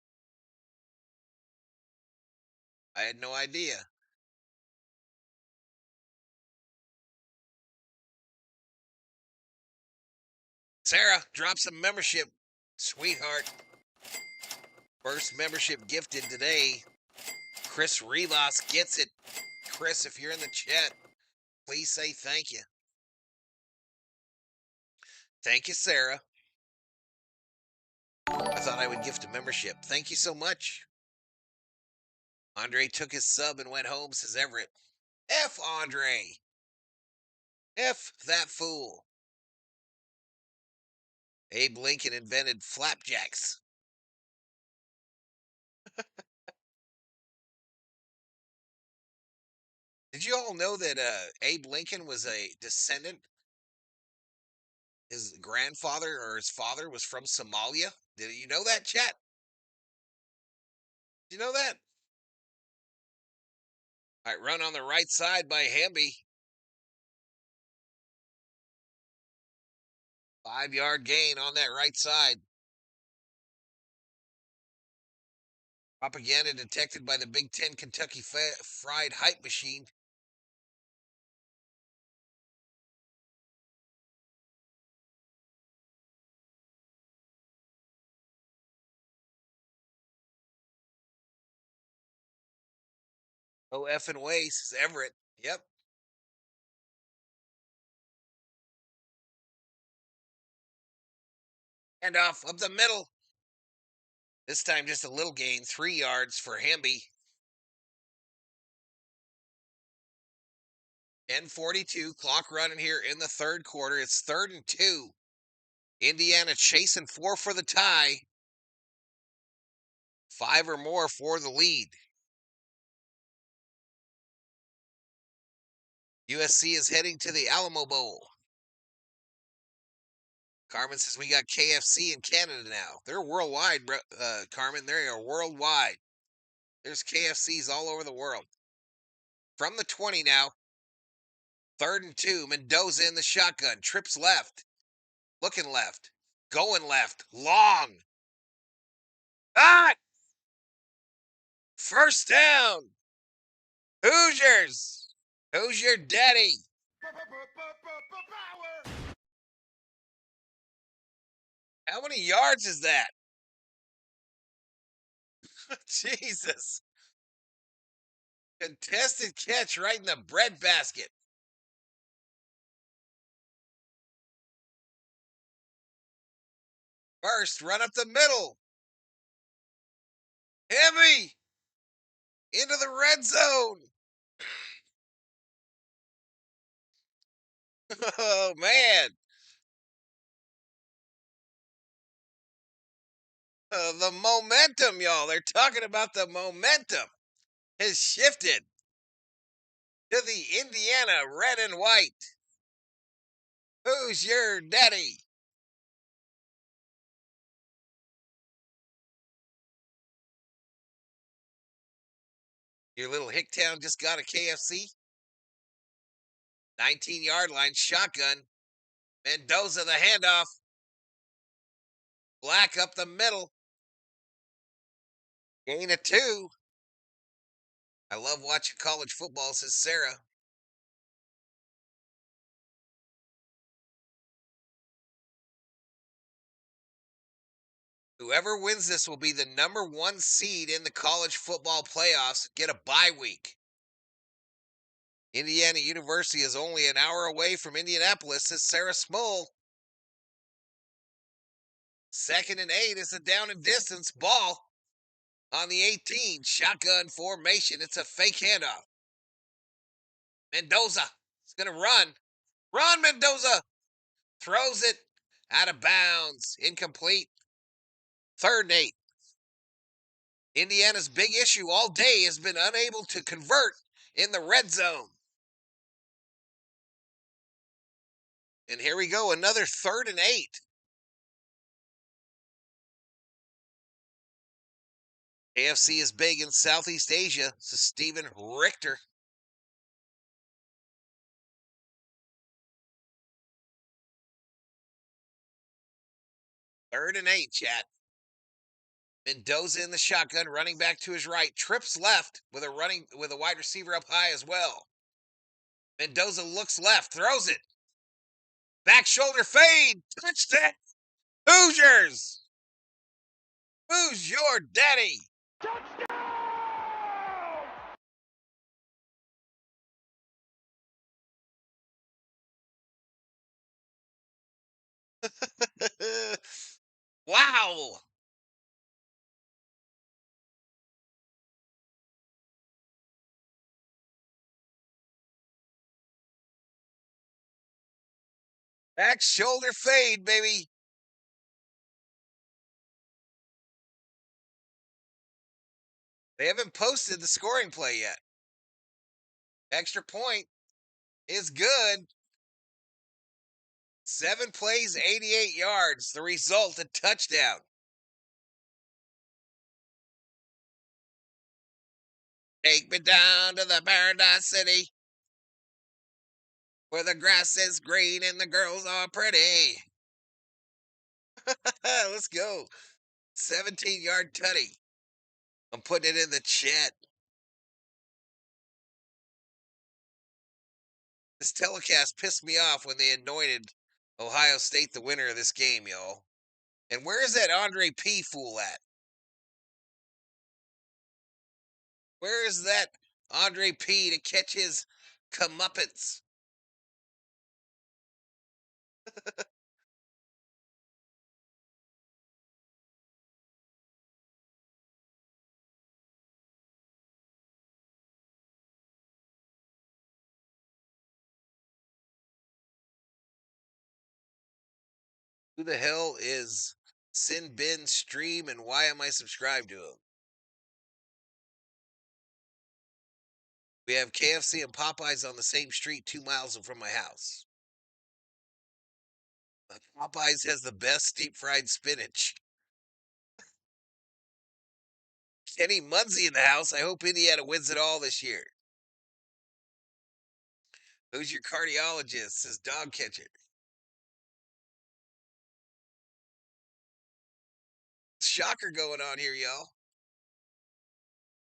I had no idea. Sarah, drop some membership, sweetheart. First membership gifted today. Chris Relos gets it. Chris, if you're in the chat, please say thank you. Thank you, Sarah. I thought I would gift a membership. Thank you so much. Andre took his sub and went home, says Everett. F Andre. F that fool. Abe Lincoln invented flapjacks. Did you all know that Abe Lincoln was a descendant? His grandfather or his father was from Somalia? Did you know that, chat? Did you know that? All right, run on the right side by Hamby. 5-yard gain on that right side. Propaganda detected by the Big Ten Kentucky Fried Hype Machine. Oh, effing way, says Everett. Yep. And off up the middle. This time just a little gain, 3 yards for Hamby. 10:42, clock running here in the third quarter. It's 3rd and 2. Indiana chasing 4 for the tie. 5 or more for the lead. USC is heading to the Alamo Bowl. Carmen says we got KFC in Canada now. They're worldwide, Carmen. They are worldwide. There's KFCs all over the world. From the 20 now. 3rd and 2. Mendoza in the shotgun. Trips left. Looking left. Going left. Long. Ah! First down. Hoosiers. Hoosier daddy. How many yards is that? Jesus. Contested catch right in the bread basket. First, run up the middle. Heavy. Into the red zone. Oh, man. The momentum, y'all. They're talking about the momentum has shifted to the Indiana red and white. Who's your daddy? Your little Hicktown just got a KFC. 19-yard line, shotgun. Mendoza, the handoff. Black up the middle. Gain of 2. I love watching college football, says Sarah. Whoever wins this will be the number 1 seed in the college football playoffs, get a bye week. Indiana University is only an hour away from Indianapolis, says Sarah Smoll. 2nd and 8 is a down and distance ball on the 18. Shotgun formation. It's a fake handoff. Mendoza is going to run. Run, Mendoza. Throws it out of bounds. Incomplete. 3rd and 8. Indiana's big issue all day has been unable to convert in the red zone. And here we go, another 3rd and 8. AFC is big in Southeast Asia, says Stephen Richter. Third and 8, chat. Mendoza in the shotgun, running back to his right, trips left with a wide receiver up high as well. Mendoza looks left, throws it. Back shoulder fade, touchdown, Hoosiers! Who's your daddy? Wow! Back shoulder fade, baby. They haven't posted the scoring play yet. Extra point is good. 7 plays, 88 yards. The result, a touchdown. Take me down to the Paradise City, where the grass is green and the girls are pretty. Let's go. 17-yard tutty. I'm putting it in the chat. This telecast pissed me off when they anointed Ohio State the winner of this game, y'all. And where is that Andre P. fool at? Where is that Andre P. to catch his comeuppance? Who the hell is Sin Bin Stream and why am I subscribed to him? We have KFC and Popeyes on the same street 2 miles from my house. Popeyes has the best deep fried spinach. Kenny Munsey in the house. I hope Indiana wins it all this year. Who's your cardiologist? Says Dog Catcher. Shocker going on here, y'all.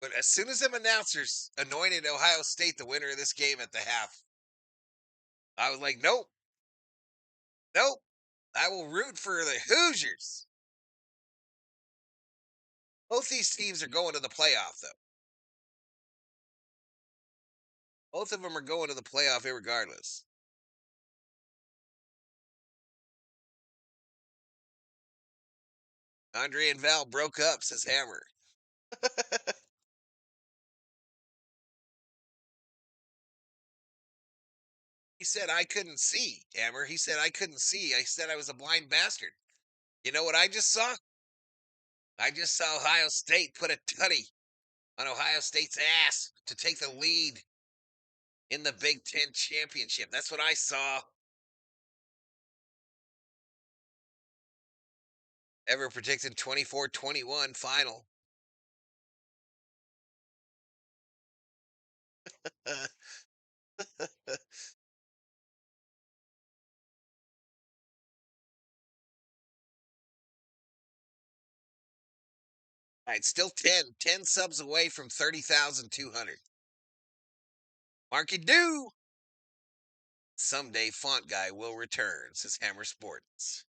But as soon as them announcers anointed Ohio State the winner of this game at the half, I was like, nope. Nope. I will root for the Hoosiers. Both these teams are going to the playoff, though. Both of them are going to the playoff irregardless. Andre and Val broke up, says Hammer. He said I couldn't see, Hammer. He said I couldn't see. I said I was a blind bastard. You know what I just saw? I just saw Ohio State put a tutty on Ohio State's ass to take the lead in the Big Ten championship. That's what I saw. Ever predicted 24-21 final. All right, still 10 subs away from 30,200. Marky do. Someday Font Guy will return, says Hammer Sports.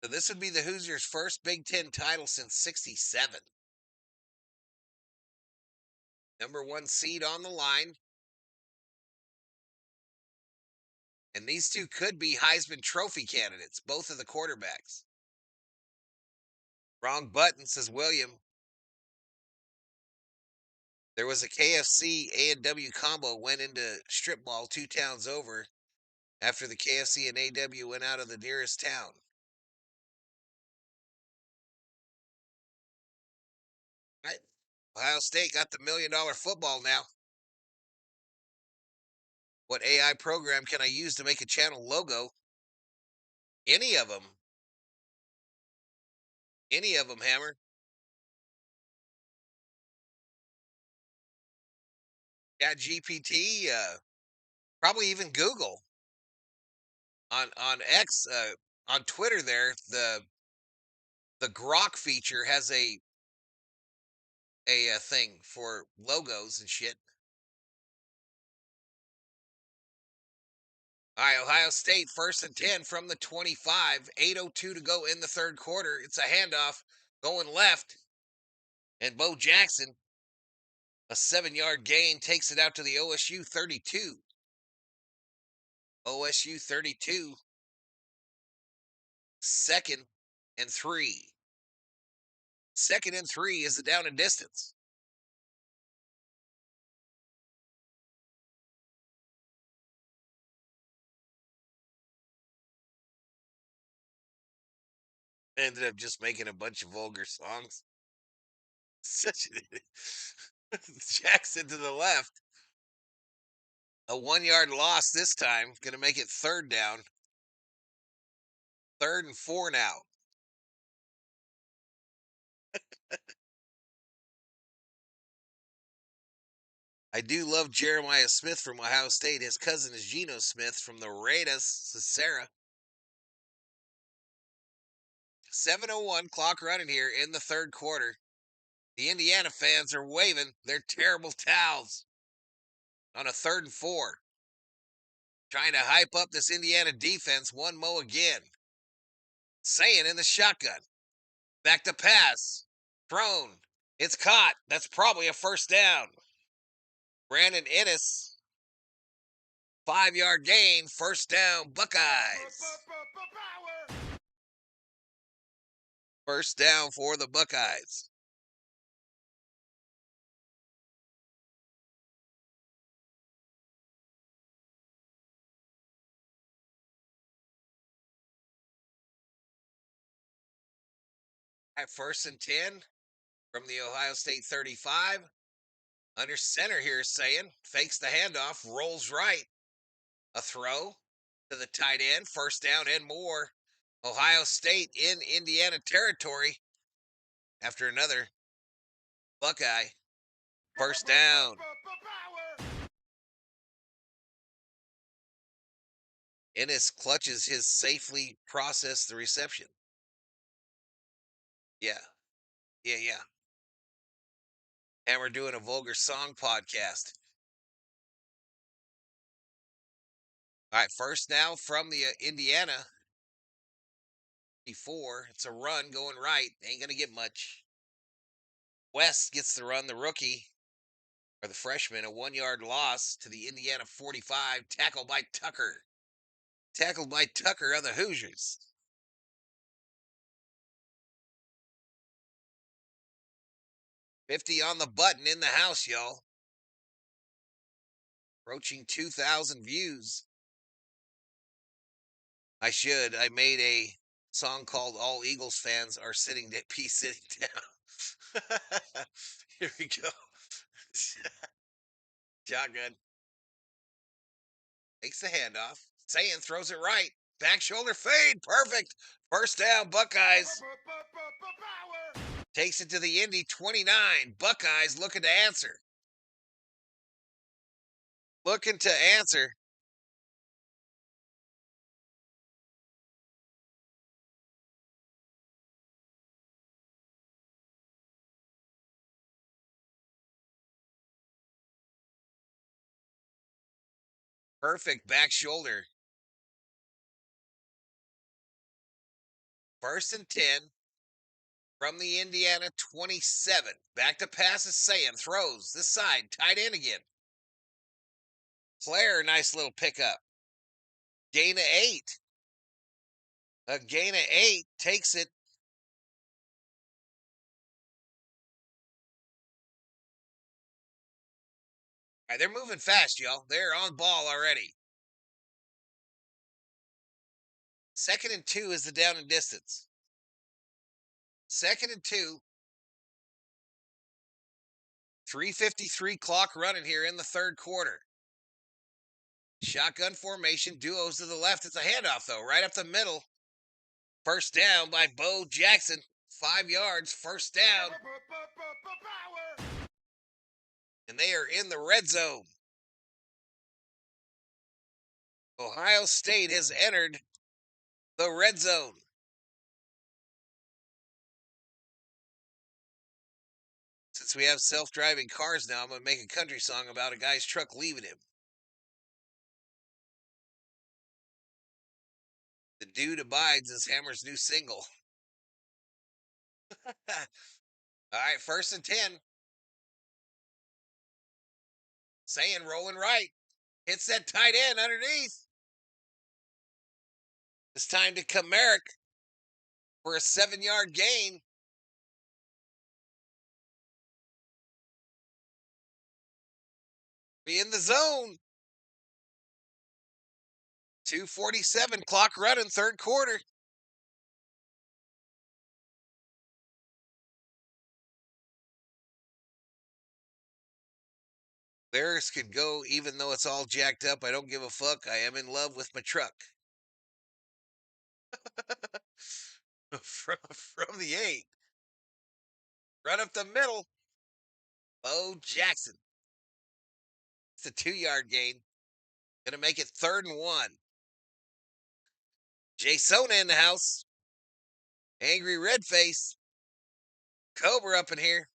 So this would be the Hoosiers' first Big Ten title since '67. Number 1 seed on the line. And these two could be Heisman Trophy candidates, both of the quarterbacks. Wrong button, says William. There was a KFC A&W combo went into strip mall 2 towns over after the KFC and AW went out of the nearest town. Right? Ohio State got the $1 million football now. What AI program can I use to make a channel logo? Any of them. Any of them, Hammer. ChatGPT, probably even Google. On X, on Twitter there, the Grok feature has a thing for logos and shit. All right, Ohio State 1st and 10 from the 25, 8:02 to go in the third quarter. It's a handoff going left, and Bo Jackson, a 7-yard gain, takes it out to the OSU 32. OSU 32, 2nd and 3. 2nd and 3 is the down and distance. Ended up just making a bunch of vulgar songs. Such Jackson to the left. A 1-yard loss this time. Going to make it 3rd down. 3rd and 4 now. I do love Jeremiah Smith from Ohio State. His cousin is Geno Smith from the Raiders, Sarah. 7:01 clock running here in the third quarter. The Indiana fans are waving their terrible towels on a 3rd and 4. Trying to hype up this Indiana defense. One mo again. Saying in the shotgun. Back to pass. Thrown. It's caught. That's probably a 1st down. Brandon Ennis. 5-yard gain. 1st down, Buckeyes. 1st down for the Buckeyes. At 1st and 10 from the Ohio State 35. Under center here is saying, fakes the handoff, rolls right. A throw to the tight end, 1st down and more. Ohio State in Indiana territory after another Buckeye 1st down. Ennis clutches his safely processed the reception. Yeah. And we're doing a vulgar song podcast. All right, 1st now from the Indiana. 4. It's a run going right. Ain't going to get much. West gets the run, the rookie, or the freshman, a 1-yard loss to the Indiana 45. Tackled by Tucker. Tackled by Tucker of the Hoosiers. 50 on the button in the house, y'all. Approaching 2,000 views. I made a song called All Eagles Fans Are Sitting Down. Here we go. Shotgun. Takes the handoff. Sayin throws it right. Back shoulder fade. Perfect. 1st down, Buckeyes. Takes it to the Indy 29. Buckeyes looking to answer. Perfect back shoulder. 1st and 10 from the Indiana 27. Back to pass is Sam. Throws this side. Tight end again. Claire, nice little pickup. Gain of 8. A gain of 8 takes it. right, they're moving fast, y'all. They're on ball already. 2nd and 2 is the down and distance. 2nd and 2. 3:53 clock running here in the third quarter. Shotgun formation, duos to the left. It's a handoff, though, right up the middle. First down by Bo Jackson. 5 yards, first down. And they are in the red zone. Ohio State has entered the red zone. Since we have self-driving cars now, I'm going to make a country song about a guy's truck leaving him. The Dude Abides is Hammer's new single. All right, 1st and 10. Saying rolling right. Hits that tight end underneath. It's time to Comerick for a 7-yard gain. Be in the zone. 2:47 clock running, third quarter. Theirs could go even though it's all jacked up. I don't give a fuck. I am in love with my truck. from the 8. Run up the middle. Bo Jackson. It's a 2-yard gain. Gonna make it 3rd and 1. Jay Sona in the house. Angry red face. Cobra up in here.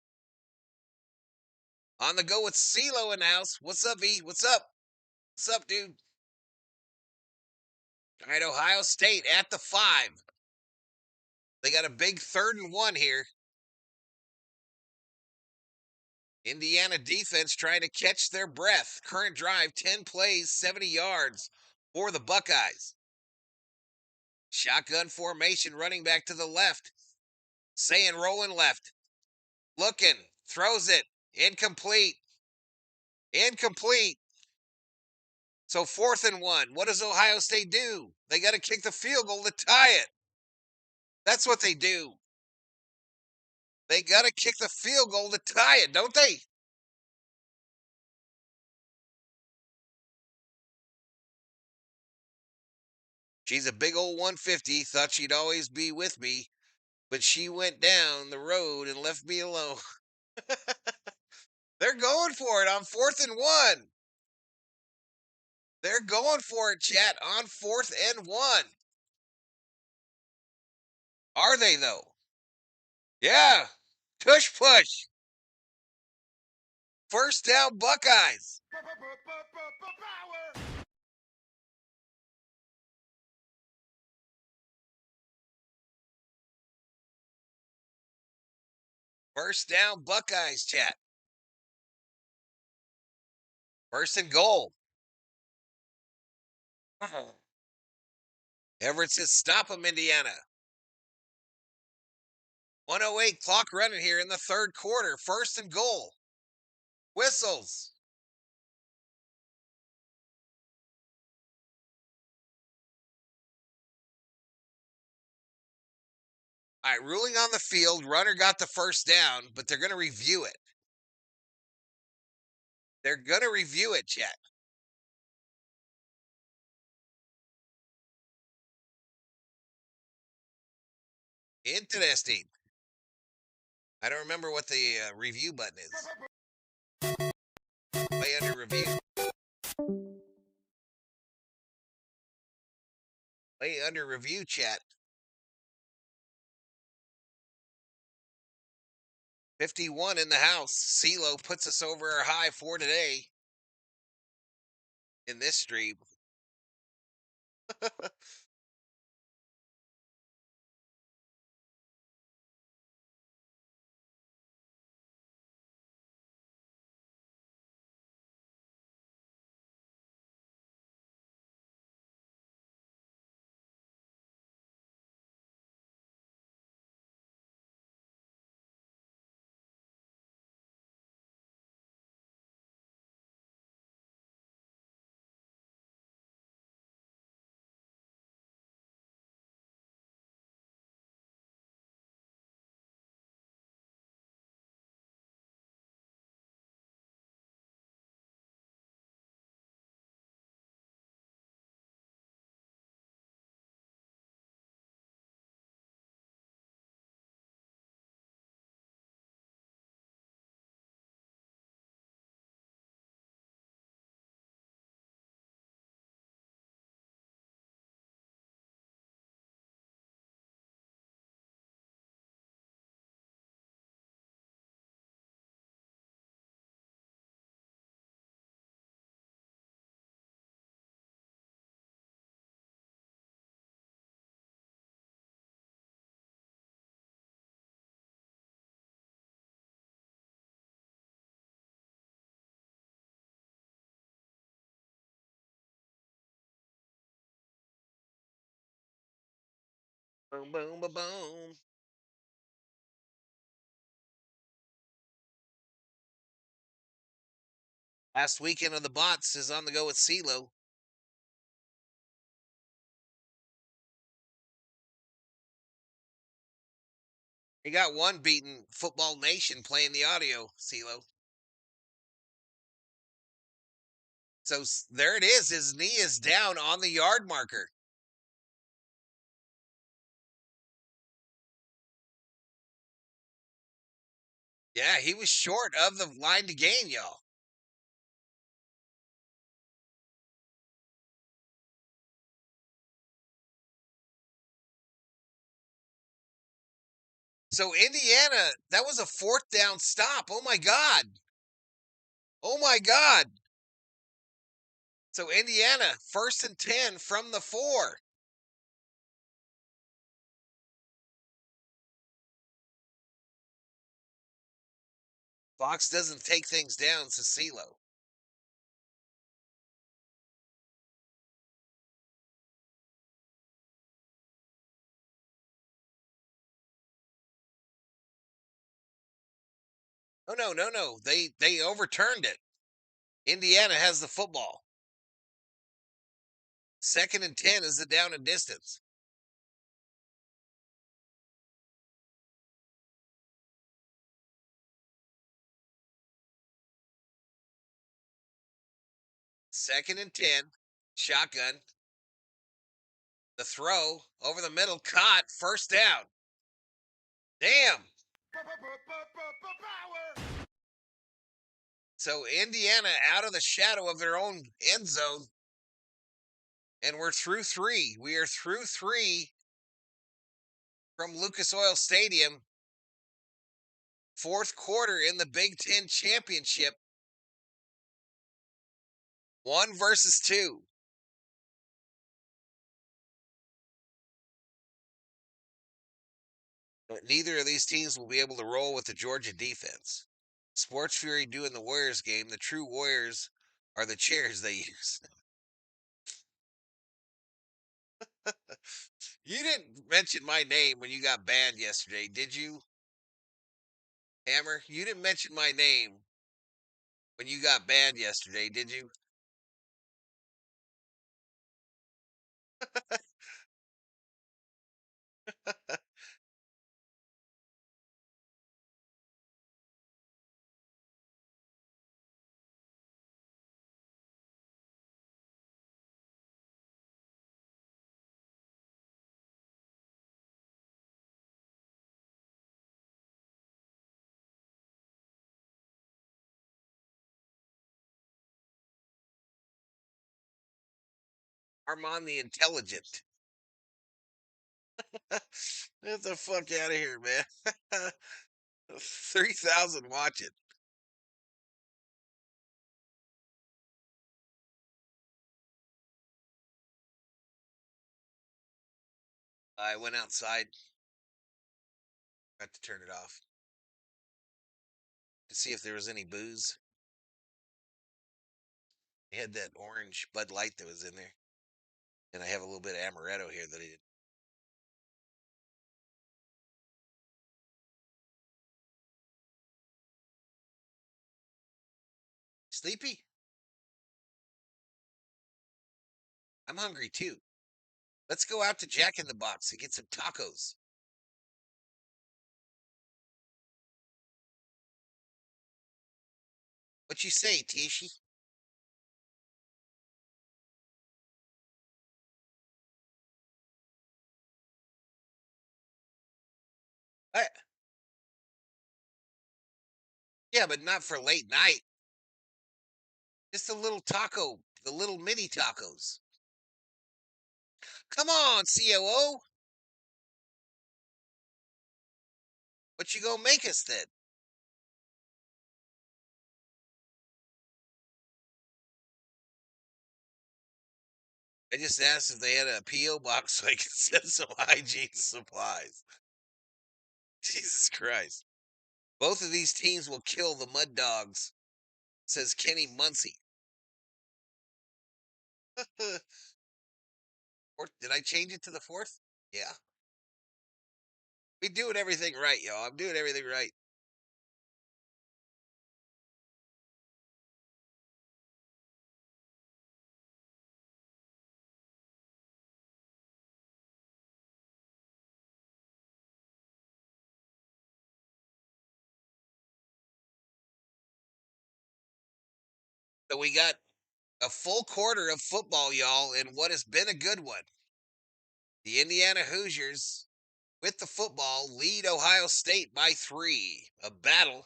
On the go with CeeLo in the house. What's up, E? What's up? What's up, dude? All right, Ohio State at the 5. They got a big 3rd and 1 here. Indiana defense trying to catch their breath. Current drive, 10 plays, 70 yards for the Buckeyes. Shotgun formation, running back to the left. Saying rolling left. Looking, throws it. Incomplete. Incomplete. So 4th and 1. What does Ohio State do? They got to kick the field goal to tie it. That's what they do. They got to kick the field goal to tie it, don't they? She's a big old 150. Thought she'd always be with me, but she went down the road and left me alone. They're going for it on 4th and 1. They're going for it, chat, on 4th and 1. Are they, though? Yeah. Tush push. First down, Buckeyes. First down, Buckeyes, chat. 1st and goal. Everett says, stop him, Indiana. 1:08 clock running here in the third quarter. 1st and goal. Whistles. All right, ruling on the field. Runner got the first down, but they're going to review it. They're going to review it, chat. Interesting. I don't remember what the review button is. Play under review. Play under review, chat. 51 in the house. CeeLo puts us over our high for today in this stream. Boom, boom, boom, boom. Last weekend of the bots is on the go with CeeLo. He got one beaten Football Nation playing the audio, CeeLo. So there it is. His knee is down on the yard marker. Yeah, he was short of the line to gain, y'all. So Indiana, that was a 4th down stop. Oh my God. Oh my God. So Indiana, 1st and 10 from the 4. Fox doesn't take things down, to CeeLo. Oh no. They overturned it. Indiana has the football. 2nd and 10 is the down and distance. Second and 10, shotgun. The throw over the middle, caught, 1st down. Damn. So Indiana out of the shadow of their own end zone. And we're through 3. We are through 3 from Lucas Oil Stadium. 4th quarter in the Big Ten Championship. 1 versus 2. But neither of these teams will be able to roll with the Georgia defense. Sports Fury doing the Warriors game. The true Warriors are the chairs they use. You didn't mention my name when you got banned yesterday, did you? Hammer, you didn't mention my name when you got banned yesterday, did you? Armand the Intelligent. Get the fuck out of here, man. 3,000 watching. I went outside. Got to turn it off to see if there was any booze. They had that orange Bud Light that was in there. And I have a little bit of amaretto here that I did. Sleepy? I'm hungry too. Let's go out to Jack in the Box and get some tacos. What you say, Tishy? What? Yeah, but not for late night. Just a little taco, the little mini tacos. Come on, COO. What you gonna make us then? I just asked if they had a P.O. box so I could send some hygiene supplies. Jesus Christ. Both of these teams will kill the Mud Dogs, says Kenny Muncie. Did I change it to the 4th? Yeah. We doing everything right, y'all. I'm doing everything right. So we got a full quarter of football, y'all, in what has been a good one. The Indiana Hoosiers, with the football, lead Ohio State by 3. A battle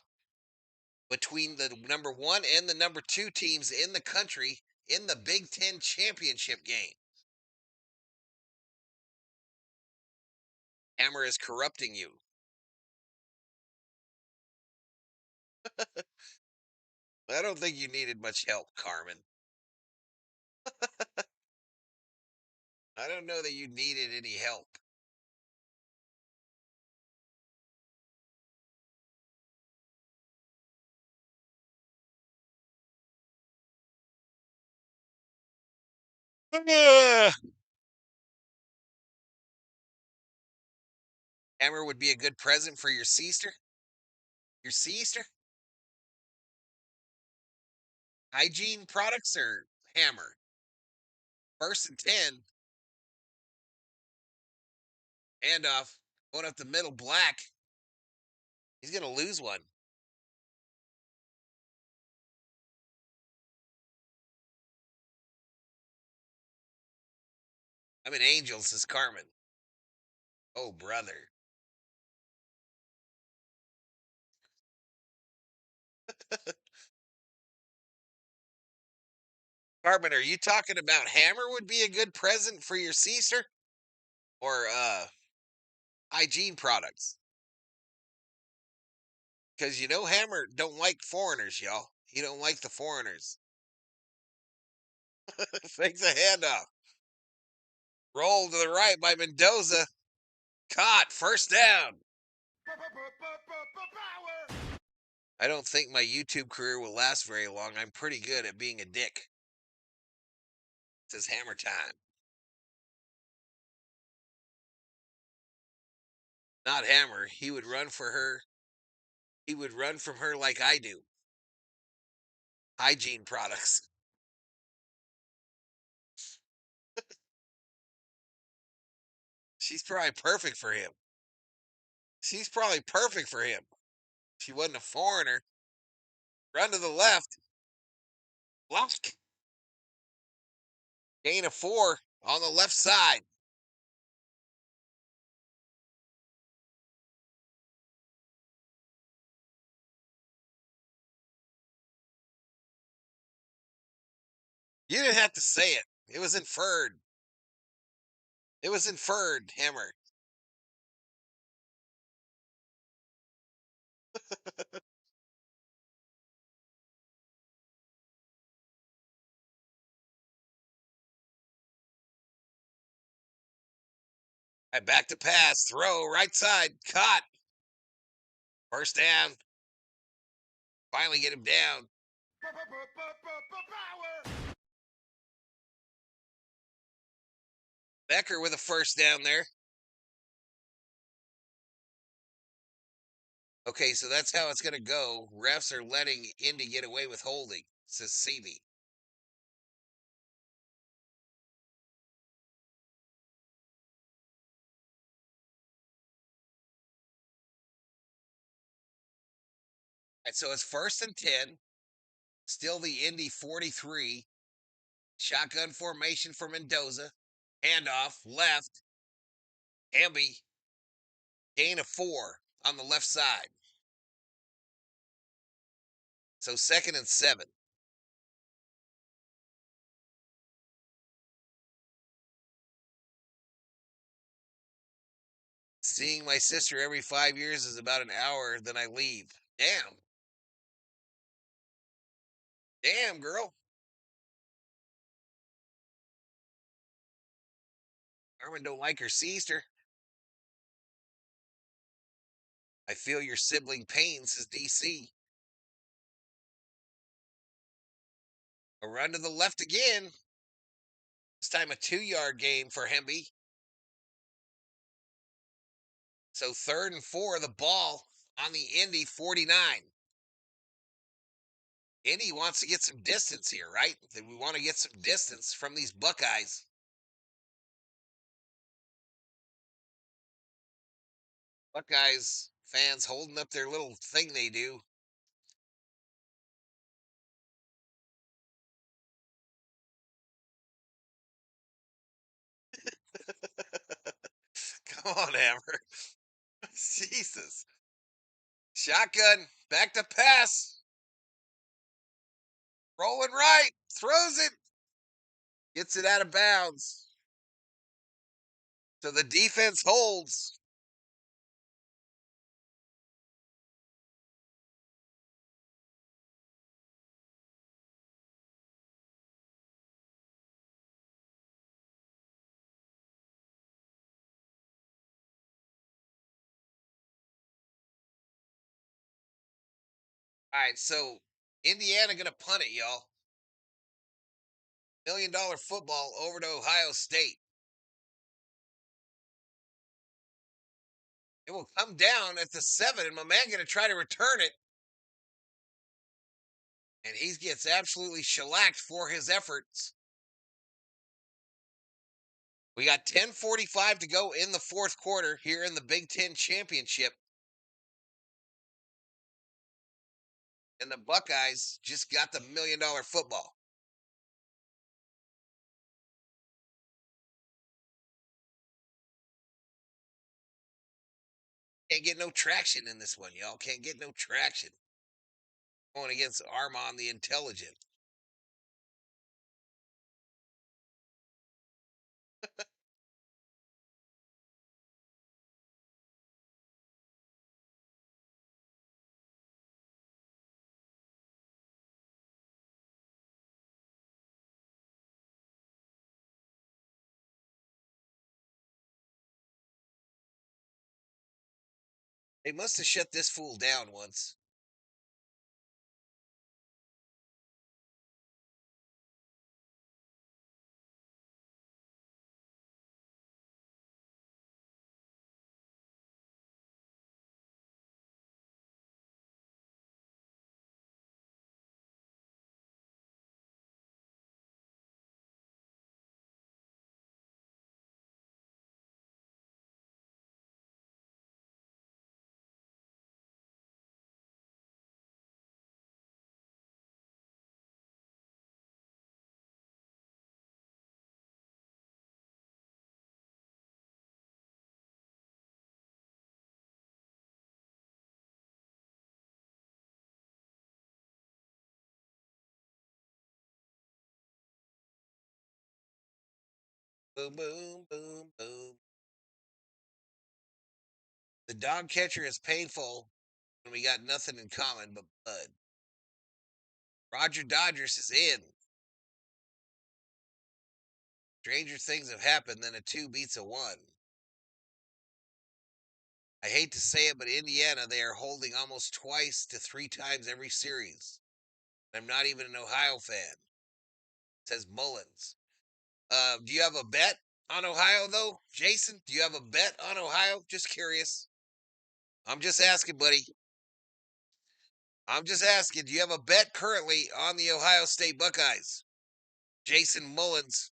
between the number 1 and the number 2 teams in the country in the Big Ten championship game. Hammer is corrupting you. I don't think you needed much help, Carmen. I don't know that you needed any help. Hammer would be a good present for your sister. Your sister? Hygiene products or Hammer? 1st and 10. Handoff. Going up the middle, Black. He's going to lose one. I'm in Angels, says Carmen. Oh, brother. Carmen, are you talking about Hammer would be a good present for your sister? Or hygiene products? Because you know Hammer don't like foreigners, y'all. He don't like the foreigners. Fakes a handoff. Roll to the right by Mendoza. Caught. 1st down. I don't think my YouTube career will last very long. I'm pretty good at being a dick. It says Hammer time. Not Hammer. He would run for her. He would run from her like I do. Hygiene products. She's probably perfect for him. She's probably perfect for him. She wasn't a foreigner. Run to the left. Block. Gain of 4 on the left side. You didn't have to say it. It was inferred. It was inferred, Hammer. I back to pass. Throw. Right side. Caught. 1st down. Finally get him down. Becker with a 1st down there. Okay, so that's how it's going to go. Refs are letting Indy get away with holding, says CB. And so it's 1st and 10. Still the Indy 43. Shotgun formation for Mendoza. Handoff, left. Hamby. Gain of 4 on the left side. So 2nd and 7. Seeing my sister every 5 years is about an hour, then I leave. Damn. Damn, girl. Carmen don't like her sister. I feel your sibling pain, says DC. A run to the left again. This time a 2-yard gain for Hemby. So 3rd and 4, the ball on the Indy 49. Indy wants to get some distance here, right? We want to get some distance from these Buckeyes. Buckeyes fans holding up their little thing they do. Come on, Hammer. Jesus. Shotgun. Back to pass. Rolling right. Throws it. Gets it out of bounds. So the defense holds. All right, so Indiana going to punt it, y'all. $1 million football over to Ohio State. It will come down at the 7, and my man going to try to return it. And he gets absolutely shellacked for his efforts. We got 10:45 to go in the 4th quarter here in the Big Ten Championship. And the Buckeyes just got the $1 million football. Can't get no traction in this one, y'all. Can't get no traction. Going against Armand the Intelligent. They must have shut this fool down once. Boom, boom, boom, boom. The dog catcher is painful, and we got nothing in common but blood. Roger Dodgers is in. Stranger things have happened than a 2 beats a 1. I hate to say it, but Indiana, they are holding almost twice to 3 times every series. I'm not even an Ohio fan. Says Mullins. Do you have a bet on Ohio, though? Jason, do you have a bet on Ohio? Just curious. I'm just asking, buddy. I'm just asking. Do you have a bet currently on the Ohio State Buckeyes? Jason Mullins,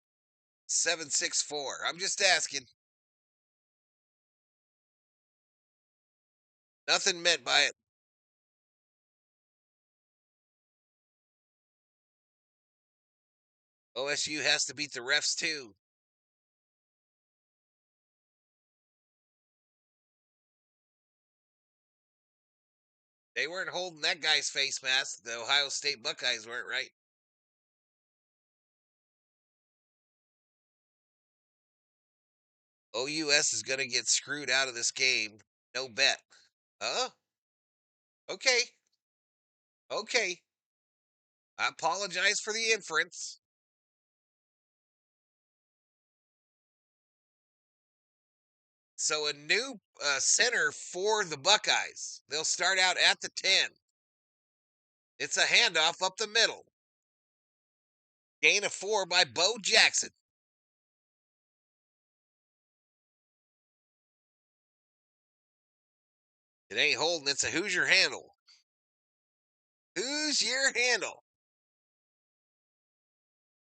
764. I'm just asking. Nothing meant by it. OSU has to beat the refs, too. They weren't holding that guy's face mask. The Ohio State Buckeyes weren't, right? OUS is going to get screwed out of this game. No bet. Huh? Okay. Okay. I apologize for the inference. So a new center for the Buckeyes. They'll start out at the 10. It's a handoff up the middle. Gain of 4 by Bo Jackson. It ain't holding. It's a Hoosier handle. Who's your handle?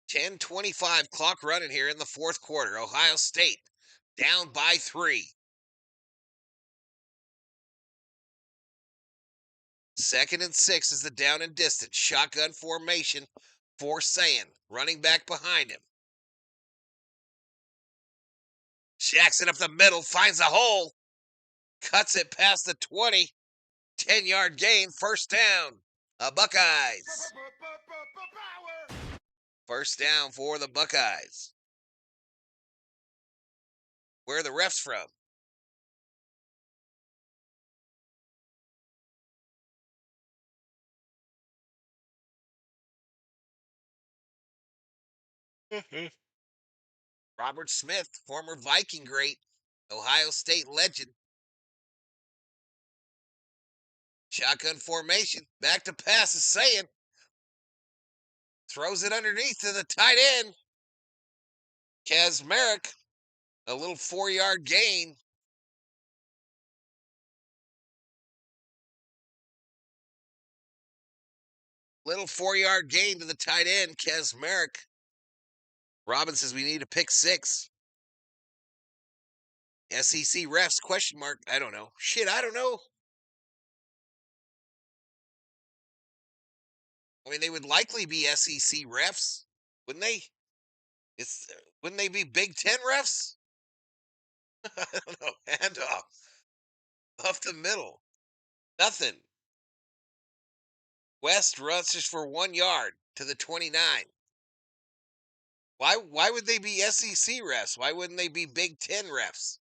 10:25 clock running here in the fourth quarter. Ohio State down by 3. Second and 6 is the down and distance. Shotgun formation for Sayin. Running back behind him. Jackson up the middle, finds a hole. Cuts it past the 20. 10-yard gain, first down. Buckeyes. First down for the Buckeyes. Where are the refs from? Robert Smith, former Viking great, Ohio State legend. Shotgun formation, back to pass is Sayin. Throws it underneath to the tight end. Kazmarek, a little 4-yard gain. Little 4-yard gain to the tight end, Kazmarek. Robin says we need a pick 6. SEC refs, question mark. I don't know. Shit, I don't know. I mean, they would likely be SEC refs, wouldn't they? Wouldn't they be Big Ten refs? I don't know. Handoff. Off the middle. Nothing. West rushes for 1 yard to the 29. Why would they be SEC refs? Why wouldn't they be Big Ten refs?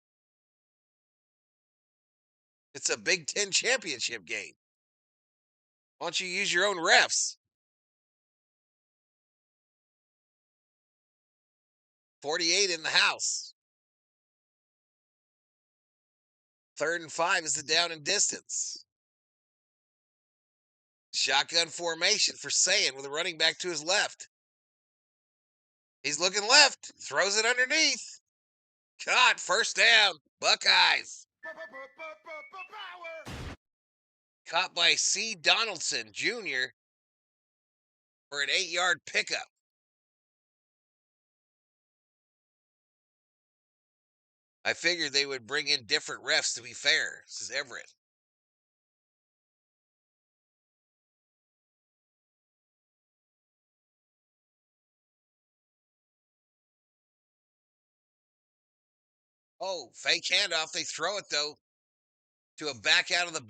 It's a Big Ten championship game. Why don't you use your own refs? 48 in the house. 3rd and 5 is the down and distance. Shotgun formation for Sayin with a running back to his left. He's looking left. Throws it underneath. Caught. First down. Buckeyes. Caught by C. Donaldson Jr. for an 8-yard pickup. I figured they would bring in different refs to be fair, says Everett. Oh, fake handoff. They throw it, though, to a back out of the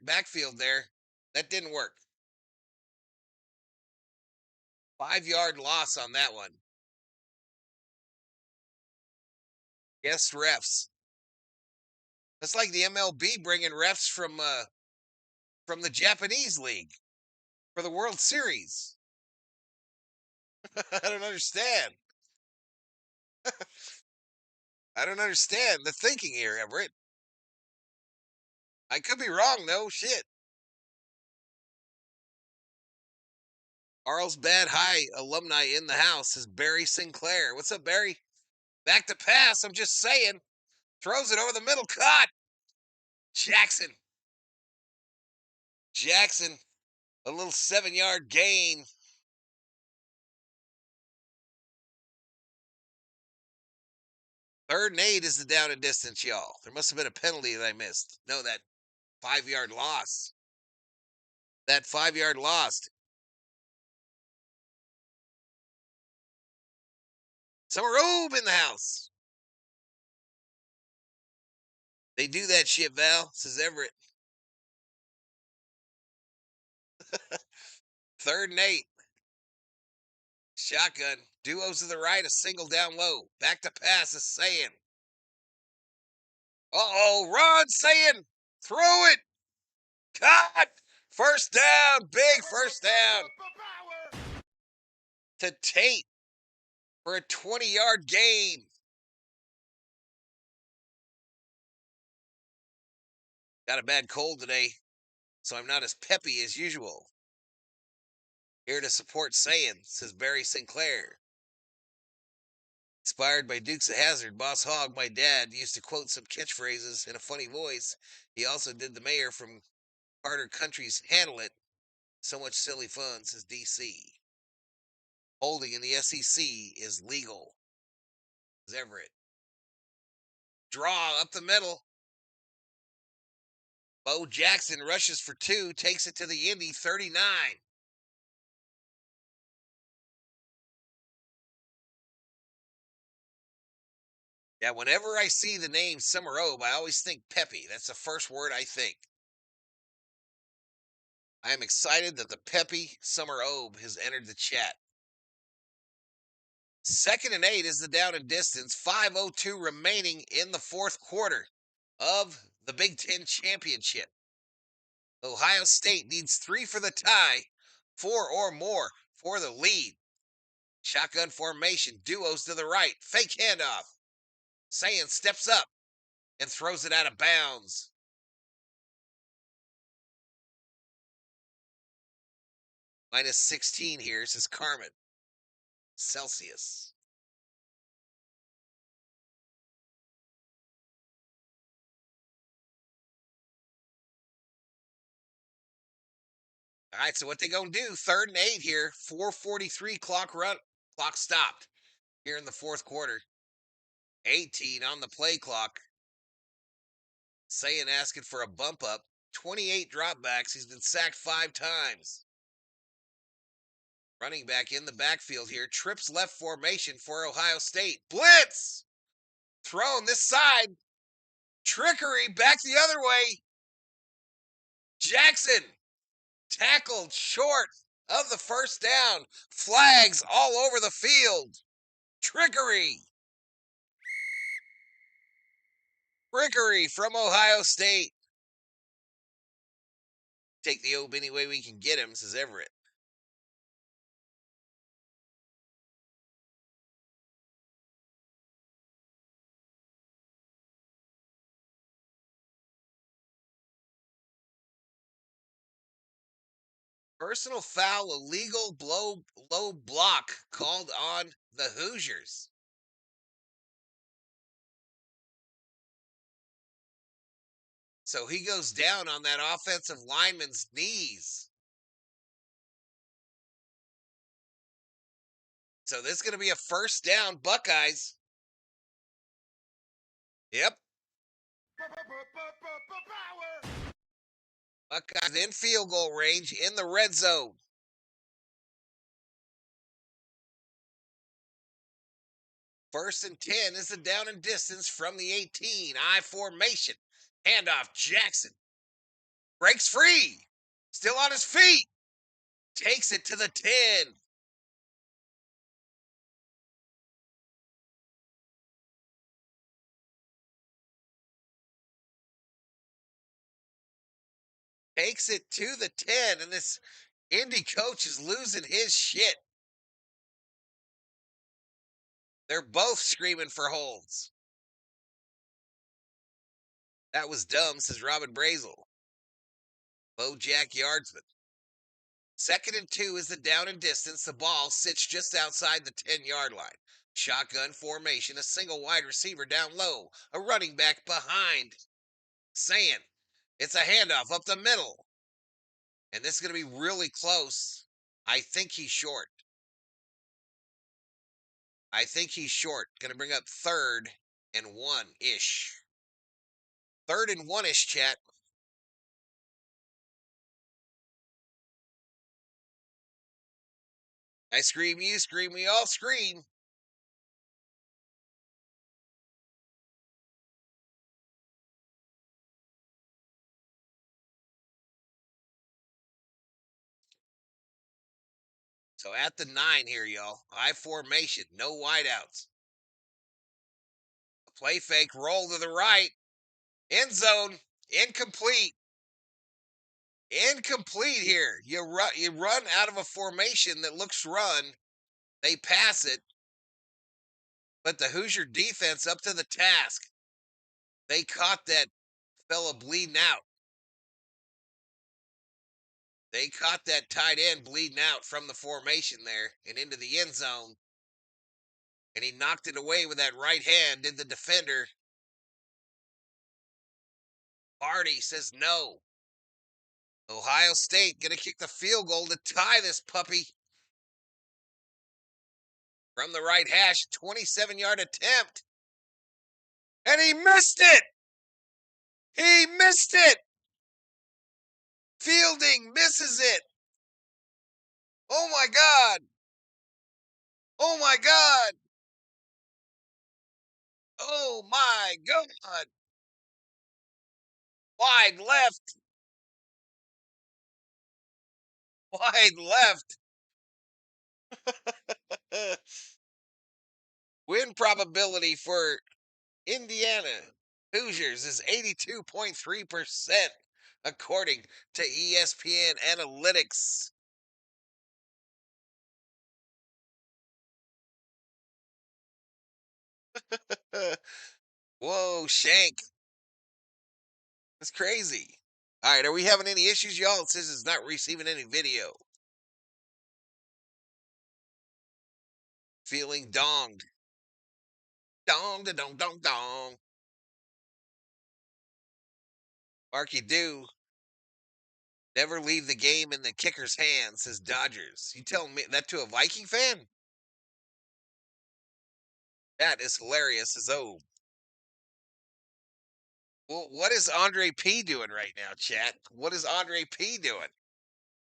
backfield there. That didn't work. 5-yard loss on that one. Guest refs. That's like the MLB bringing refs from the Japanese league for the World Series. I don't understand. I don't understand the thinking here, Everett. I could be wrong, though. Shit. Carlsbad High alumni in the house is Barry Sinclair. What's up, Barry? Back to pass. I'm just saying. Throws it over the middle. Caught. Jackson. A little 7-yard gain. Third and 8 is the down and distance, y'all. There must have been a penalty that I missed. No, that 5-yard loss. That 5-yard loss. Summer Robe in the house. They do that shit, Val, says Everett. 3rd and 8. Shotgun. Duos to the right, a single down low. Back to pass is Sayin. Uh-oh, run, Sayin. Throw it. Cut. First down. Big first down. To Tate for a 20-yard gain. Got a bad cold today, so I'm not as peppy as usual. Here to support Sayin, says Barry Sinclair. Inspired by Dukes of Hazzard, Boss Hogg, my dad, used to quote some catchphrases in a funny voice. He also did the mayor from Carter Country's Handle It. So much silly fun, says DC. Holding in the SEC is legal, says Everett. Draw up the middle. Bo Jackson rushes for 2, takes it to the Indy, 39. Yeah, whenever I see the name Summer Obe, I always think Peppy. That's the first word I think. I am excited that the Peppy Summer Obe has entered the chat. 2nd and 8 is the down and distance. 5:02 remaining in the fourth quarter of the Big Ten Championship. Ohio State needs 3 for the tie, 4 or more for the lead. Shotgun formation, duos to the right, fake handoff. Saying steps up and throws it out of bounds. Minus 16 here, says Carmen. Celsius. All right, so what they gonna do? 3rd and 8 here. 4:43 clock stopped here in the fourth quarter. 18 on the play clock. Saying asking for a bump up. 28 dropbacks. He's been sacked 5 times. Running back in the backfield here. Trips left formation for Ohio State. Blitz! Thrown this side. Trickery back the other way. Jackson tackled short of the first down. Flags all over the field. Trickery. Trickery from Ohio State. Take the Obe any way we can get him, says Everett. Personal foul, illegal low block called on the Hoosiers. So he goes down on that offensive lineman's knees. So this is going to be a first down, Buckeyes. Yep. Buckeyes in field goal range in the red zone. First and 10 is the down and distance from the 18. I formation. Handoff, Jackson. Breaks free. Still on his feet. Takes it to the 10. Takes it to the 10. And this Indy coach is losing his shit. They're both screaming for holds. That was dumb, says Robin Brazel. Bojack Yardsman. 2nd and 2 is the down and distance. The ball sits just outside the 10-yard line. Shotgun formation, a single wide receiver down low, a running back behind. Saying it's a handoff up the middle. And this is going to be really close. I think he's short. Going to bring up 3rd and 1-ish. 3rd and 1-ish, chat. I scream, you scream, we all scream. So at the 9 here, y'all. I formation, no wideouts. A play fake, roll to the right. End zone, incomplete. Incomplete here. You run out of a formation that looks run. They pass it. But the Hoosier defense up to the task. They caught that fella bleeding out. They caught that tight end bleeding out from the formation there and into the end zone. And he knocked it away with that right hand, did the defender. Hardy says no. Ohio State going to kick the field goal to tie this puppy. From the right hash, 27-yard attempt. And he missed it! He missed it! Fielding misses it! Oh my God! Oh my God! Oh my God! Wide left! Wide left! Win probability for Indiana Hoosiers is 82.3%, according to ESPN Analytics. Whoa, Shank. That's crazy. All right, are we having any issues, y'all? It says it's not receiving any video. Feeling donged. Dong, da dong, dong, dong. Marky Do. Never leave the game in the kicker's hands, says Dodgers. You telling me that to a Viking fan? That is hilarious, says O. Well, what is Andre P doing right now, chat? What is Andre P doing?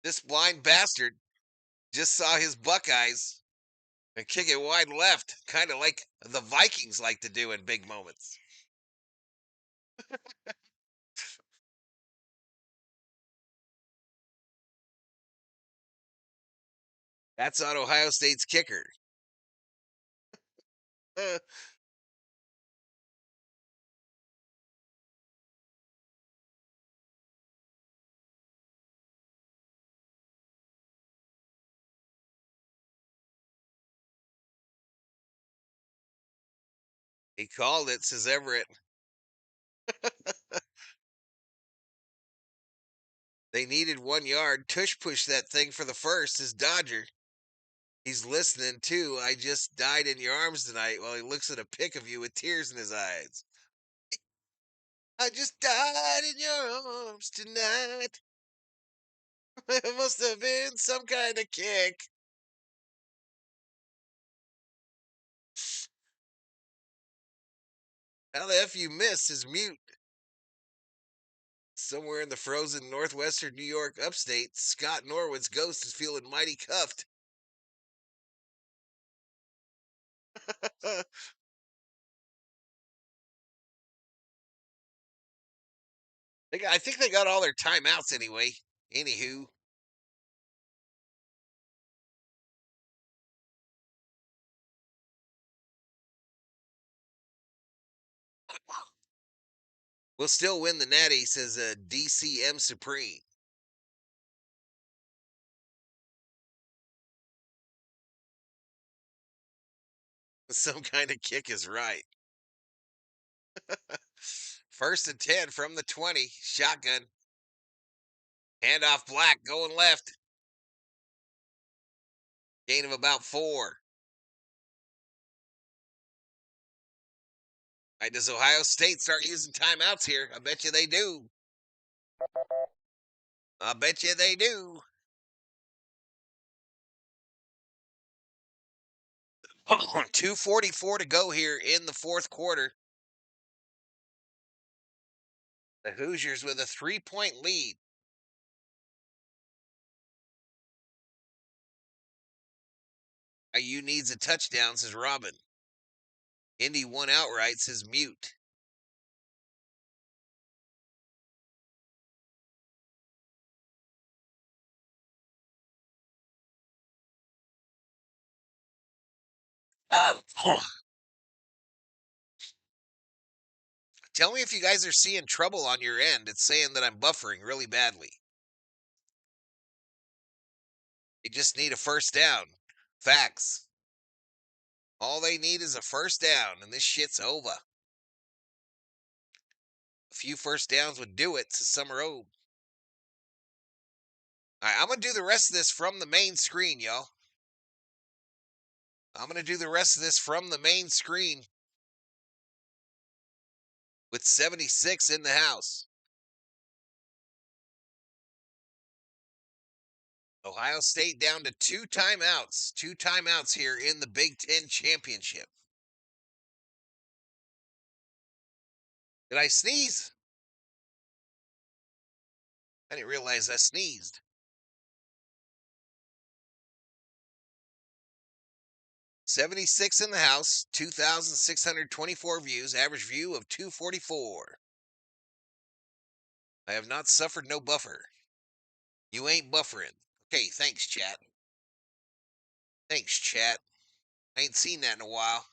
This blind bastard just saw his Buckeyes and kick it wide left, kind of like the Vikings like to do in big moments. That's on Ohio State's kicker. He called it, says Everett. They needed 1 yard. Tush pushed that thing for the first, says Dodger. He's listening too. I just died in your arms tonight while he looks at a pic of you with tears in his eyes. I just died in your arms tonight. It must have been some kind of kick. How the F you miss is mute. Somewhere in the frozen northwestern New York upstate, Scott Norwood's ghost is feeling mighty cuffed. I think they got all their timeouts anyway. Anywho. We'll still win the Natty, says DCM Supreme. Some kind of kick is right. 1st and 10 from the 20. Shotgun. Handoff Black going left. Gain of about 4. All right, does Ohio State start using timeouts here? I bet you they do. I bet you they do. 2:44 to go here in the 4th quarter. The Hoosiers with a 3-point lead. IU needs a touchdown, says Robin. Indy won outright, says Mute. Tell me if you guys are seeing trouble on your end. It's saying that I'm buffering really badly. They just need a first down. Facts. All they need is a first down, and this shit's over. A few first downs would do it, says Summer O. All right, I'm going to do the rest of this from the main screen, y'all. I'm going to do the rest of this from the main screen with 76 in the house. Ohio State down to 2 timeouts. 2 timeouts here in the Big Ten Championship. Did I sneeze? I didn't realize I sneezed. 76 in the house, 2,624 views, average view of 244. I have not suffered no buffer. You ain't buffering. Okay, thanks, chat. Thanks, chat. I ain't seen that in a while.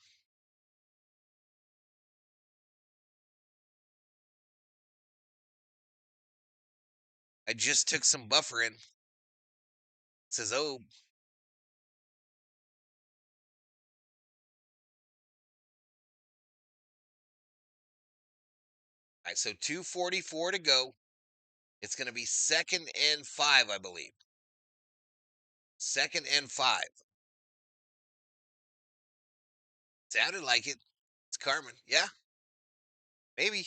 I just took some buffering. It says, oh. All right, so 2:44 to go. It's going to be 2nd and 5, I believe. 2nd and 5. Sounded like it. It's Carmen. Yeah. Maybe.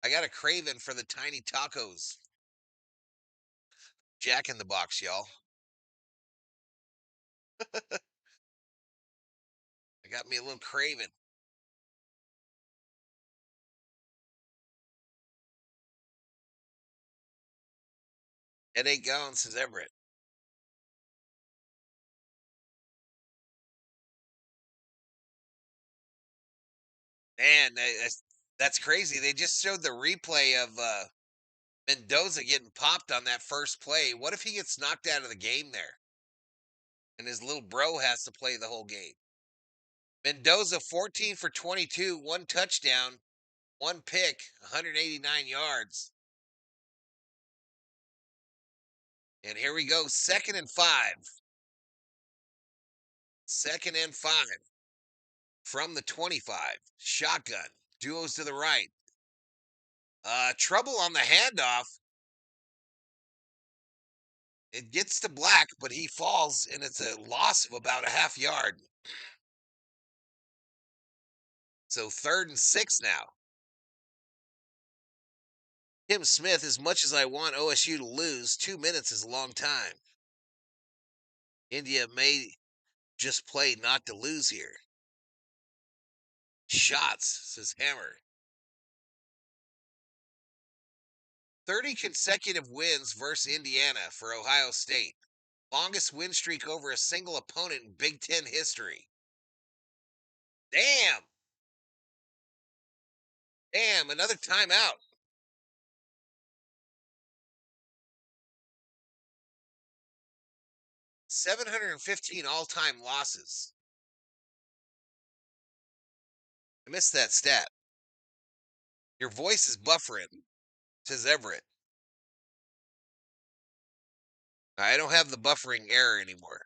I got a craving for the tiny tacos. Jack in the Box, y'all. I got me a little craving. Headache gone, says Everett. Man, that's crazy. They just showed the replay of Mendoza getting popped on that first play. What if he gets knocked out of the game there? And his little bro has to play the whole game. Mendoza, 14 for 22, 1 touchdown, 1 pick, 189 yards. And here we go, 2nd and 5. 2nd and 5 from the 25. Shotgun, duos to the right. Trouble on the handoff. It gets to Black, but he falls, and it's a loss of about a half yard. So 3rd and 6 now. Tim Smith, as much as I want OSU to lose, 2 minutes is a long time. India may just play not to lose here. Shots, says Hammer. 30 consecutive wins versus Indiana for Ohio State. Longest win streak over a single opponent in Big Ten history. Damn. Damn, another timeout. $715 all-time losses. I missed that stat. Your voice is buffering, says Everett. I don't have the buffering error anymore.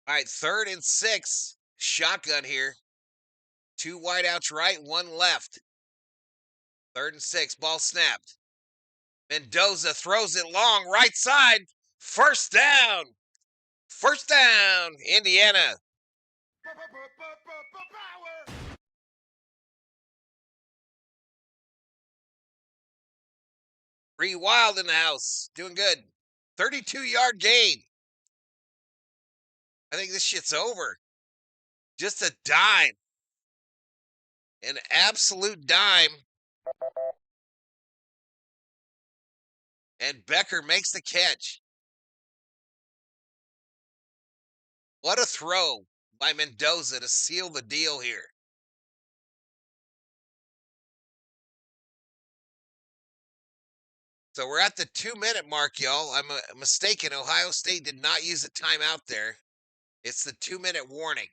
All right, 3rd and 6. Shotgun here. 2 wideouts right, 1 left. 3rd and 6. Ball snapped. Mendoza throws it long, right side. First down. First down, Indiana. Bree Wild in the house. Doing good. 32-yard gain. I think this shit's over. Just a dime. An absolute dime. And Becker makes the catch. What a throw by Mendoza to seal the deal here. So we're at the 2-minute mark, y'all. I'm mistaken. Ohio State did not use a timeout there. It's the 2-minute warning.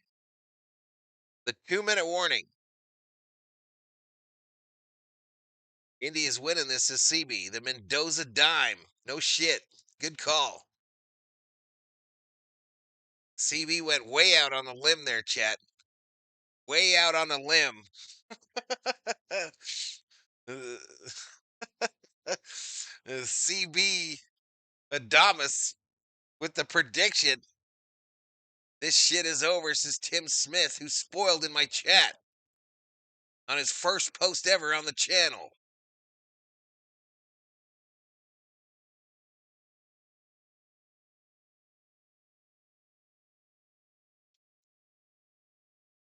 The 2-minute warning. Indy is winning this as CB. The Mendoza dime. No shit. Good call. CB went way out on the limb there, chat. Way out on the limb. CB Adamas with the prediction. This shit is over, says Tim Smith, who spoiled in my chat on his first post ever on the channel.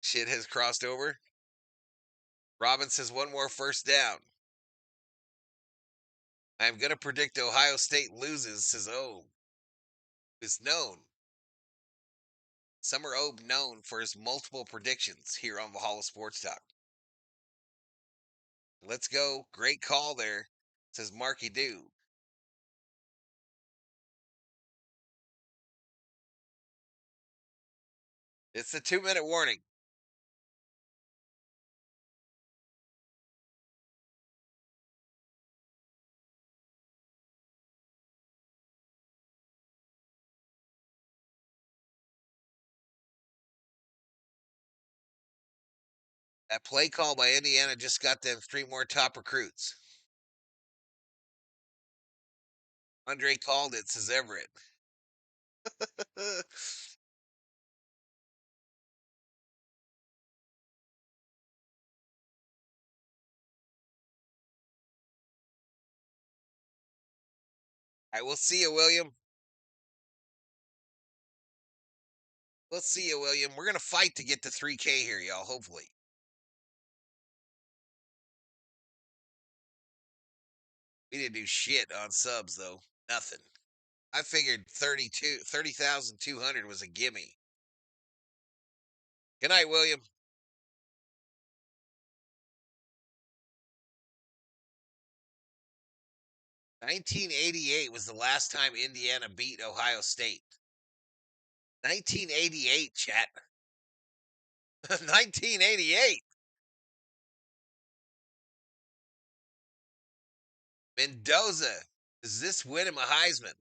Shit has crossed over. Robin says one more first down. I'm going to predict Ohio State loses, says Obe. Is known. Summer Obe known for his multiple predictions here on Valhalla Sports Talk. Let's go. Great call there, says Marky Doo. It's a 2-minute warning. That play call by Indiana just got them 3 more top recruits. Andre called it, says Everett. I will see you, William. We'll see you, William. We're going to fight to get to 3K here, y'all, hopefully. We didn't do shit on subs, though. Nothing. I figured 30,200 was a gimme. Good night, William. $1988 was the last time Indiana beat Ohio State. 1988, chat. 1988. Mendoza. Does this win him a Heisman?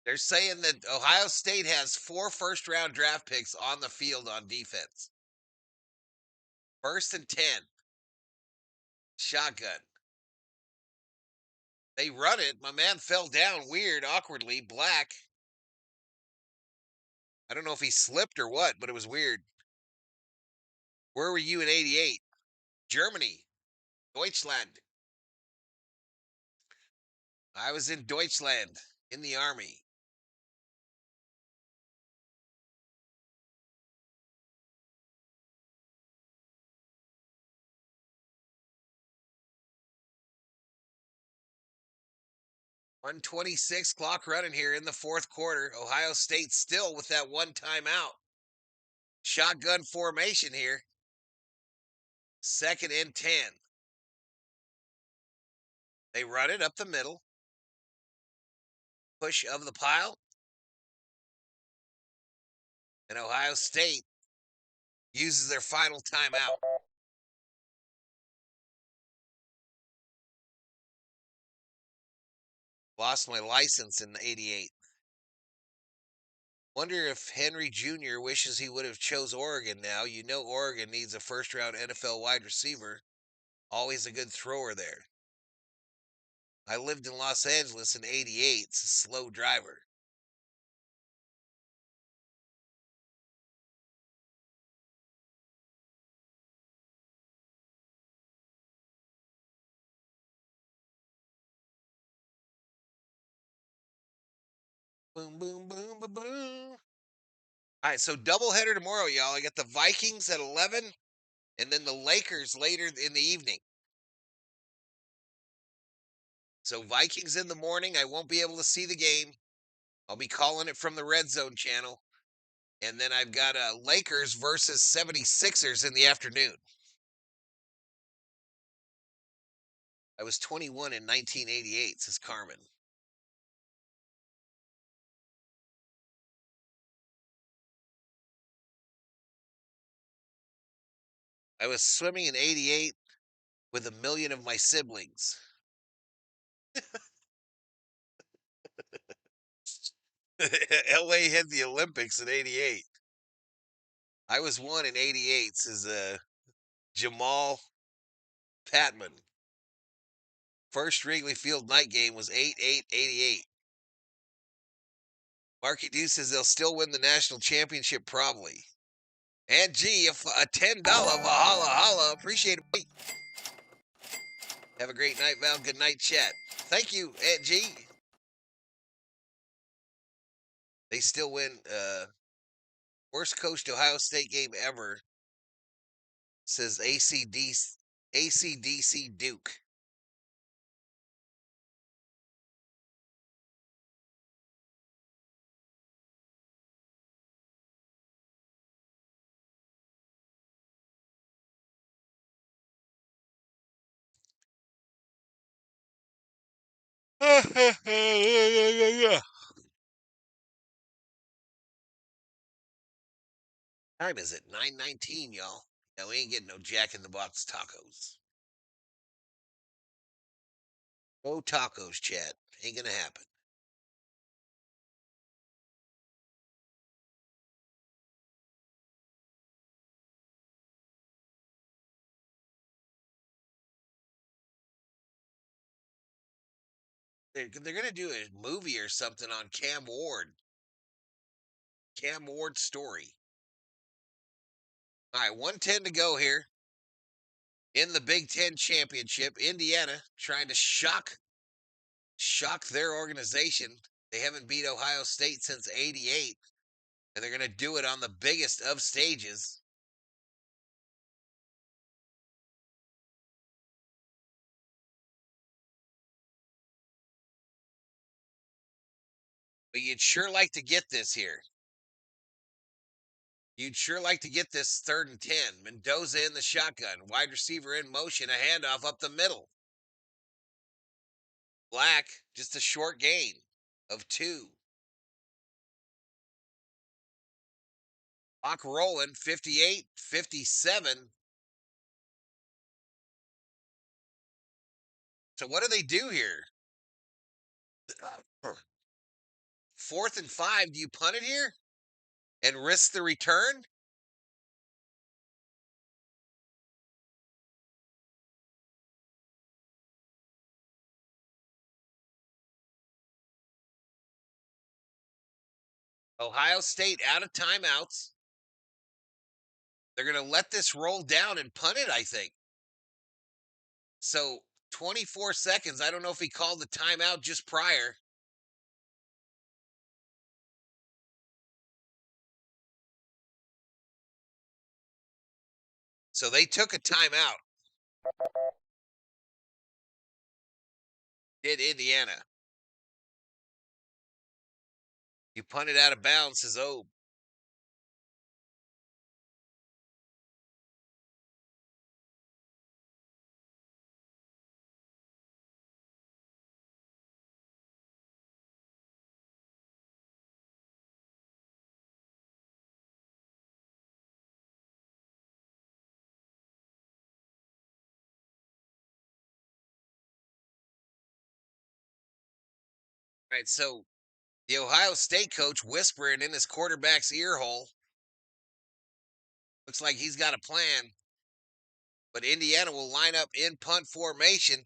They're saying that Ohio State has 4 first-round draft picks on the field on defense. 1st and 10. Shotgun. They run it. My man fell down weird, awkwardly. Black. I don't know if he slipped or what, but it was weird. Where were you in 88? Germany. Deutschland. I was in Deutschland, in the army. .126 clock running here in the 4th quarter. Ohio State still with that 1 timeout. Shotgun formation here. 2nd and 10. They run it up the middle. Push of the pile. And Ohio State uses their final timeout. Lost my license in 88. Wonder if Henry Jr. wishes he would have chose Oregon now. You know Oregon needs a first-round NFL wide receiver. Always a good thrower there. I lived in Los Angeles in 88. It's a slow driver. Boom, boom, boom, boom, boom. All right, so doubleheader tomorrow, y'all. I got the Vikings at 11, and then the Lakers later in the evening. So Vikings in the morning. I won't be able to see the game. I'll be calling it from the Red Zone channel. And then I've got Lakers versus 76ers in the afternoon. I was 21 in 1988, says Carmen. I was swimming in 88 with 1,000,000 of my siblings. LA had the Olympics in 88. I was one in 88, says Jamal Patman. First Wrigley Field night game was 8/8/88. Marky D says they'll still win the national championship probably. And G, a $10 Valhalla. Appreciate it. Have a great night, Val. Good night, chat. Thank you, Aunt G. They still win. Worst coached Ohio State game ever, says ACDC Duke. Time is it? 9:19, y'all. Yeah, we ain't getting no Jack in the Box tacos. No tacos, chat. Ain't gonna happen. They're gonna do a movie or something on Cam Ward. Cam Ward's story. All right, 1:10 to go here. In the Big Ten Championship, Indiana trying to shock their organization. They haven't beat Ohio State since '88, and they're going to do it on the biggest of stages. But you'd sure like to get this here. You'd sure like to get this 3rd and 10. Mendoza in the shotgun. Wide receiver in motion. A handoff up the middle. Black, just a short gain of 2. Clock rolling, 58, 57. So what do they do here? 4th and 5. Do you punt it here and risk the return? Ohio State out of timeouts. They're going to let this roll down and punt it, I think. So 24 seconds. I don't know if he called the timeout just prior. So they took a timeout. Did Indiana. You punted out of bounds, says Obe. All right, so the Ohio State coach whispering in his quarterback's ear hole. Looks like he's got a plan. But Indiana will line up in punt formation.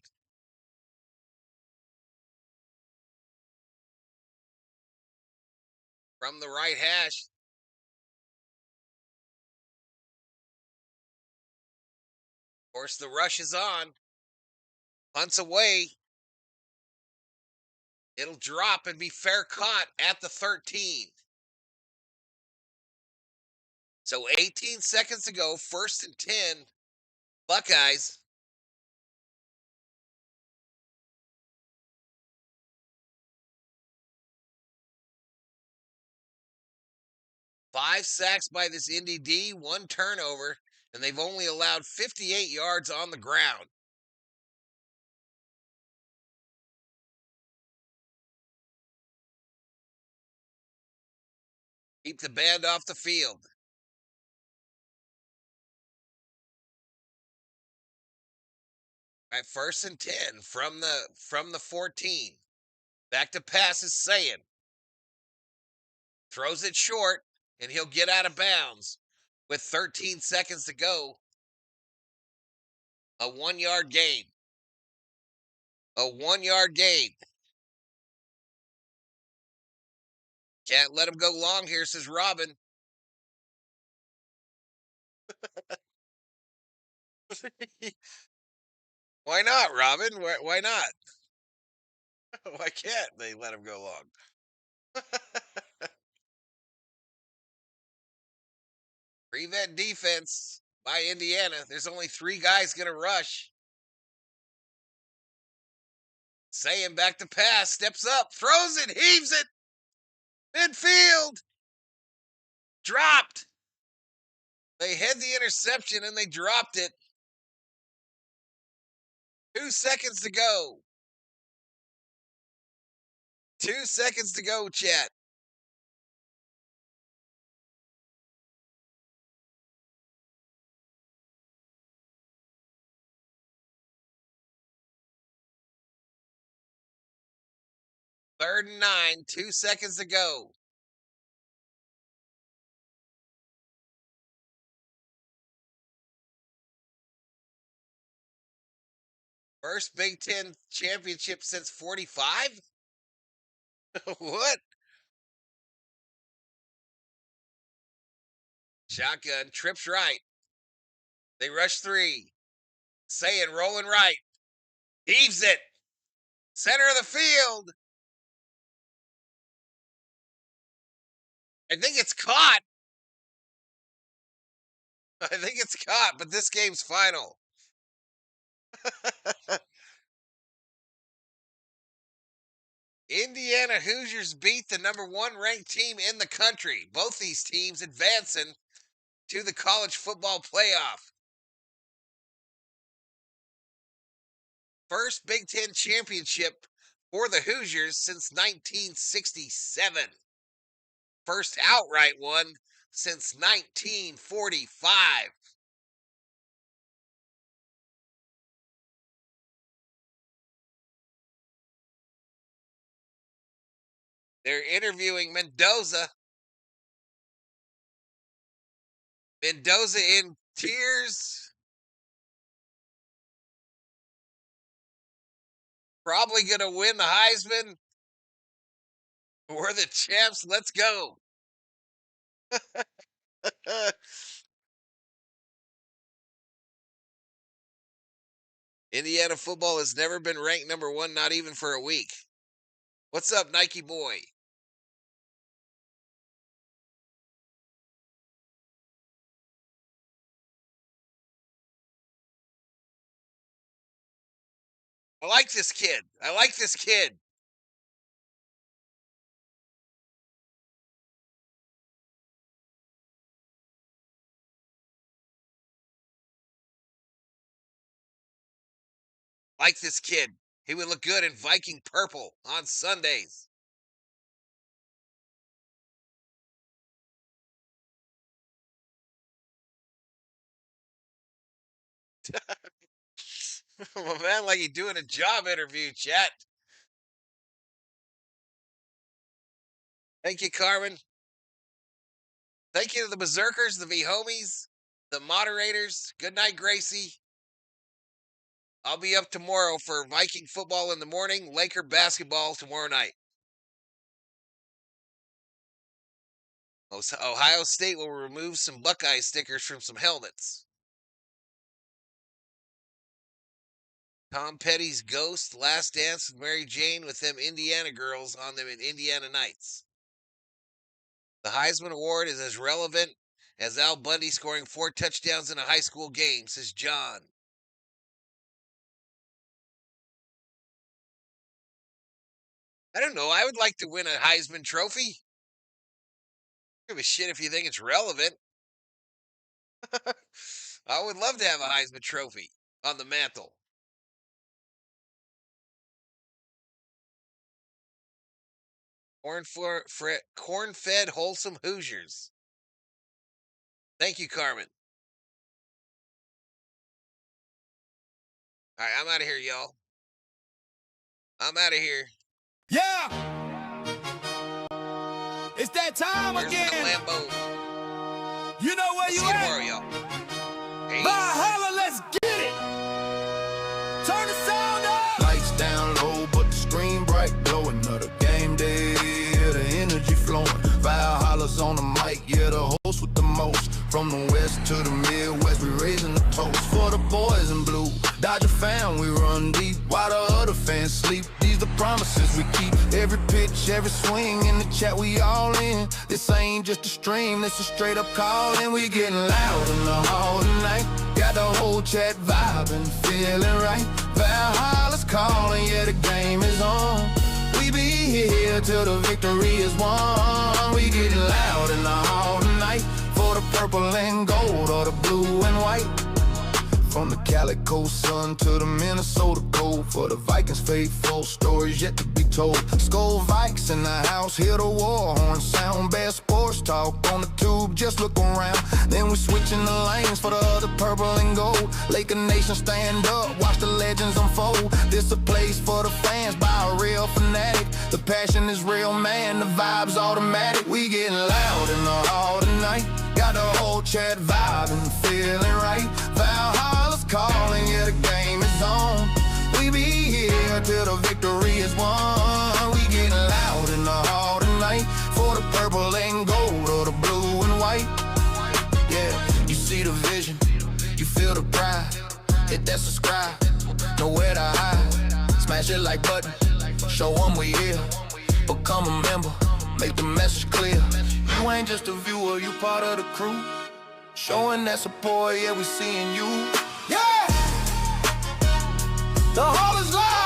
From the right hash. Of course, the rush is on. Punts away. It'll drop and be fair caught at the 13. So 18 seconds to go, 1st and 10, Buckeyes. Five sacks by this Indy D, 1 turnover, and they've only allowed 58 yards on the ground. Keep the band off the field. At 1st and 10 from the 14. Back to pass is Sayin. Throws it short, and he'll get out of bounds with 13 seconds to go. A 1-yard gain. A 1-yard gain. Can't let him go long here, says Robin. Why not, Robin? Why not? Why can't they let him go long? Prevent defense by Indiana. There's only 3 guys going to rush. Saying back to pass, steps up, throws it, heaves it. Midfield. Dropped. They had the interception and they dropped it. 2 seconds to go. 2 seconds to go, chat. Third and 9, 2 seconds to go. First Big Ten championship since 45? What? Shotgun, trips right. They rush 3. Saying rolling right. Heaves it. Center of the field. I think it's caught. But this game's final. Indiana Hoosiers beat the number 1 ranked team in the country. Both these teams advancing to the college football playoff. First Big Ten championship for the Hoosiers since 1967. First outright one since 1945. They're interviewing Mendoza. Mendoza in tears. Probably going to win the Heisman. We're the champs. Let's go. Indiana football has never been ranked number 1, not even for a week. What's up, Nike boy? I like this kid. He would look good in Viking purple on Sundays. Well, man, like he's doing a job interview, chat. Thank you, Carmen. Thank you to the Berserkers, the V-Homies, the moderators. Good night, Gracie. I'll be up tomorrow for Viking football in the morning, Laker basketball tomorrow night. Ohio State will remove some Buckeye stickers from some helmets. Tom Petty's Ghost, Last Dance with Mary Jane with them Indiana girls on them in Indiana Nights. The Heisman Award is as relevant as Al Bundy scoring 4 touchdowns in a high school game, says John. I don't know. I would like to win a Heisman Trophy. Give a shit if you think it's relevant. I would love to have a Heisman Trophy on the mantle. Corn-fed, wholesome Hoosiers. Thank you, Carmen. All right, I'm out of here, y'all. I'm out of here. Yeah! It's that time Here's again. the Lambo. You know where I'll you see you at? tomorrow, y'all. Peace. Valhalla, let's get it. Turn the sound up. Lights down low, but the screen bright, glowing. Another game day, yeah, the energy flowing. Valhalla's on the mic, yeah, the host with the most. From the west to the Midwest, we raising the toast for the boys in blue. Dodger fan, we run deep while the other fans sleep. These the promises we keep. Every pitch, every swing in the chat, we all in. This ain't just a stream, this a straight up call, and we getting loud in the hall tonight. Got the whole chat vibing, feeling right. Valhalla's calling, yeah, the game is on. We be here till the victory is won. We getting loud in the hall tonight for the purple and gold or the blue and white. From the Calico sun to the Minnesota cold, for the Vikings faithful, stories yet to be told. Skull Vikes in the house, hear the war horn sound. Best sports talk on the tube, just look around. Then we switching the lanes for the other purple and gold. Laker Nation stand up, watch the legends unfold. This a place for the fans by a real fanatic. The passion is real, man, the vibe's automatic. We getting loud in the hall tonight. Got the whole chat vibing, feeling right. Valhalla's calling, yeah, the game is on. We be here till the victory is won. We getting loud in the hall tonight for the purple and gold or the blue and white. Yeah, you see the vision, you feel the pride. Hit that subscribe, nowhere to hide. Smash it like button, show them we here. Become a member, make the message clear. You ain't just a viewer, you part of the crew. Showing that support, yeah, we seeing you. Yeah! The hall is live!